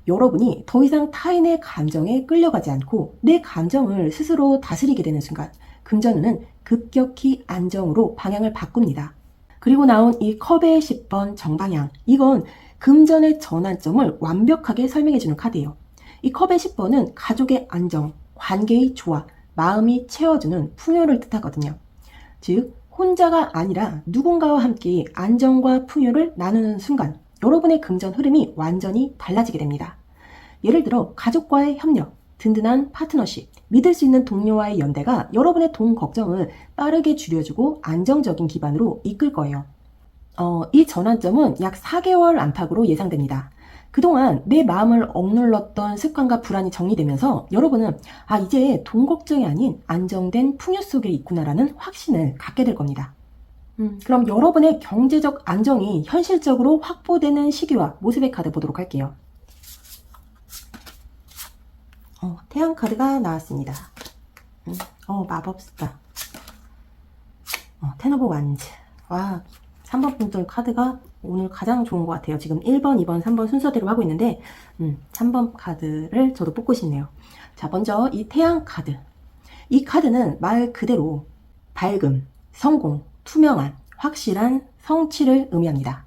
Speaker 1: 여러분이 더 이상 타인의 감정에 끌려가지 않고 내 감정을 스스로 다스리게 되는 순간 금전운은 급격히 안정으로 방향을 바꿉니다. 그리고 나온 이 컵의 10번 정방향, 이건 금전의 전환점을 완벽하게 설명해주는 카드예요. 이 컵의 10번은 가족의 안정, 관계의 조화, 마음이 채워주는 풍요를 뜻하거든요. 즉 혼자가 아니라 누군가와 함께 안정과 풍요를 나누는 순간 여러분의 금전 흐름이 완전히 달라지게 됩니다. 예를 들어 가족과의 협력, 든든한 파트너십, 믿을 수 있는 동료와의 연대가 여러분의 돈 걱정을 빠르게 줄여주고 안정적인 기반으로 이끌 거예요. 이 전환점은 약 4개월 안팎으로 예상됩니다. 그동안 내 마음을 억눌렀던 습관과 불안이 정리되면서 여러분은 이제 돈 걱정이 아닌 안정된 풍요 속에 있구나라는 확신을 갖게 될 겁니다. 그럼 여러분의 경제적 안정이 현실적으로 확보되는 시기와 모습의 카드 보도록 할게요. 태양 카드가 나왔습니다. 마법스타. 텐 오브 완즈. 3번 분들 카드가 오늘 가장 좋은 것 같아요. 지금 1번, 2번, 3번 순서대로 하고 있는데 3번 카드를 저도 뽑고 싶네요. 자, 먼저 이 태양 카드. 이 카드는 말 그대로 밝음, 성공, 투명한, 확실한 성취를 의미합니다.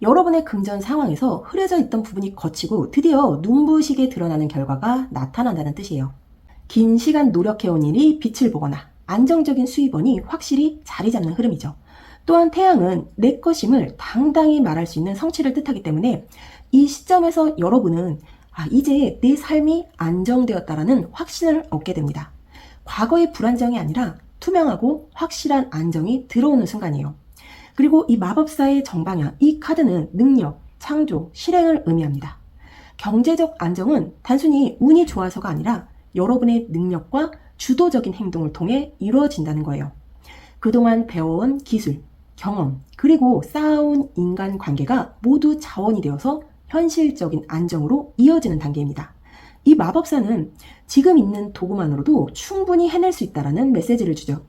Speaker 1: 여러분의 금전 상황에서 흐려져 있던 부분이 걷히고 드디어 눈부시게 드러나는 결과가 나타난다는 뜻이에요. 긴 시간 노력해온 일이 빛을 보거나 안정적인 수입원이 확실히 자리 잡는 흐름이죠. 또한 태양은 내 것임을 당당히 말할 수 있는 성취를 뜻하기 때문에 이 시점에서 여러분은 이제 내 삶이 안정되었다라는 확신을 얻게 됩니다. 과거의 불안정이 아니라 투명하고 확실한 안정이 들어오는 순간이에요. 그리고 이 마법사의 정방향, 이 카드는 능력, 창조, 실행을 의미합니다. 경제적 안정은 단순히 운이 좋아서가 아니라 여러분의 능력과 주도적인 행동을 통해 이루어진다는 거예요. 그동안 배워온 기술, 경험, 그리고 쌓아온 인간관계가 모두 자원이 되어서 현실적인 안정으로 이어지는 단계입니다. 이 마법사는 지금 있는 도구만으로도 충분히 해낼 수 있다는 메시지를 주죠.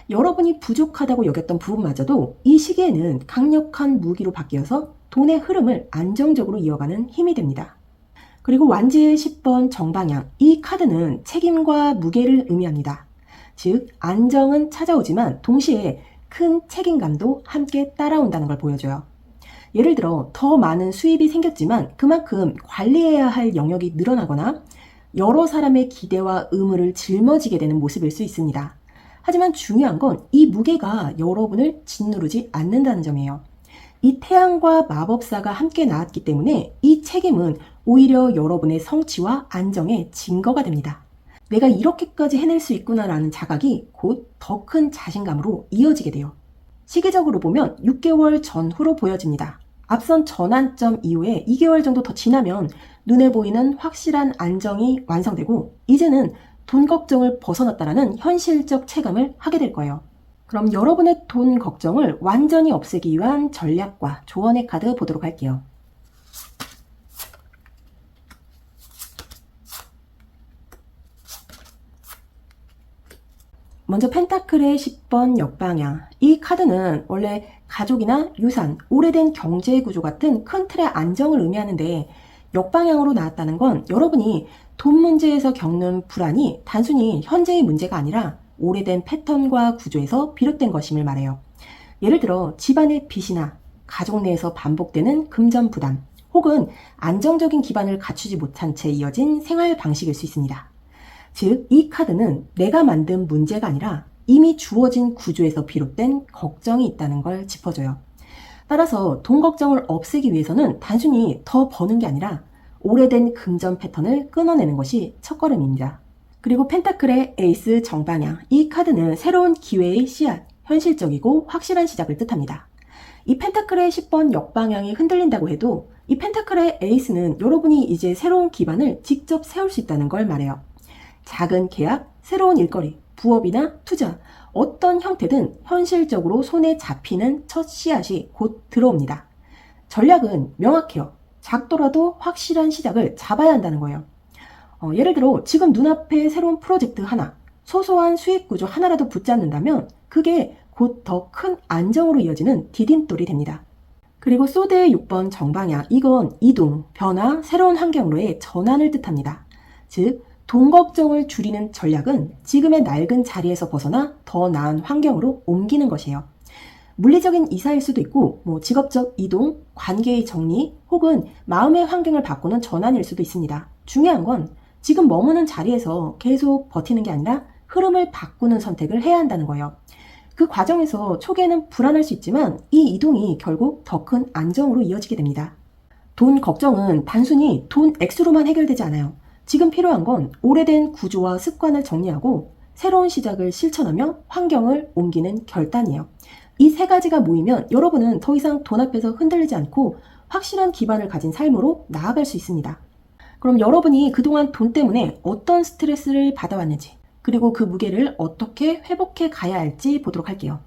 Speaker 1: 여러분이 부족하다고 여겼던 부분마저도 이 시기에는 강력한 무기로 바뀌어서 돈의 흐름을 안정적으로 이어가는 힘이 됩니다. 그리고 완지의 10번 정방향, 이 카드는 책임과 무게를 의미합니다. 즉, 안정은 찾아오지만 동시에 큰 책임감도 함께 따라온다는 걸 보여줘요. 예를 들어 더 많은 수입이 생겼지만 그만큼 관리해야 할 영역이 늘어나거나 여러 사람의 기대와 의무를 짊어지게 되는 모습일 수 있습니다. 하지만 중요한 건 이 무게가 여러분을 짓누르지 않는다는 점이에요. 이 태양과 마법사가 함께 나왔기 때문에 이 책임은 오히려 여러분의 성취와 안정의 증거가 됩니다. 내가 이렇게까지 해낼 수 있구나라는 자각이 곧 더 큰 자신감으로 이어지게 돼요. 시기적으로 보면 6개월 전후로 보여집니다. 앞선 전환점 이후에 2개월 정도 더 지나면 눈에 보이는 확실한 안정이 완성되고 이제는 돈 걱정을 벗어났다라는 현실적 체감을 하게 될 거예요. 그럼 여러분의 돈 걱정을 완전히 없애기 위한 전략과 조언의 카드 보도록 할게요. 먼저 펜타클의 10번 역방향. 이 카드는 원래 가족이나 유산, 오래된 경제 구조 같은 큰 틀의 안정을 의미하는데 역방향으로 나왔다는 건 여러분이 돈 문제에서 겪는 불안이 단순히 현재의 문제가 아니라 오래된 패턴과 구조에서 비롯된 것임을 말해요. 예를 들어 집안의 빚이나 가족 내에서 반복되는 금전 부담 혹은 안정적인 기반을 갖추지 못한 채 이어진 생활 방식일 수 있습니다. 즉, 이 카드는 내가 만든 문제가 아니라 이미 주어진 구조에서 비롯된 걱정이 있다는 걸 짚어줘요. 따라서 돈 걱정을 없애기 위해서는 단순히 더 버는 게 아니라 오래된 금전 패턴을 끊어내는 것이 첫걸음입니다. 그리고 펜타클의 에이스 정방향, 이 카드는 새로운 기회의 씨앗, 현실적이고 확실한 시작을 뜻합니다. 이 펜타클의 10번 역방향이 흔들린다고 해도 이 펜타클의 에이스는 여러분이 이제 새로운 기반을 직접 세울 수 있다는 걸 말해요. 작은 계약, 새로운 일거리, 부업이나 투자, 어떤 형태든 현실적으로 손에 잡히는 첫 씨앗이 곧 들어옵니다. 전략은 명확해요. 작더라도 확실한 시작을 잡아야 한다는 거예요. 예를 들어 지금 눈앞에 새로운 프로젝트 하나, 소소한 수익 구조 하나라도 붙잡는다면 그게 곧 더 큰 안정으로 이어지는 디딤돌이 됩니다. 그리고 소드의 6번 정방향, 이건 이동, 변화, 새로운 환경으로의 전환을 뜻합니다. 즉, 돈 걱정을 줄이는 전략은 지금의 낡은 자리에서 벗어나 더 나은 환경으로 옮기는 것이에요. 물리적인 이사일 수도 있고 직업적 이동, 관계의 정리 혹은 마음의 환경을 바꾸는 전환일 수도 있습니다. 중요한 건 지금 머무는 자리에서 계속 버티는 게 아니라 흐름을 바꾸는 선택을 해야 한다는 거예요. 그 과정에서 초기에는 불안할 수 있지만 이 이동이 결국 더 큰 안정으로 이어지게 됩니다. 돈 걱정은 단순히 돈 액수로만 해결되지 않아요. 지금 필요한 건 오래된 구조와 습관을 정리하고 새로운 시작을 실천하며 환경을 옮기는 결단이에요. 이 세 가지가 모이면 여러분은 더 이상 돈 앞에서 흔들리지 않고 확실한 기반을 가진 삶으로 나아갈 수 있습니다. 그럼 여러분이 그동안 돈 때문에 어떤 스트레스를 받아왔는지 그리고 그 무게를 어떻게 회복해 가야 할지 보도록 할게요.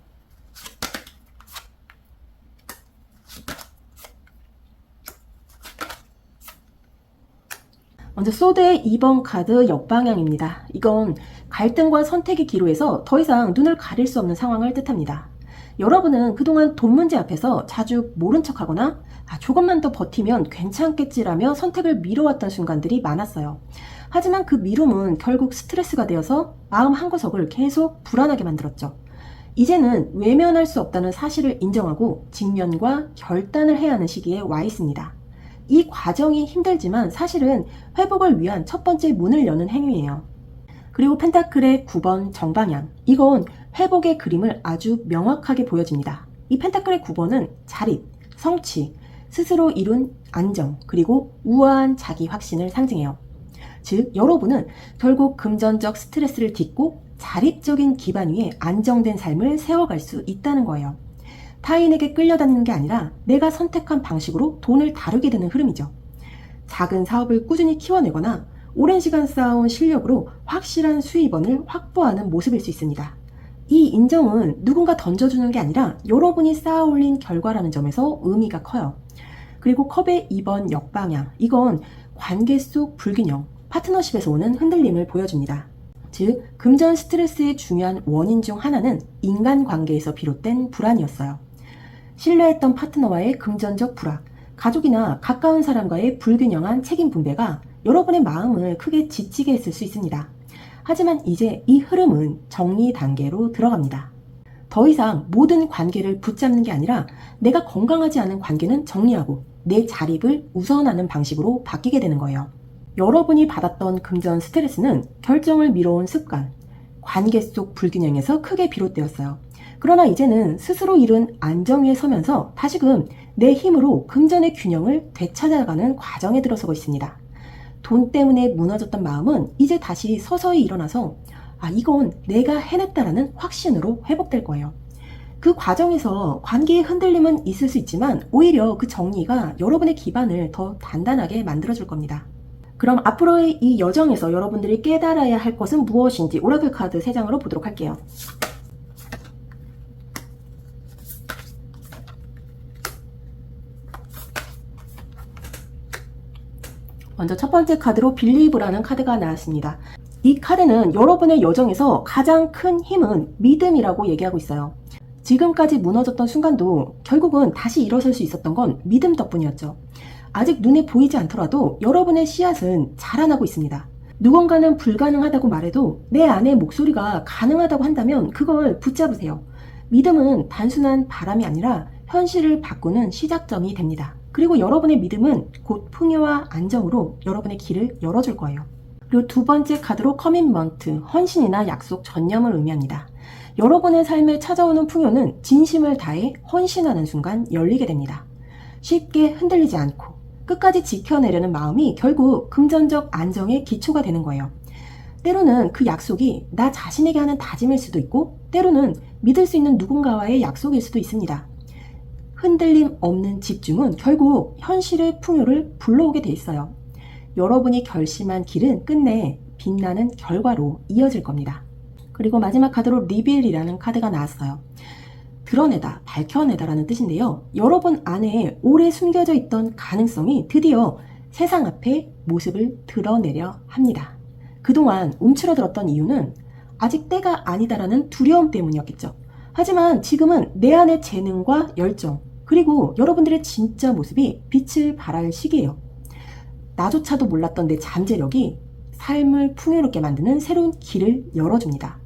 Speaker 1: 먼저 소드의 2번 카드 역방향입니다. 이건 갈등과 선택의 기로에서 더 이상 눈을 가릴 수 없는 상황을 뜻합니다. 여러분은 그동안 돈 문제 앞에서 자주 모른 척하거나 조금만 더 버티면 괜찮겠지라며 선택을 미뤄왔던 순간들이 많았어요. 하지만 그 미룸은 결국 스트레스가 되어서 마음 한구석을 계속 불안하게 만들었죠. 이제는 외면할 수 없다는 사실을 인정하고 직면과 결단을 해야 하는 시기에 와 있습니다. 이 과정이 힘들지만 사실은 회복을 위한 첫 번째 문을 여는 행위예요. 그리고 펜타클의 9번 정방향. 이건 회복의 그림을 아주 명확하게 보여줍니다. 이 펜타클의 9번은 자립, 성취, 스스로 이룬 안정, 그리고 우아한 자기 확신을 상징해요. 즉, 여러분은 결국 금전적 스트레스를 딛고 자립적인 기반 위에 안정된 삶을 세워갈 수 있다는 거예요. 타인에게 끌려다니는 게 아니라 내가 선택한 방식으로 돈을 다루게 되는 흐름이죠. 작은 사업을 꾸준히 키워내거나 오랜 시간 쌓아온 실력으로 확실한 수입원을 확보하는 모습일 수 있습니다. 이 인정은 누군가 던져주는 게 아니라 여러분이 쌓아올린 결과라는 점에서 의미가 커요. 그리고 컵의 2번 역방향. 이건 관계 속 불균형, 파트너십에서 오는 흔들림을 보여줍니다. 즉, 금전 스트레스의 중요한 원인 중 하나는 인간관계에서 비롯된 불안이었어요. 신뢰했던 파트너와의 금전적 불화, 가족이나 가까운 사람과의 불균형한 책임 분배가 여러분의 마음을 크게 지치게 했을 수 있습니다. 하지만 이제 이 흐름은 정리 단계로 들어갑니다. 더 이상 모든 관계를 붙잡는 게 아니라 내가 건강하지 않은 관계는 정리하고 내 자립을 우선하는 방식으로 바뀌게 되는 거예요. 여러분이 받았던 금전 스트레스는 결정을 미뤄온 습관, 관계 속 불균형에서 크게 비롯되었어요. 그러나 이제는 스스로 이룬 안정 위에 서면서 다시금 내 힘으로 금전의 균형을 되찾아가는 과정에 들어서고 있습니다. 돈 때문에 무너졌던 마음은 이제 다시 서서히 일어나서 이건 내가 해냈다라는 확신으로 회복될 거예요. 그 과정에서 관계의 흔들림은 있을 수 있지만 오히려 그 정리가 여러분의 기반을 더 단단하게 만들어줄 겁니다. 그럼 앞으로의 이 여정에서 여러분들이 깨달아야 할 것은 무엇인지 오라클 카드 3장으로 보도록 할게요. 먼저 첫 번째 카드로 빌리브라는 카드가 나왔습니다. 이 카드는 여러분의 여정에서 가장 큰 힘은 믿음이라고 얘기하고 있어요. 지금까지 무너졌던 순간도 결국은 다시 일어설 수 있었던 건 믿음 덕분이었죠. 아직 눈에 보이지 않더라도 여러분의 씨앗은 자라나고 있습니다. 누군가는 불가능하다고 말해도 내 안의 목소리가 가능하다고 한다면 그걸 붙잡으세요. 믿음은 단순한 바람이 아니라 현실을 바꾸는 시작점이 됩니다. 그리고 여러분의 믿음은 곧 풍요와 안정으로 여러분의 길을 열어줄 거예요. 그리고 두 번째 카드로 커밋먼트, 헌신이나 약속, 전념을 의미합니다. 여러분의 삶에 찾아오는 풍요는 진심을 다해 헌신하는 순간 열리게 됩니다. 쉽게 흔들리지 않고 끝까지 지켜내려는 마음이 결국 금전적 안정의 기초가 되는 거예요. 때로는 그 약속이 나 자신에게 하는 다짐일 수도 있고 때로는 믿을 수 있는 누군가와의 약속일 수도 있습니다. 흔들림 없는 집중은 결국 현실의 풍요를 불러오게 돼 있어요. 여러분이 결심한 길은 끝내 빛나는 결과로 이어질 겁니다. 그리고 마지막 카드로 리빌이라는 카드가 나왔어요. 드러내다, 밝혀내다라는 뜻인데요. 여러분 안에 오래 숨겨져 있던 가능성이 드디어 세상 앞에 모습을 드러내려 합니다. 그동안 움츠러들었던 이유는 아직 때가 아니다라는 두려움 때문이었겠죠. 하지만 지금은 내 안의 재능과 열정, 그리고 여러분들의 진짜 모습이 빛을 발할 시기예요. 나조차도 몰랐던 내 잠재력이 삶을 풍요롭게 만드는 새로운 길을 열어줍니다.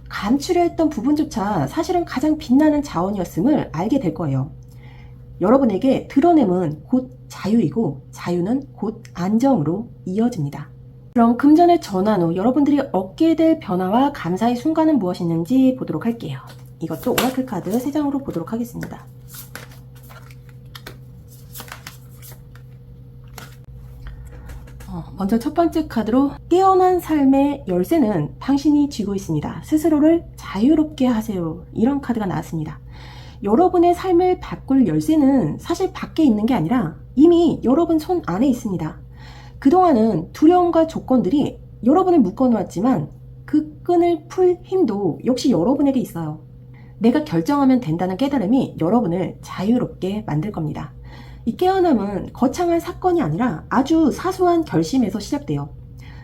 Speaker 1: 감추려 했던 부분조차 사실은 가장 빛나는 자원이었음을 알게 될 거예요. 여러분에게 드러냄은 곧 자유이고 자유는 곧 안정으로 이어집니다. 그럼 금전의 전환 후 여러분들이 얻게 될 변화와 감사의 순간은 무엇이있는지 보도록 할게요. 이것도 오라클 카드 3장으로 보도록 하겠습니다. 먼저 첫 번째 카드로 깨어난 삶의 열쇠는 당신이 쥐고 있습니다. 스스로를 자유롭게 하세요. 이런 카드가 나왔습니다. 여러분의 삶을 바꿀 열쇠는 사실 밖에 있는 게 아니라 이미 여러분 손 안에 있습니다. 그동안은 두려움과 조건들이 여러분을 묶어놓았지만 그 끈을 풀 힘도 역시 여러분에게 있어요. 내가 결정하면 된다는 깨달음이 여러분을 자유롭게 만들 겁니다. 이 깨어남은 거창한 사건이 아니라 아주 사소한 결심에서 시작돼요.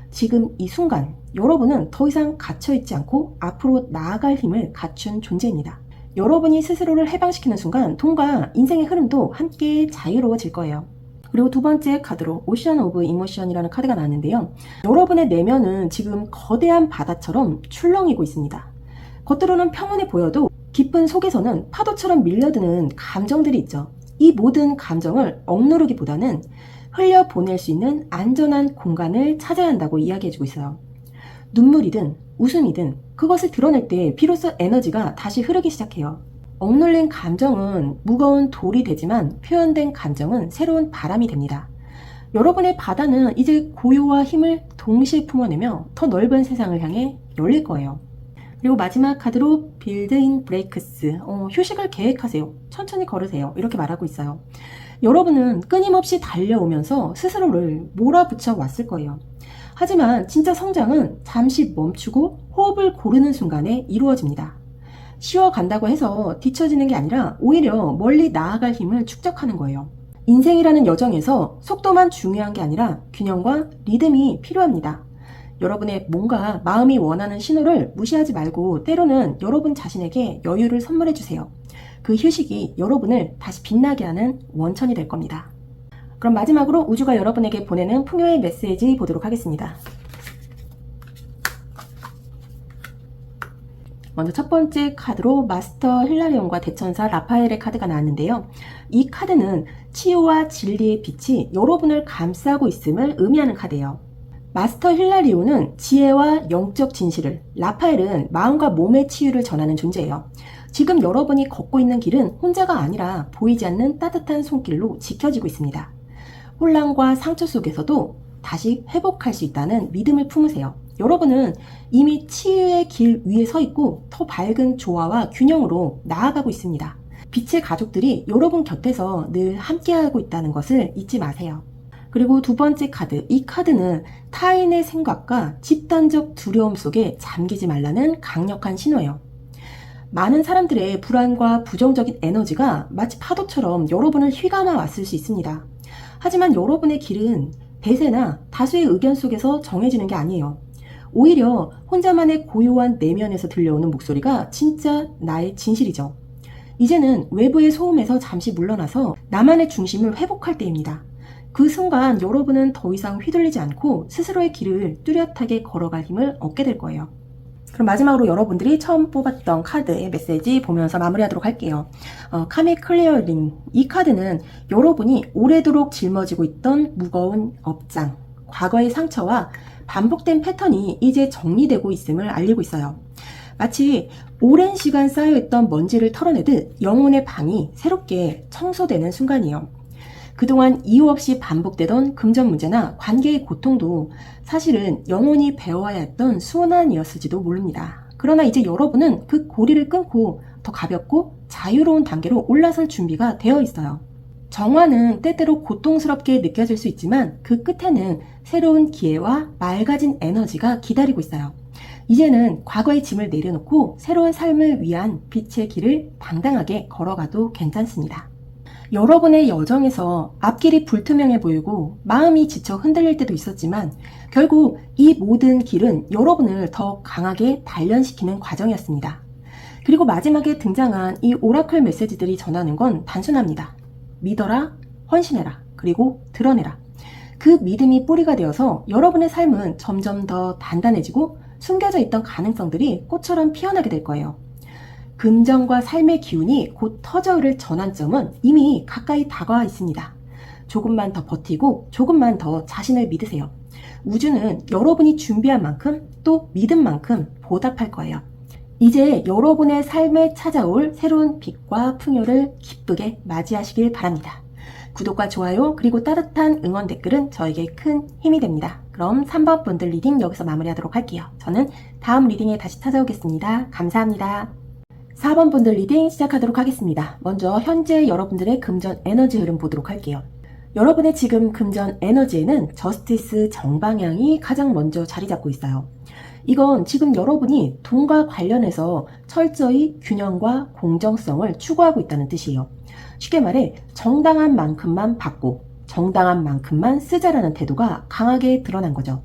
Speaker 1: 지금 이 순간 여러분은 더 이상 갇혀있지 않고 앞으로 나아갈 힘을 갖춘 존재입니다. 여러분이 스스로를 해방시키는 순간 돈과 인생의 흐름도 함께 자유로워질 거예요. 그리고 두 번째 카드로 오션 오브 이모션이라는 카드가 나왔는데요. 여러분의 내면은 지금 거대한 바다처럼 출렁이고 있습니다. 겉으로는 평온해 보여도 깊은 속에서는 파도처럼 밀려드는 감정들이 있죠. 이 모든 감정을 억누르기보다는 흘려보낼 수 있는 안전한 공간을 찾아야 한다고 이야기해주고 있어요. 눈물이든 웃음이든 그것을 드러낼 때 비로소 에너지가 다시 흐르기 시작해요. 억눌린 감정은 무거운 돌이 되지만 표현된 감정은 새로운 바람이 됩니다. 여러분의 바다는 이제 고요와 힘을 동시에 품어내며 더 넓은 세상을 향해 열릴 거예요. 그리고 마지막 카드로 빌드 인 브레이크스, 휴식을 계획하세요. 천천히 걸으세요. 이렇게 말하고 있어요. 여러분은 끊임없이 달려오면서 스스로를 몰아붙여 왔을 거예요. 하지만 진짜 성장은 잠시 멈추고 호흡을 고르는 순간에 이루어집니다. 쉬어간다고 해서 뒤처지는 게 아니라 오히려 멀리 나아갈 힘을 축적하는 거예요. 인생이라는 여정에서 속도만 중요한 게 아니라 균형과 리듬이 필요합니다. 여러분의 뭔가 마음이 원하는 신호를 무시하지 말고 때로는 여러분 자신에게 여유를 선물해 주세요. 그 휴식이 여러분을 다시 빛나게 하는 원천이 될 겁니다. 그럼 마지막으로 우주가 여러분에게 보내는 풍요의 메시지 보도록 하겠습니다. 먼저 첫 번째 카드로 마스터 힐라리온과 대천사 라파엘의 카드가 나왔는데요. 이 카드는 치유와 진리의 빛이 여러분을 감싸고 있음을 의미하는 카드예요. 마스터 힐라리온은 지혜와 영적 진실을, 라파엘은 마음과 몸의 치유를 전하는 존재예요. 지금 여러분이 걷고 있는 길은 혼자가 아니라 보이지 않는 따뜻한 손길로 지켜지고 있습니다. 혼란과 상처 속에서도 다시 회복할 수 있다는 믿음을 품으세요. 여러분은 이미 치유의 길 위에 서 있고 더 밝은 조화와 균형으로 나아가고 있습니다. 빛의 가족들이 여러분 곁에서 늘 함께하고 있다는 것을 잊지 마세요. 그리고 두 번째 카드, 이 카드는 타인의 생각과 집단적 두려움 속에 잠기지 말라는 강력한 신호예요. 많은 사람들의 불안과 부정적인 에너지가 마치 파도처럼 여러분을 휘감아 왔을 수 있습니다. 하지만 여러분의 길은 대세나 다수의 의견 속에서 정해지는 게 아니에요. 오히려 혼자만의 고요한 내면에서 들려오는 목소리가 진짜 나의 진실이죠. 이제는 외부의 소음에서 잠시 물러나서 나만의 중심을 회복할 때입니다. 그 순간 여러분은 더 이상 휘둘리지 않고 스스로의 길을 뚜렷하게 걸어갈 힘을 얻게 될 거예요. 그럼 마지막으로 여러분들이 처음 뽑았던 카드의 메시지 보면서 마무리하도록 할게요. 카믹 클리어링, 이 카드는 여러분이 오래도록 짊어지고 있던 무거운 업장, 과거의 상처와 반복된 패턴이 이제 정리되고 있음을 알리고 있어요. 마치 오랜 시간 쌓여있던 먼지를 털어내듯 영혼의 방이 새롭게 청소되는 순간이에요. 그동안 이유 없이 반복되던 금전 문제나 관계의 고통도 사실은 영원히 배워야 했던 수난이었을지도 모릅니다. 그러나 이제 여러분은 그 고리를 끊고 더 가볍고 자유로운 단계로 올라설 준비가 되어 있어요. 정화는 때때로 고통스럽게 느껴질 수 있지만 그 끝에는 새로운 기회와 맑아진 에너지가 기다리고 있어요. 이제는 과거의 짐을 내려놓고 새로운 삶을 위한 빛의 길을 당당하게 걸어가도 괜찮습니다. 여러분의 여정에서 앞길이 불투명해 보이고 마음이 지쳐 흔들릴 때도 있었지만 결국 이 모든 길은 여러분을 더 강하게 단련시키는 과정이었습니다. 그리고 마지막에 등장한 이 오라클 메시지들이 전하는 건 단순합니다. 믿어라, 헌신해라, 그리고 드러내라. 그 믿음이 뿌리가 되어서 여러분의 삶은 점점 더 단단해지고 숨겨져 있던 가능성들이 꽃처럼 피어나게 될 거예요. 금전과 삶의 기운이 곧 터져오를 전환점은 이미 가까이 다가와 있습니다. 조금만 더 버티고 조금만 더 자신을 믿으세요. 우주는 여러분이 준비한 만큼 또 믿은 만큼 보답할 거예요. 이제 여러분의 삶에 찾아올 새로운 빛과 풍요를 기쁘게 맞이하시길 바랍니다. 구독과 좋아요 그리고 따뜻한 응원 댓글은 저에게 큰 힘이 됩니다. 그럼 3번 분들 리딩 여기서 마무리하도록 할게요. 저는 다음 리딩에 다시 찾아오겠습니다. 감사합니다. 4번 분들 리딩 시작하도록 하겠습니다. 먼저 현재 여러분들의 금전 에너지 흐름 보도록 할게요. 여러분의 지금 금전 에너지에는 저스티스 정방향이 가장 먼저 자리 잡고 있어요. 이건 지금 여러분이 돈과 관련해서 철저히 균형과 공정성을 추구하고 있다는 뜻이에요. 쉽게 말해 정당한 만큼만 받고 정당한 만큼만 쓰자라는 태도가 강하게 드러난 거죠.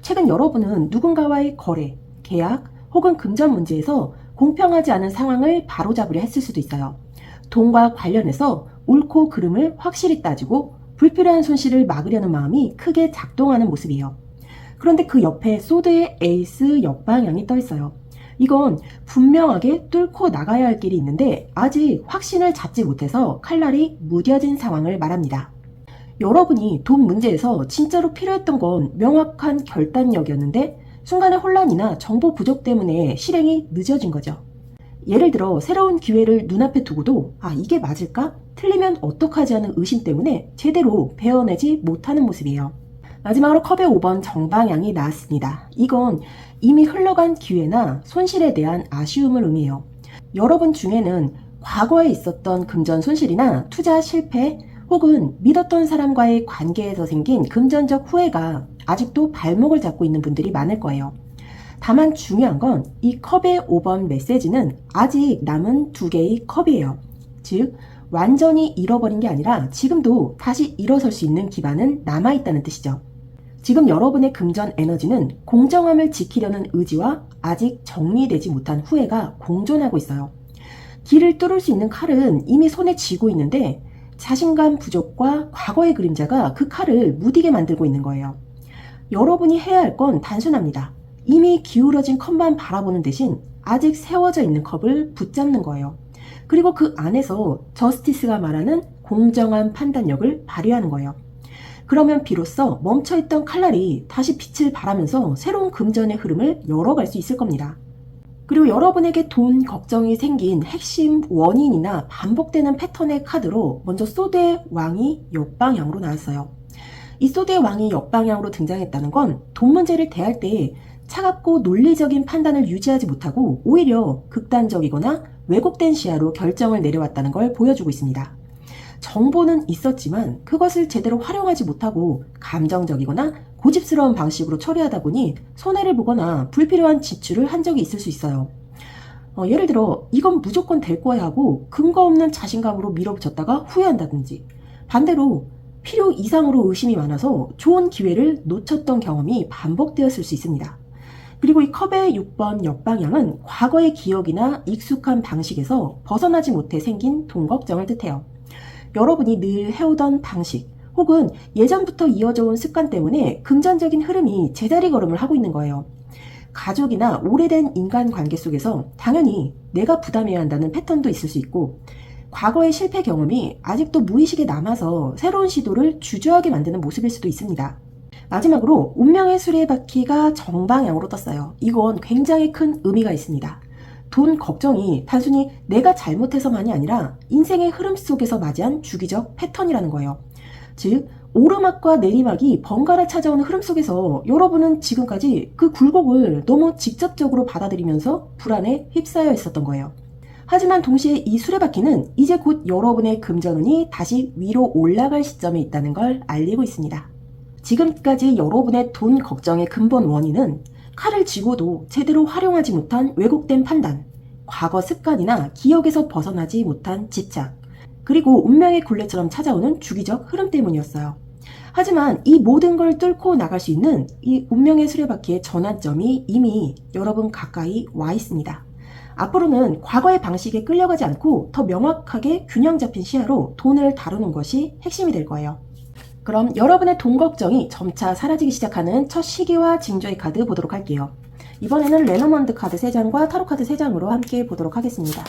Speaker 1: 최근 여러분은 누군가와의 거래, 계약 혹은 금전 문제에서 공평하지 않은 상황을 바로잡으려 했을 수도 있어요. 돈과 관련해서 옳고 그름을 확실히 따지고 불필요한 손실을 막으려는 마음이 크게 작동하는 모습이에요. 그런데 그 옆에 소드의 에이스 역방향이 떠 있어요. 이건 분명하게 뚫고 나가야 할 길이 있는데 아직 확신을 잡지 못해서 칼날이 무뎌진 상황을 말합니다. 여러분이 돈 문제에서 진짜로 필요했던 건 명확한 결단력이었는데 순간의 혼란이나 정보 부족 때문에 실행이 늦어진 거죠. 예를 들어 새로운 기회를 눈앞에 두고도 이게 맞을까? 틀리면 어떡하지 하는 의심 때문에 제대로 베어내지 못하는 모습이에요. 마지막으로 컵의 5번 정방향이 나왔습니다. 이건 이미 흘러간 기회나 손실에 대한 아쉬움을 의미해요. 여러분 중에는 과거에 있었던 금전 손실이나 투자 실패 혹은 믿었던 사람과의 관계에서 생긴 금전적 후회가 아직도 발목을 잡고 있는 분들이 많을 거예요. 다만 중요한 건 이 컵의 5번 메시지는 아직 남은 2개의 컵이에요. 즉 완전히 잃어버린 게 아니라 지금도 다시 일어설 수 있는 기반은 남아있다는 뜻이죠. 지금 여러분의 금전 에너지는 공정함을 지키려는 의지와 아직 정리되지 못한 후회가 공존하고 있어요. 길을 뚫을 수 있는 칼은 이미 손에 쥐고 있는데 자신감 부족과 과거의 그림자가 그 칼을 무디게 만들고 있는 거예요. 여러분이 해야 할 건 단순합니다. 이미 기울어진 컵만 바라보는 대신 아직 세워져 있는 컵을 붙잡는 거예요. 그리고 그 안에서 저스티스가 말하는 공정한 판단력을 발휘하는 거예요. 그러면 비로소 멈춰있던 칼날이 다시 빛을 발하면서 새로운 금전의 흐름을 열어갈 수 있을 겁니다. 그리고 여러분에게 돈 걱정이 생긴 핵심 원인이나 반복되는 패턴의 카드로 먼저 소드의 왕이 역방향으로 나왔어요. 이 소드의 왕이 역방향으로 등장했다는 건 돈 문제를 대할 때 차갑고 논리적인 판단을 유지하지 못하고 오히려 극단적이거나 왜곡된 시야로 결정을 내려왔다는 걸 보여주고 있습니다. 정보는 있었지만 그것을 제대로 활용하지 못하고 감정적이거나 고집스러운 방식으로 처리하다 보니 손해를 보거나 불필요한 지출을 한 적이 있을 수 있어요. 예를 들어 이건 무조건 될 거야 하고 근거 없는 자신감으로 밀어붙였다가 후회한다든지, 반대로 필요 이상으로 의심이 많아서 좋은 기회를 놓쳤던 경험이 반복되었을 수 있습니다. 그리고 이 컵의 6번 역방향은 과거의 기억이나 익숙한 방식에서 벗어나지 못해 생긴 돈 걱정을 뜻해요. 여러분이 늘 해오던 방식 혹은 예전부터 이어져 온 습관 때문에 금전적인 흐름이 제자리 걸음을 하고 있는 거예요. 가족이나 오래된 인간관계 속에서 당연히 내가 부담해야 한다는 패턴도 있을 수 있고, 과거의 실패 경험이 아직도 무의식에 남아서 새로운 시도를 주저하게 만드는 모습일 수도 있습니다. 마지막으로 운명의 수레바퀴가 정방향으로 떴어요. 이건 굉장히 큰 의미가 있습니다. 돈 걱정이 단순히 내가 잘못해서만이 아니라 인생의 흐름 속에서 맞이한 주기적 패턴이라는 거예요. 즉 오르막과 내리막이 번갈아 찾아오는 흐름 속에서 여러분은 지금까지 그 굴곡을 너무 직접적으로 받아들이면서 불안에 휩싸여 있었던 거예요. 하지만 동시에 이 수레바퀴는 이제 곧 여러분의 금전운이 다시 위로 올라갈 시점에 있다는 걸 알리고 있습니다. 지금까지 여러분의 돈 걱정의 근본 원인은 칼을 쥐고도 제대로 활용하지 못한 왜곡된 판단, 과거 습관이나 기억에서 벗어나지 못한 집착, 그리고 운명의 굴레처럼 찾아오는 주기적 흐름 때문이었어요. 하지만 이 모든 걸 뚫고 나갈 수 있는 이 운명의 수레바퀴의 전환점이 이미 여러분 가까이 와 있습니다. 앞으로는 과거의 방식에 끌려가지 않고 더 명확하게 균형 잡힌 시야로 돈을 다루는 것이 핵심이 될 거예요. 그럼 여러분의 돈 걱정이 점차 사라지기 시작하는 첫 시기와 징조의 카드 보도록 할게요. 이번에는 레너먼드 카드 3장과 타로 카드 3장으로 함께 보도록 하겠습니다.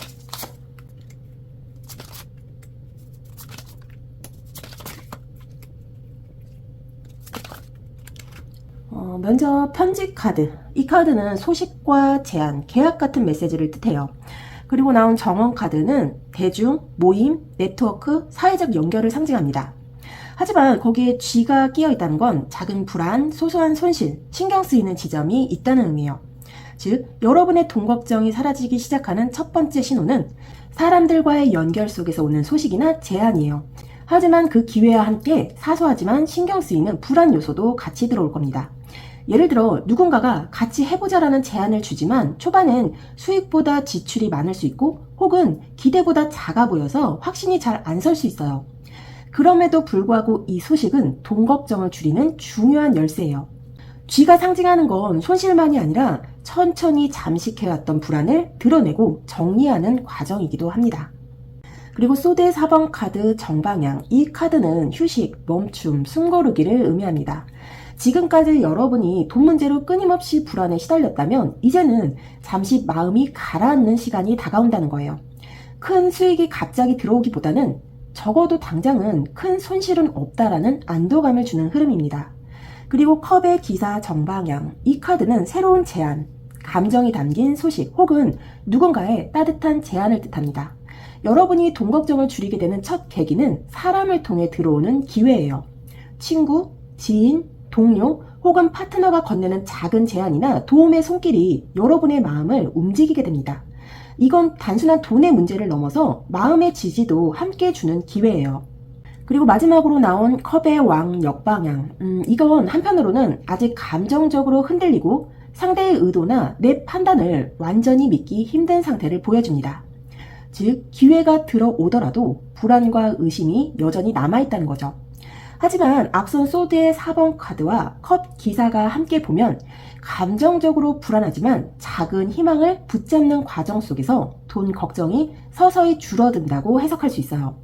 Speaker 1: 먼저 편지 카드. 이 카드는 소식과 제안, 계약 같은 메시지를 뜻해요. 그리고 나온 정원 카드는 대중, 모임, 네트워크, 사회적 연결을 상징합니다. 하지만 거기에 쥐가 끼어 있다는 건 작은 불안, 소소한 손실, 신경 쓰이는 지점이 있다는 의미예요. 즉, 여러분의 돈 걱정이 사라지기 시작하는 첫 번째 신호는 사람들과의 연결 속에서 오는 소식이나 제안이에요. 하지만 그 기회와 함께 사소하지만 신경 쓰이는 불안 요소도 같이 들어올 겁니다. 예를 들어 누군가가 같이 해보자라는 제안을 주지만 초반엔 수익보다 지출이 많을 수 있고 혹은 기대보다 작아 보여서 확신이 잘 안 설 수 있어요. 그럼에도 불구하고 이 소식은 돈 걱정을 줄이는 중요한 열쇠예요. 쥐가 상징하는 건 손실만이 아니라 천천히 잠식해왔던 불안을 드러내고 정리하는 과정이기도 합니다. 그리고 소드의 4번 카드 정방향, 이 카드는 휴식, 멈춤, 숨고르기를 의미합니다. 지금까지 여러분이 돈 문제로 끊임없이 불안에 시달렸다면 이제는 잠시 마음이 가라앉는 시간이 다가온다는 거예요. 큰 수익이 갑자기 들어오기보다는 적어도 당장은 큰 손실은 없다라는 안도감을 주는 흐름입니다. 그리고 컵의 기사 정방향, 이 카드는 새로운 제안, 감정이 담긴 소식 혹은 누군가의 따뜻한 제안을 뜻합니다. 여러분이 돈 걱정을 줄이게 되는 첫 계기는 사람을 통해 들어오는 기회예요. 친구, 지인, 동료 혹은 파트너가 건네는 작은 제안이나 도움의 손길이 여러분의 마음을 움직이게 됩니다. 이건 단순한 돈의 문제를 넘어서 마음의 지지도 함께 주는 기회예요. 그리고 마지막으로 나온 컵의 왕 역방향, 이건 한편으로는 아직 감정적으로 흔들리고 상대의 의도나 내 판단을 완전히 믿기 힘든 상태를 보여줍니다. 즉 기회가 들어오더라도 불안과 의심이 여전히 남아있다는 거죠. 하지만 앞선 소드의 4번 카드와 컵 기사가 함께 보면 감정적으로 불안하지만 작은 희망을 붙잡는 과정 속에서 돈 걱정이 서서히 줄어든다고 해석할 수 있어요.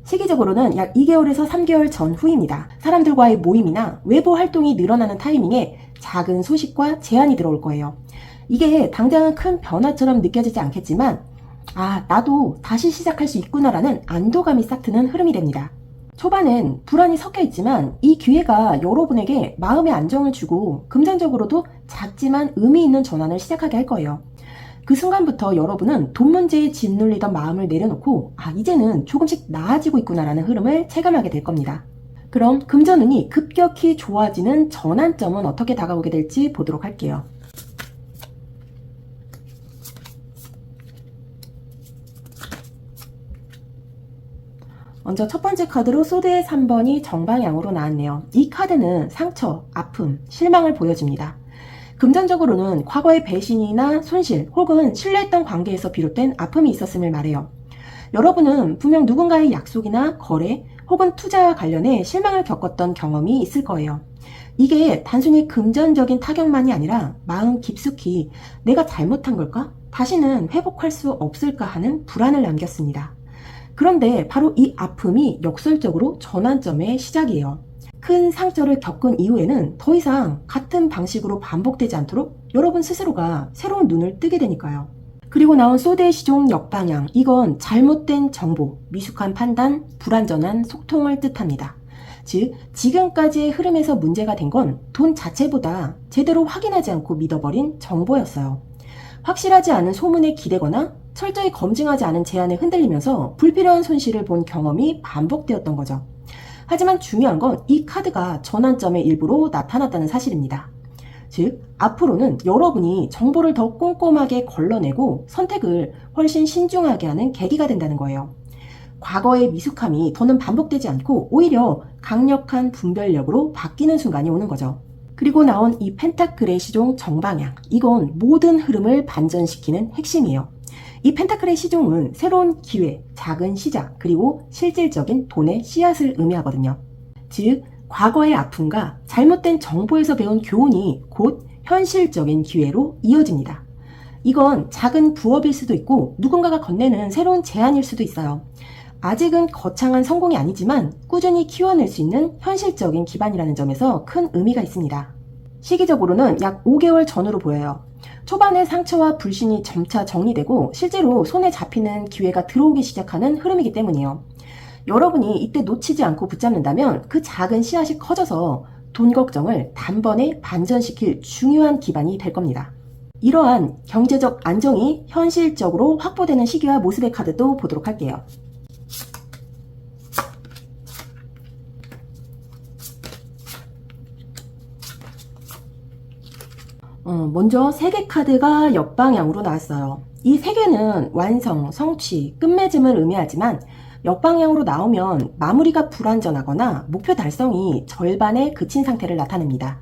Speaker 1: 시기적으로는 약 2개월에서 3개월 전후입니다. 사람들과의 모임이나 외부 활동이 늘어나는 타이밍에 작은 소식과 제안이 들어올 거예요. 이게 당장은 큰 변화처럼 느껴지지 않겠지만 나도 다시 시작할 수 있구나라는 안도감이 싹 트는 흐름이 됩니다. 초반엔 불안이 섞여 있지만 이 기회가 여러분에게 마음의 안정을 주고 금전적으로도 작지만 의미 있는 전환을 시작하게 할 거예요. 그 순간부터 여러분은 돈 문제에 짓눌리던 마음을 내려놓고 이제는 조금씩 나아지고 있구나라는 흐름을 체감하게 될 겁니다. 그럼 금전운이 급격히 좋아지는 전환점은 어떻게 다가오게 될지 보도록 할게요. 먼저 첫 번째 카드로 소드의 3번이 정방향으로 나왔네요. 이 카드는 상처, 아픔, 실망을 보여줍니다. 금전적으로는 과거의 배신이나 손실 혹은 신뢰했던 관계에서 비롯된 아픔이 있었음을 말해요. 여러분은 분명 누군가의 약속이나 거래 혹은 투자와 관련해 실망을 겪었던 경험이 있을 거예요. 이게 단순히 금전적인 타격만이 아니라 마음 깊숙이 내가 잘못한 걸까? 다시는 회복할 수 없을까 하는 불안을 남겼습니다. 그런데 바로 이 아픔이 역설적으로 전환점의 시작이에요. 큰 상처를 겪은 이후에는 더 이상 같은 방식으로 반복되지 않도록 여러분 스스로가 새로운 눈을 뜨게 되니까요. 그리고 나온 소드의 시종 역방향, 이건 잘못된 정보, 미숙한 판단, 불완전한 소통을 뜻합니다. 즉, 지금까지의 흐름에서 문제가 된 건 돈 자체보다 제대로 확인하지 않고 믿어버린 정보였어요. 확실하지 않은 소문에 기대거나 철저히 검증하지 않은 제안에 흔들리면서 불필요한 손실을 본 경험이 반복되었던 거죠. 하지만 중요한 건 이 카드가 전환점의 일부로 나타났다는 사실입니다. 즉, 앞으로는 여러분이 정보를 더 꼼꼼하게 걸러내고 선택을 훨씬 신중하게 하는 계기가 된다는 거예요. 과거의 미숙함이 더는 반복되지 않고 오히려 강력한 분별력으로 바뀌는 순간이 오는 거죠. 그리고 나온 이 펜타클의 시종 정방향, 이건 모든 흐름을 반전시키는 핵심이에요. 이 펜타클의 시종은 새로운 기회, 작은 시작, 그리고 실질적인 돈의 씨앗을 의미하거든요. 즉, 과거의 아픔과 잘못된 정보에서 배운 교훈이 곧 현실적인 기회로 이어집니다. 이건 작은 부업일 수도 있고 누군가가 건네는 새로운 제안일 수도 있어요. 아직은 거창한 성공이 아니지만 꾸준히 키워낼 수 있는 현실적인 기반이라는 점에서 큰 의미가 있습니다. 시기적으로는 약 5개월 전으로 보여요. 초반의 상처와 불신이 점차 정리되고 실제로 손에 잡히는 기회가 들어오기 시작하는 흐름이기 때문이에요. 여러분이 이때 놓치지 않고 붙잡는다면 그 작은 씨앗이 커져서 돈 걱정을 단번에 반전시킬 중요한 기반이 될 겁니다. 이러한 경제적 안정이 현실적으로 확보되는 시기와 모습의 카드도 보도록 할게요. 먼저 3개 카드가 역방향으로 나왔어요. 이 3개는 완성, 성취, 끝맺음을 의미하지만 역방향으로 나오면 마무리가 불완전하거나 목표 달성이 절반에 그친 상태를 나타냅니다.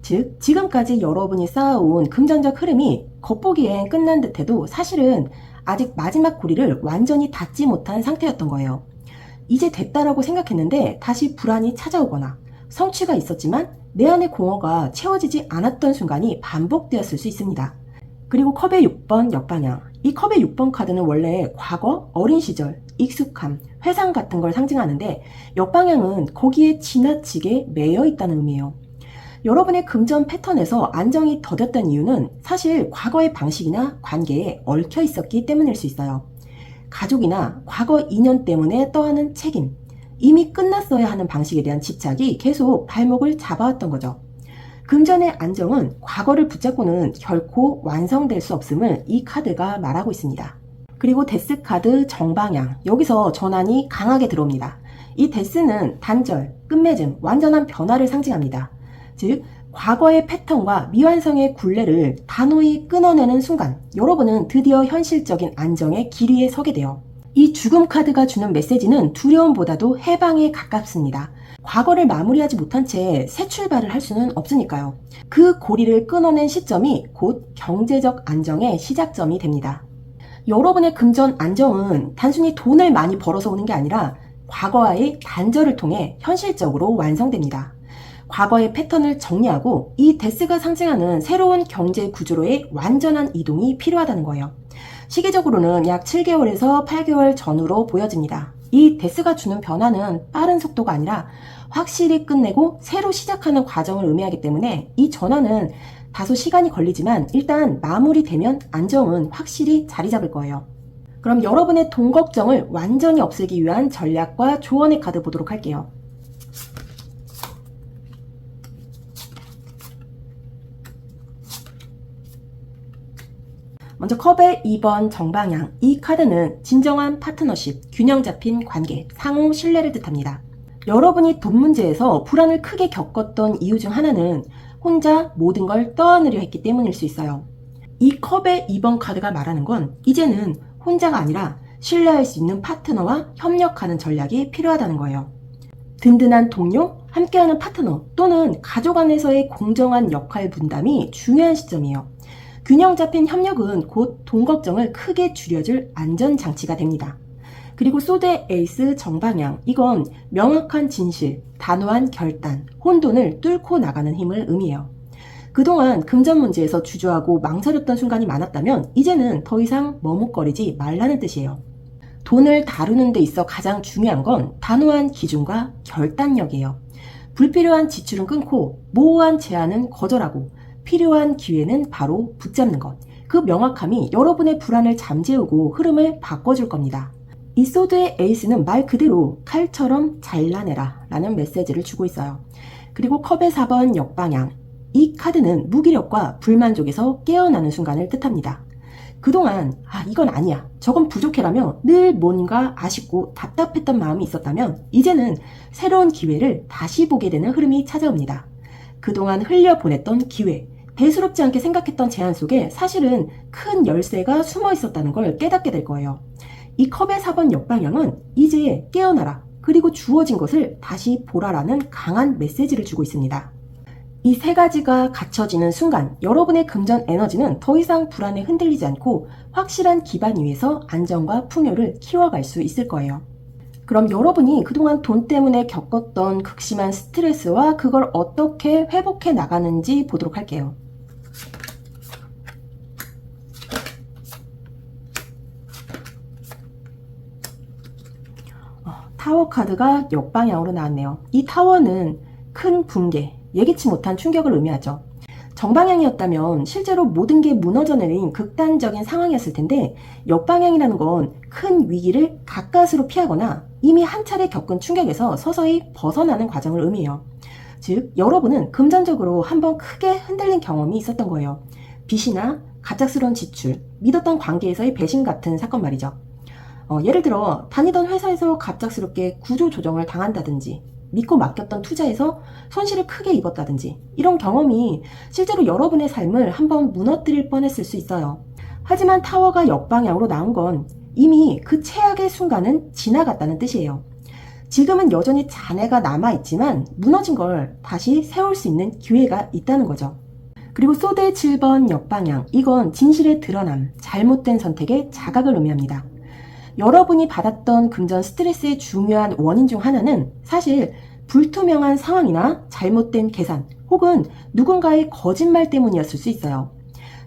Speaker 1: 즉, 지금까지 여러분이 쌓아온 금전적 흐름이 겉보기엔 끝난 듯해도 사실은 아직 마지막 고리를 완전히 닫지 못한 상태였던 거예요. 이제 됐다라고 생각했는데 다시 불안이 찾아오거나 성취가 있었지만 내 안의 공허가 채워지지 않았던 순간이 반복되었을 수 있습니다. 그리고 컵의 6번 역방향. 이 컵의 6번 카드는 원래 과거, 어린 시절, 익숙함, 회상 같은 걸 상징하는데 역방향은 거기에 지나치게 매여 있다는 의미예요. 여러분의 금전 패턴에서 안정이 더뎠던 이유는 사실 과거의 방식이나 관계에 얽혀 있었기 때문일 수 있어요. 가족이나 과거 인연 때문에 떠안은 책임, 이미 끝났어야 하는 방식에 대한 집착이 계속 발목을 잡아왔던 거죠. 금전의 안정은 과거를 붙잡고는 결코 완성될 수 없음을 이 카드가 말하고 있습니다. 그리고 데스 카드 정방향, 여기서 전환이 강하게 들어옵니다. 이 데스는 단절, 끝맺음, 완전한 변화를 상징합니다. 즉 과거의 패턴과 미완성의 굴레를 단호히 끊어내는 순간 여러분은 드디어 현실적인 안정의 길 위에 서게 돼요. 이 죽음 카드가 주는 메시지는 두려움보다도 해방에 가깝습니다. 과거를 마무리하지 못한 채 새 출발을 할 수는 없으니까요. 그 고리를 끊어낸 시점이 곧 경제적 안정의 시작점이 됩니다. 여러분의 금전 안정은 단순히 돈을 많이 벌어서 오는 게 아니라 과거와의 단절을 통해 현실적으로 완성됩니다. 과거의 패턴을 정리하고 이 데스가 상징하는 새로운 경제 구조로의 완전한 이동이 필요하다는 거예요. 시기적으로는 약 7개월에서 8개월 전후로 보여집니다. 이 데스가 주는 변화는 빠른 속도가 아니라 확실히 끝내고 새로 시작하는 과정을 의미하기 때문에 이 전환은 다소 시간이 걸리지만 일단 마무리되면 안정은 확실히 자리 잡을 거예요. 그럼 여러분의 돈 걱정을 완전히 없애기 위한 전략과 조언의 카드 보도록 할게요. 먼저 컵의 2번 정방향. 이 카드는 진정한 파트너십, 균형 잡힌 관계, 상호 신뢰를 뜻합니다. 여러분이 돈 문제에서 불안을 크게 겪었던 이유 중 하나는 혼자 모든 걸 떠안으려 했기 때문일 수 있어요. 이 컵의 2번 카드가 말하는 건 이제는 혼자가 아니라 신뢰할 수 있는 파트너와 협력하는 전략이 필요하다는 거예요. 든든한 동료, 함께하는 파트너 또는 가족 안에서의 공정한 역할 분담이 중요한 시점이에요. 균형 잡힌 협력은 곧 돈 걱정을 크게 줄여줄 안전장치가 됩니다. 그리고 소드의 에이스 정방향, 이건 명확한 진실, 단호한 결단, 혼돈을 뚫고 나가는 힘을 의미해요. 그동안 금전 문제에서 주저하고 망설였던 순간이 많았다면 이제는 더 이상 머뭇거리지 말라는 뜻이에요. 돈을 다루는 데 있어 가장 중요한 건 단호한 기준과 결단력이에요. 불필요한 지출은 끊고 모호한 제한은 거절하고 필요한 기회는 바로 붙잡는 것. 그 명확함이 여러분의 불안을 잠재우고 흐름을 바꿔줄 겁니다. 이 소드의 에이스는 말 그대로 칼처럼 잘라내라 라는 메시지를 주고 있어요. 그리고 컵의 4번 역방향. 이 카드는 무기력과 불만족에서 깨어나는 순간을 뜻합니다. 그동안 이건 아니야, 저건 부족해라며 늘 뭔가 아쉽고 답답했던 마음이 있었다면 이제는 새로운 기회를 다시 보게 되는 흐름이 찾아옵니다. 그동안 흘려보냈던 기회, 대수롭지 않게 생각했던 제안 속에 사실은 큰 열쇠가 숨어 있었다는 걸 깨닫게 될 거예요. 이 컵의 4번 역방향은 이제 깨어나라, 그리고 주어진 것을 다시 보라라는 강한 메시지를 주고 있습니다. 이 세 가지가 갖춰지는 순간 여러분의 금전 에너지는 더 이상 불안에 흔들리지 않고 확실한 기반 위에서 안정과 풍요를 키워갈 수 있을 거예요. 그럼 여러분이 그동안 돈 때문에 겪었던 극심한 스트레스와 그걸 어떻게 회복해 나가는지 보도록 할게요. 타워 카드가 역방향으로 나왔네요. 이 타워는 큰 붕괴, 예기치 못한 충격을 의미하죠. 정방향이었다면 실제로 모든 게 무너져 내린 극단적인 상황이었을 텐데 역방향이라는 건 큰 위기를 가까스로 피하거나 이미 한 차례 겪은 충격에서 서서히 벗어나는 과정을 의미해요. 즉 여러분은 금전적으로 한번 크게 흔들린 경험이 있었던 거예요. 빚이나 갑작스러운 지출, 믿었던 관계에서의 배신 같은 사건 말이죠. 예를 들어 다니던 회사에서 갑작스럽게 구조조정을 당한다든지 믿고 맡겼던 투자에서 손실을 크게 입었다든지 이런 경험이 실제로 여러분의 삶을 한번 무너뜨릴 뻔했을 수 있어요. 하지만 타워가 역방향으로 나온 건 이미 그 최악의 순간은 지나갔다는 뜻이에요. 지금은 여전히 잔해가 남아있지만 무너진 걸 다시 세울 수 있는 기회가 있다는 거죠. 그리고 소드의 7번 역방향, 이건 진실의 드러남, 잘못된 선택의 자각을 의미합니다. 여러분이 받았던 금전 스트레스의 중요한 원인 중 하나는 사실 불투명한 상황이나 잘못된 계산 혹은 누군가의 거짓말 때문이었을 수 있어요.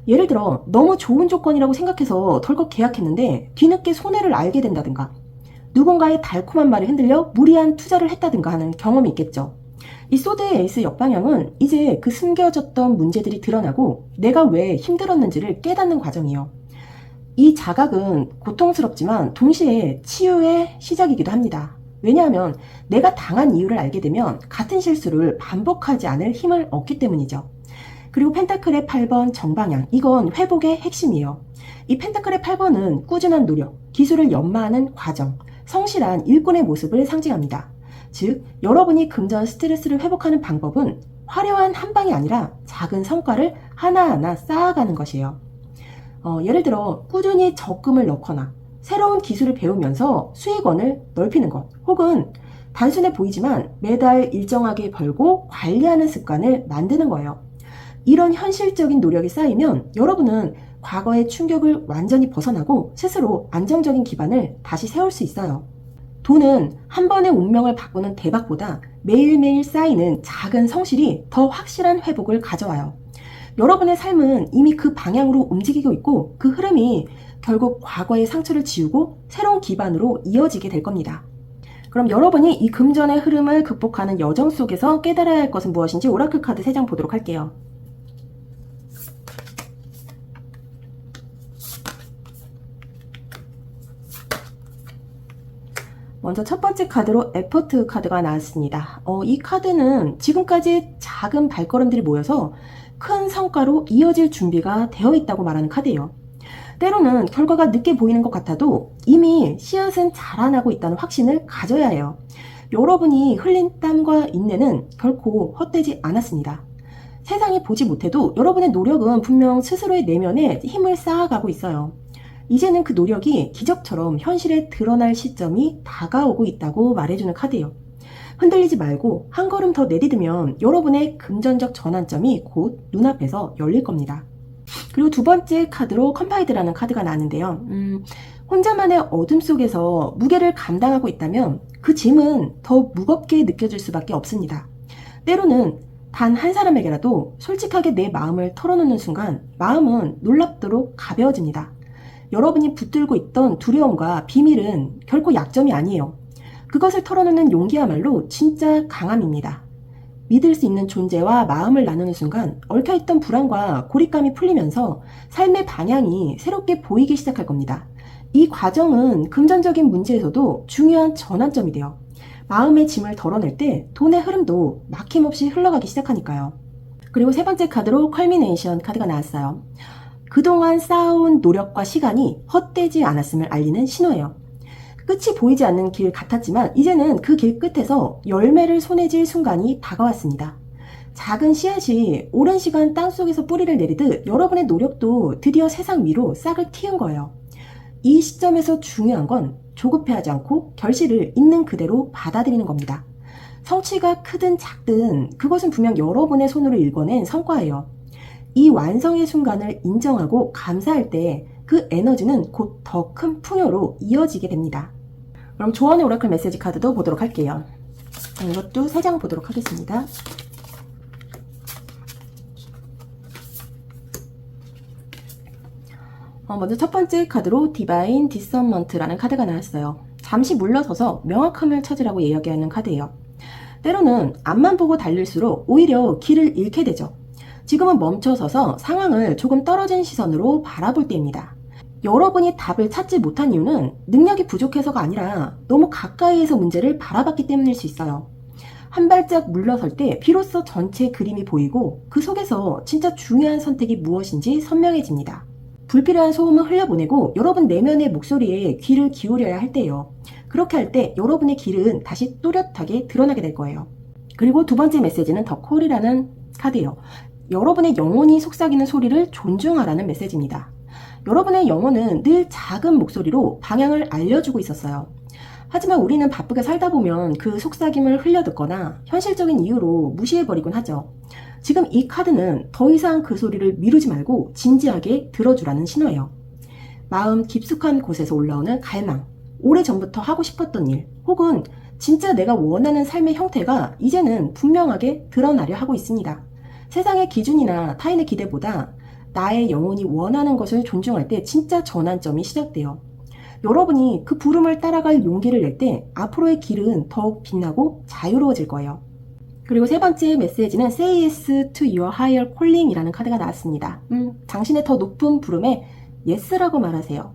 Speaker 1: 예를 들어 너무 좋은 조건이라고 생각해서 덜컥 계약했는데 뒤늦게 손해를 알게 된다든가, 누군가의 달콤한 말에 흔들려 무리한 투자를 했다든가 하는 경험이 있겠죠. 이 소드의 에이스 역방향은 이제 그 숨겨졌던 문제들이 드러나고 내가 왜 힘들었는지를 깨닫는 과정이에요. 이 자각은 고통스럽지만 동시에 치유의 시작이기도 합니다. 왜냐하면 내가 당한 이유를 알게 되면 같은 실수를 반복하지 않을 힘을 얻기 때문이죠. 그리고 펜타클의 8번 정방향, 이건 회복의 핵심이에요. 이 펜타클의 8번은 꾸준한 노력, 기술을 연마하는 과정, 성실한 일꾼의 모습을 상징합니다. 즉, 여러분이 금전 스트레스를 회복하는 방법은 화려한 한 방이 아니라 작은 성과를 하나하나 쌓아가는 것이에요. 예를 들어 꾸준히 적금을 넣거나 새로운 기술을 배우면서 수익원을 넓히는 것, 혹은 단순해 보이지만 매달 일정하게 벌고 관리하는 습관을 만드는 거예요. 이런 현실적인 노력이 쌓이면 여러분은 과거의 충격을 완전히 벗어나고 스스로 안정적인 기반을 다시 세울 수 있어요. 돈은 한 번의 운명을 바꾸는 대박보다 매일매일 쌓이는 작은 성실이 더 확실한 회복을 가져와요. 여러분의 삶은 이미 그 방향으로 움직이고 있고 그 흐름이 결국 과거의 상처를 지우고 새로운 기반으로 이어지게 될 겁니다. 그럼 여러분이 이 금전의 흐름을 극복하는 여정 속에서 깨달아야 할 것은 무엇인지 오라클 카드 3장 보도록 할게요. 먼저 첫 번째 카드로 에포트 카드가 나왔습니다. 이 카드는 지금까지 작은 발걸음들이 모여서 큰 성과로 이어질 준비가 되어 있다고 말하는 카드예요. 때로는 결과가 늦게 보이는 것 같아도 이미 씨앗은 자라나고 있다는 확신을 가져야 해요. 여러분이 흘린 땀과 인내는 결코 헛되지 않았습니다. 세상이 보지 못해도 여러분의 노력은 분명 스스로의 내면에 힘을 쌓아가고 있어요. 이제는 그 노력이 기적처럼 현실에 드러날 시점이 다가오고 있다고 말해주는 카드예요. 흔들리지 말고 한 걸음 더 내디디면 여러분의 금전적 전환점이 곧 눈앞에서 열릴 겁니다. 그리고 두 번째 카드로 컴파이드라는 카드가 나왔는데요. 혼자만의 어둠 속에서 무게를 감당하고 있다면 그 짐은 더 무겁게 느껴질 수밖에 없습니다. 때로는 단 한 사람에게라도 솔직하게 내 마음을 털어놓는 순간 마음은 놀랍도록 가벼워집니다. 여러분이 붙들고 있던 두려움과 비밀은 결코 약점이 아니에요. 그것을 털어놓는 용기야말로 진짜 강함입니다. 믿을 수 있는 존재와 마음을 나누는 순간 얽혀있던 불안과 고립감이 풀리면서 삶의 방향이 새롭게 보이기 시작할 겁니다. 이 과정은 금전적인 문제에서도 중요한 전환점이 돼요. 마음의 짐을 덜어낼 때 돈의 흐름도 막힘없이 흘러가기 시작하니까요. 그리고 세 번째 카드로 컬미네이션 카드가 나왔어요. 그동안 쌓아온 노력과 시간이 헛되지 않았음을 알리는 신호예요. 끝이 보이지 않는 길 같았지만 이제는 그 길 끝에서 열매를 손에 쥘 순간이 다가왔습니다. 작은 씨앗이 오랜 시간 땅속에서 뿌리를 내리듯 여러분의 노력도 드디어 세상 위로 싹을 틔운 거예요. 이 시점에서 중요한 건 조급해하지 않고 결실을 있는 그대로 받아들이는 겁니다. 성취가 크든 작든 그것은 분명 여러분의 손으로 일궈낸 성과예요. 이 완성의 순간을 인정하고 감사할 때 그 에너지는 곧 더 큰 풍요로 이어지게 됩니다. 그럼 조언의 오라클 메시지 카드도 보도록 할게요. 이것도 3장 보도록 하겠습니다. 먼저 첫 번째 카드로 디바인 디선먼트라는 카드가 나왔어요. 잠시 물러서서 명확함을 찾으라고 이야기하는 카드예요. 때로는 앞만 보고 달릴수록 오히려 길을 잃게 되죠. 지금은 멈춰서서 상황을 조금 떨어진 시선으로 바라볼 때입니다. 여러분이 답을 찾지 못한 이유는 능력이 부족해서가 아니라 너무 가까이에서 문제를 바라봤기 때문일 수 있어요. 한 발짝 물러설 때 비로소 전체 그림이 보이고 그 속에서 진짜 중요한 선택이 무엇인지 선명해집니다. 불필요한 소음을 흘려보내고 여러분 내면의 목소리에 귀를 기울여야 할 때예요. 그렇게 할 때 여러분의 길은 다시 또렷하게 드러나게 될 거예요. 그리고 두 번째 메시지는 더 콜이라는 카드예요. 여러분의 영혼이 속삭이는 소리를 존중하라는 메시지입니다. 여러분의 영혼은 늘 작은 목소리로 방향을 알려주고 있었어요. 하지만 우리는 바쁘게 살다 보면 그 속삭임을 흘려듣거나 현실적인 이유로 무시해버리곤 하죠. 지금 이 카드는 더 이상 그 소리를 미루지 말고 진지하게 들어주라는 신호예요. 마음 깊숙한 곳에서 올라오는 갈망, 오래전부터 하고 싶었던 일, 혹은 진짜 내가 원하는 삶의 형태가 이제는 분명하게 드러나려 하고 있습니다. 세상의 기준이나 타인의 기대보다 나의 영혼이 원하는 것을 존중할 때 진짜 전환점이 시작돼요. 여러분이 그 부름을 따라갈 용기를 낼 때 앞으로의 길은 더욱 빛나고 자유로워질 거예요. 그리고 세 번째 메시지는 Say Yes to Your Higher Calling 이라는 카드가 나왔습니다. 당신의 더 높은 부름에 Yes라고 말하세요.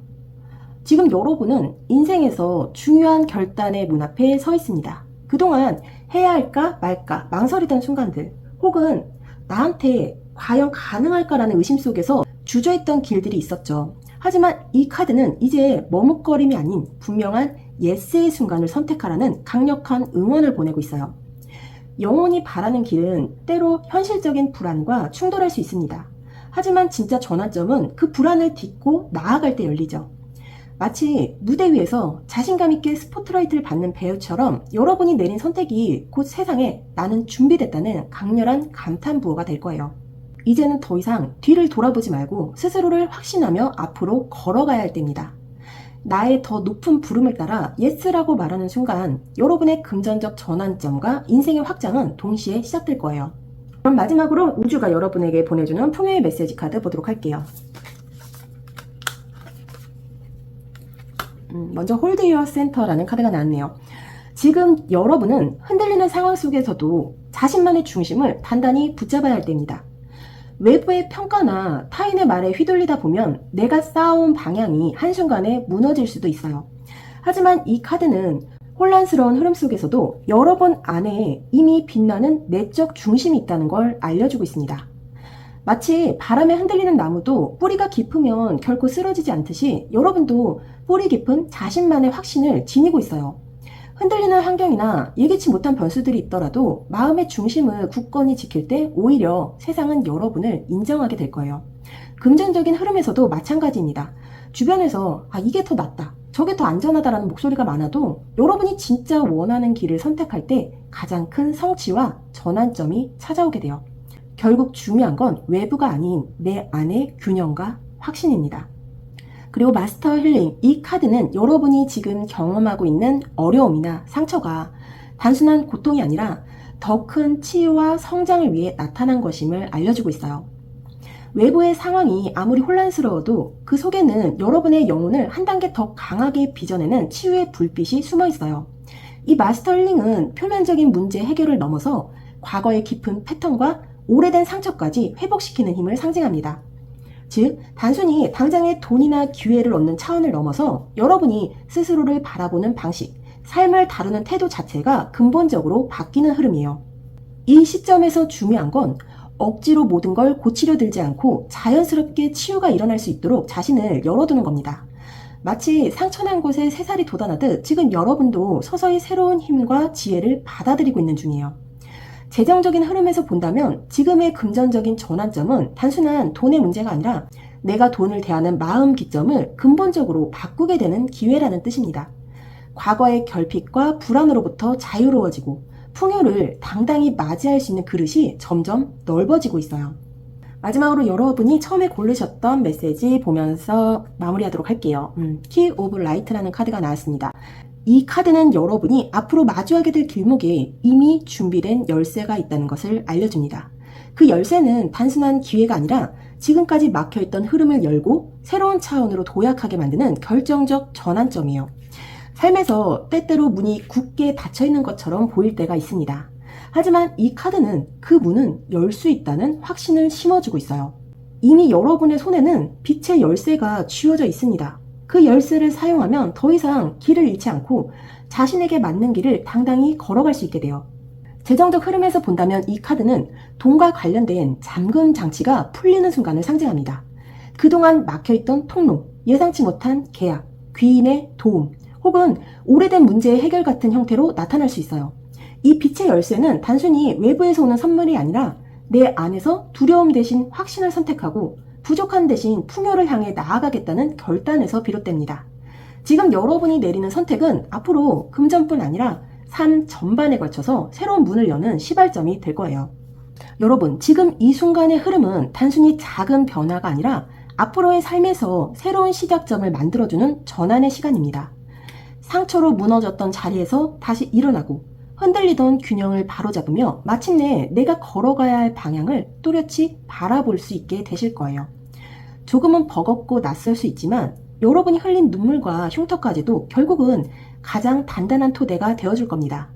Speaker 1: 지금 여러분은 인생에서 중요한 결단의 문 앞에 서 있습니다. 그동안 해야 할까 말까 망설이던 순간들, 혹은 나한테 과연 가능할까라는 의심 속에서 주저했던 길들이 있었죠. 하지만 이 카드는 이제 머뭇거림이 아닌 분명한 예스의 순간을 선택하라는 강력한 응원을 보내고 있어요. 영혼이 바라는 길은 때로 현실적인 불안과 충돌할 수 있습니다. 하지만 진짜 전환점은 그 불안을 딛고 나아갈 때 열리죠. 마치 무대 위에서 자신감 있게 스포트라이트를 받는 배우처럼 여러분이 내린 선택이 곧 세상에 나는 준비됐다는 강렬한 감탄부호가 될 거예요. 이제는 더 이상 뒤를 돌아보지 말고 스스로를 확신하며 앞으로 걸어가야 할 때입니다. 나의 더 높은 부름을 따라 예스라고 말하는 순간 여러분의 금전적 전환점과 인생의 확장은 동시에 시작될 거예요. 그럼 마지막으로 우주가 여러분에게 보내주는 풍요의 메시지 카드 보도록 할게요. 먼저 홀드 유어 센터라는 카드가 나왔네요. 지금 여러분은 흔들리는 상황 속에서도 자신만의 중심을 단단히 붙잡아야 할 때입니다. 외부의 평가나 타인의 말에 휘둘리다 보면 내가 쌓아온 방향이 한순간에 무너질 수도 있어요. 하지만 이 카드는 혼란스러운 흐름 속에서도 여러분 안에 이미 빛나는 내적 중심이 있다는 걸 알려주고 있습니다. 마치 바람에 흔들리는 나무도 뿌리가 깊으면 결코 쓰러지지 않듯이 여러분도 뿌리 깊은 자신만의 확신을 지니고 있어요. 흔들리는 환경이나 예기치 못한 변수들이 있더라도 마음의 중심을 굳건히 지킬 때 오히려 세상은 여러분을 인정하게 될 거예요. 금전적인 흐름에서도 마찬가지입니다. 주변에서 이게 더 낫다, 저게 더 안전하다라는 목소리가 많아도 여러분이 진짜 원하는 길을 선택할 때 가장 큰 성취와 전환점이 찾아오게 돼요. 결국 중요한 건 외부가 아닌 내 안의 균형과 확신입니다. 그리고 마스터 힐링, 이 카드는 여러분이 지금 경험하고 있는 어려움이나 상처가 단순한 고통이 아니라 더 큰 치유와 성장을 위해 나타난 것임을 알려주고 있어요. 외부의 상황이 아무리 혼란스러워도 그 속에는 여러분의 영혼을 한 단계 더 강하게 빚어내는 치유의 불빛이 숨어 있어요. 이 마스터 힐링은 표면적인 문제 해결을 넘어서 과거의 깊은 패턴과 오래된 상처까지 회복시키는 힘을 상징합니다. 즉, 단순히 당장의 돈이나 기회를 얻는 차원을 넘어서 여러분이 스스로를 바라보는 방식, 삶을 다루는 태도 자체가 근본적으로 바뀌는 흐름이에요. 이 시점에서 중요한 건 억지로 모든 걸 고치려 들지 않고 자연스럽게 치유가 일어날 수 있도록 자신을 열어두는 겁니다. 마치 상처난 곳에 새살이 돋아나듯 지금 여러분도 서서히 새로운 힘과 지혜를 받아들이고 있는 중이에요. 재정적인 흐름에서 본다면 지금의 금전적인 전환점은 단순한 돈의 문제가 아니라 내가 돈을 대하는 마음 기점을 근본적으로 바꾸게 되는 기회라는 뜻입니다. 과거의 결핍과 불안으로부터 자유로워지고 풍요를 당당히 맞이할 수 있는 그릇이 점점 넓어지고 있어요. 마지막으로 여러분이 처음에 고르셨던 메시지 보면서 마무리하도록 할게요. 키 오브 라이트라는 카드가 나왔습니다. 이 카드는 여러분이 앞으로 마주하게 될 길목에 이미 준비된 열쇠가 있다는 것을 알려줍니다. 그 열쇠는 단순한 기회가 아니라 지금까지 막혀있던 흐름을 열고 새로운 차원으로 도약하게 만드는 결정적 전환점이에요. 삶에서 때때로 문이 굳게 닫혀있는 것처럼 보일 때가 있습니다. 하지만 이 카드는 그 문은 열 수 있다는 확신을 심어주고 있어요. 이미 여러분의 손에는 빛의 열쇠가 쥐어져 있습니다. 그 열쇠를 사용하면 더 이상 길을 잃지 않고 자신에게 맞는 길을 당당히 걸어갈 수 있게 돼요. 재정적 흐름에서 본다면 이 카드는 돈과 관련된 잠금 장치가 풀리는 순간을 상징합니다. 그동안 막혀있던 통로, 예상치 못한 계약, 귀인의 도움, 혹은 오래된 문제의 해결 같은 형태로 나타날 수 있어요. 이 빛의 열쇠는 단순히 외부에서 오는 선물이 아니라 내 안에서 두려움 대신 확신을 선택하고 부족한 대신 풍요를 향해 나아가겠다는 결단에서 비롯됩니다. 지금 여러분이 내리는 선택은 앞으로 금전뿐 아니라 삶 전반에 걸쳐서 새로운 문을 여는 시발점이 될 거예요. 여러분, 지금 이 순간의 흐름은 단순히 작은 변화가 아니라 앞으로의 삶에서 새로운 시작점을 만들어주는 전환의 시간입니다. 상처로 무너졌던 자리에서 다시 일어나고 흔들리던 균형을 바로잡으며 마침내 내가 걸어가야 할 방향을 또렷이 바라볼 수 있게 되실 거예요. 조금은 버겁고 낯설 수 있지만 여러분이 흘린 눈물과 흉터까지도 결국은 가장 단단한 토대가 되어줄 겁니다.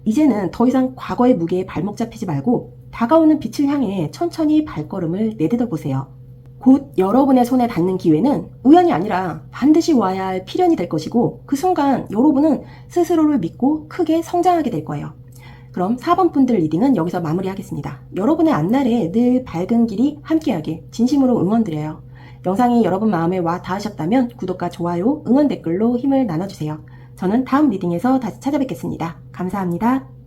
Speaker 1: 이제는 더 이상 과거의 무게에 발목 잡히지 말고 다가오는 빛을 향해 천천히 발걸음을 내딛어 보세요. 곧 여러분의 손에 닿는 기회는 우연이 아니라 반드시 와야 할 필연이 될 것이고 그 순간 여러분은 스스로를 믿고 크게 성장하게 될 거예요. 그럼 4번 분들 리딩은 여기서 마무리하겠습니다. 여러분의 앞날에 늘 밝은 길이 함께하길 진심으로 응원드려요. 영상이 여러분 마음에 와 닿으셨다면 구독과 좋아요, 응원 댓글로 힘을 나눠주세요. 저는 다음 리딩에서 다시 찾아뵙겠습니다. 감사합니다.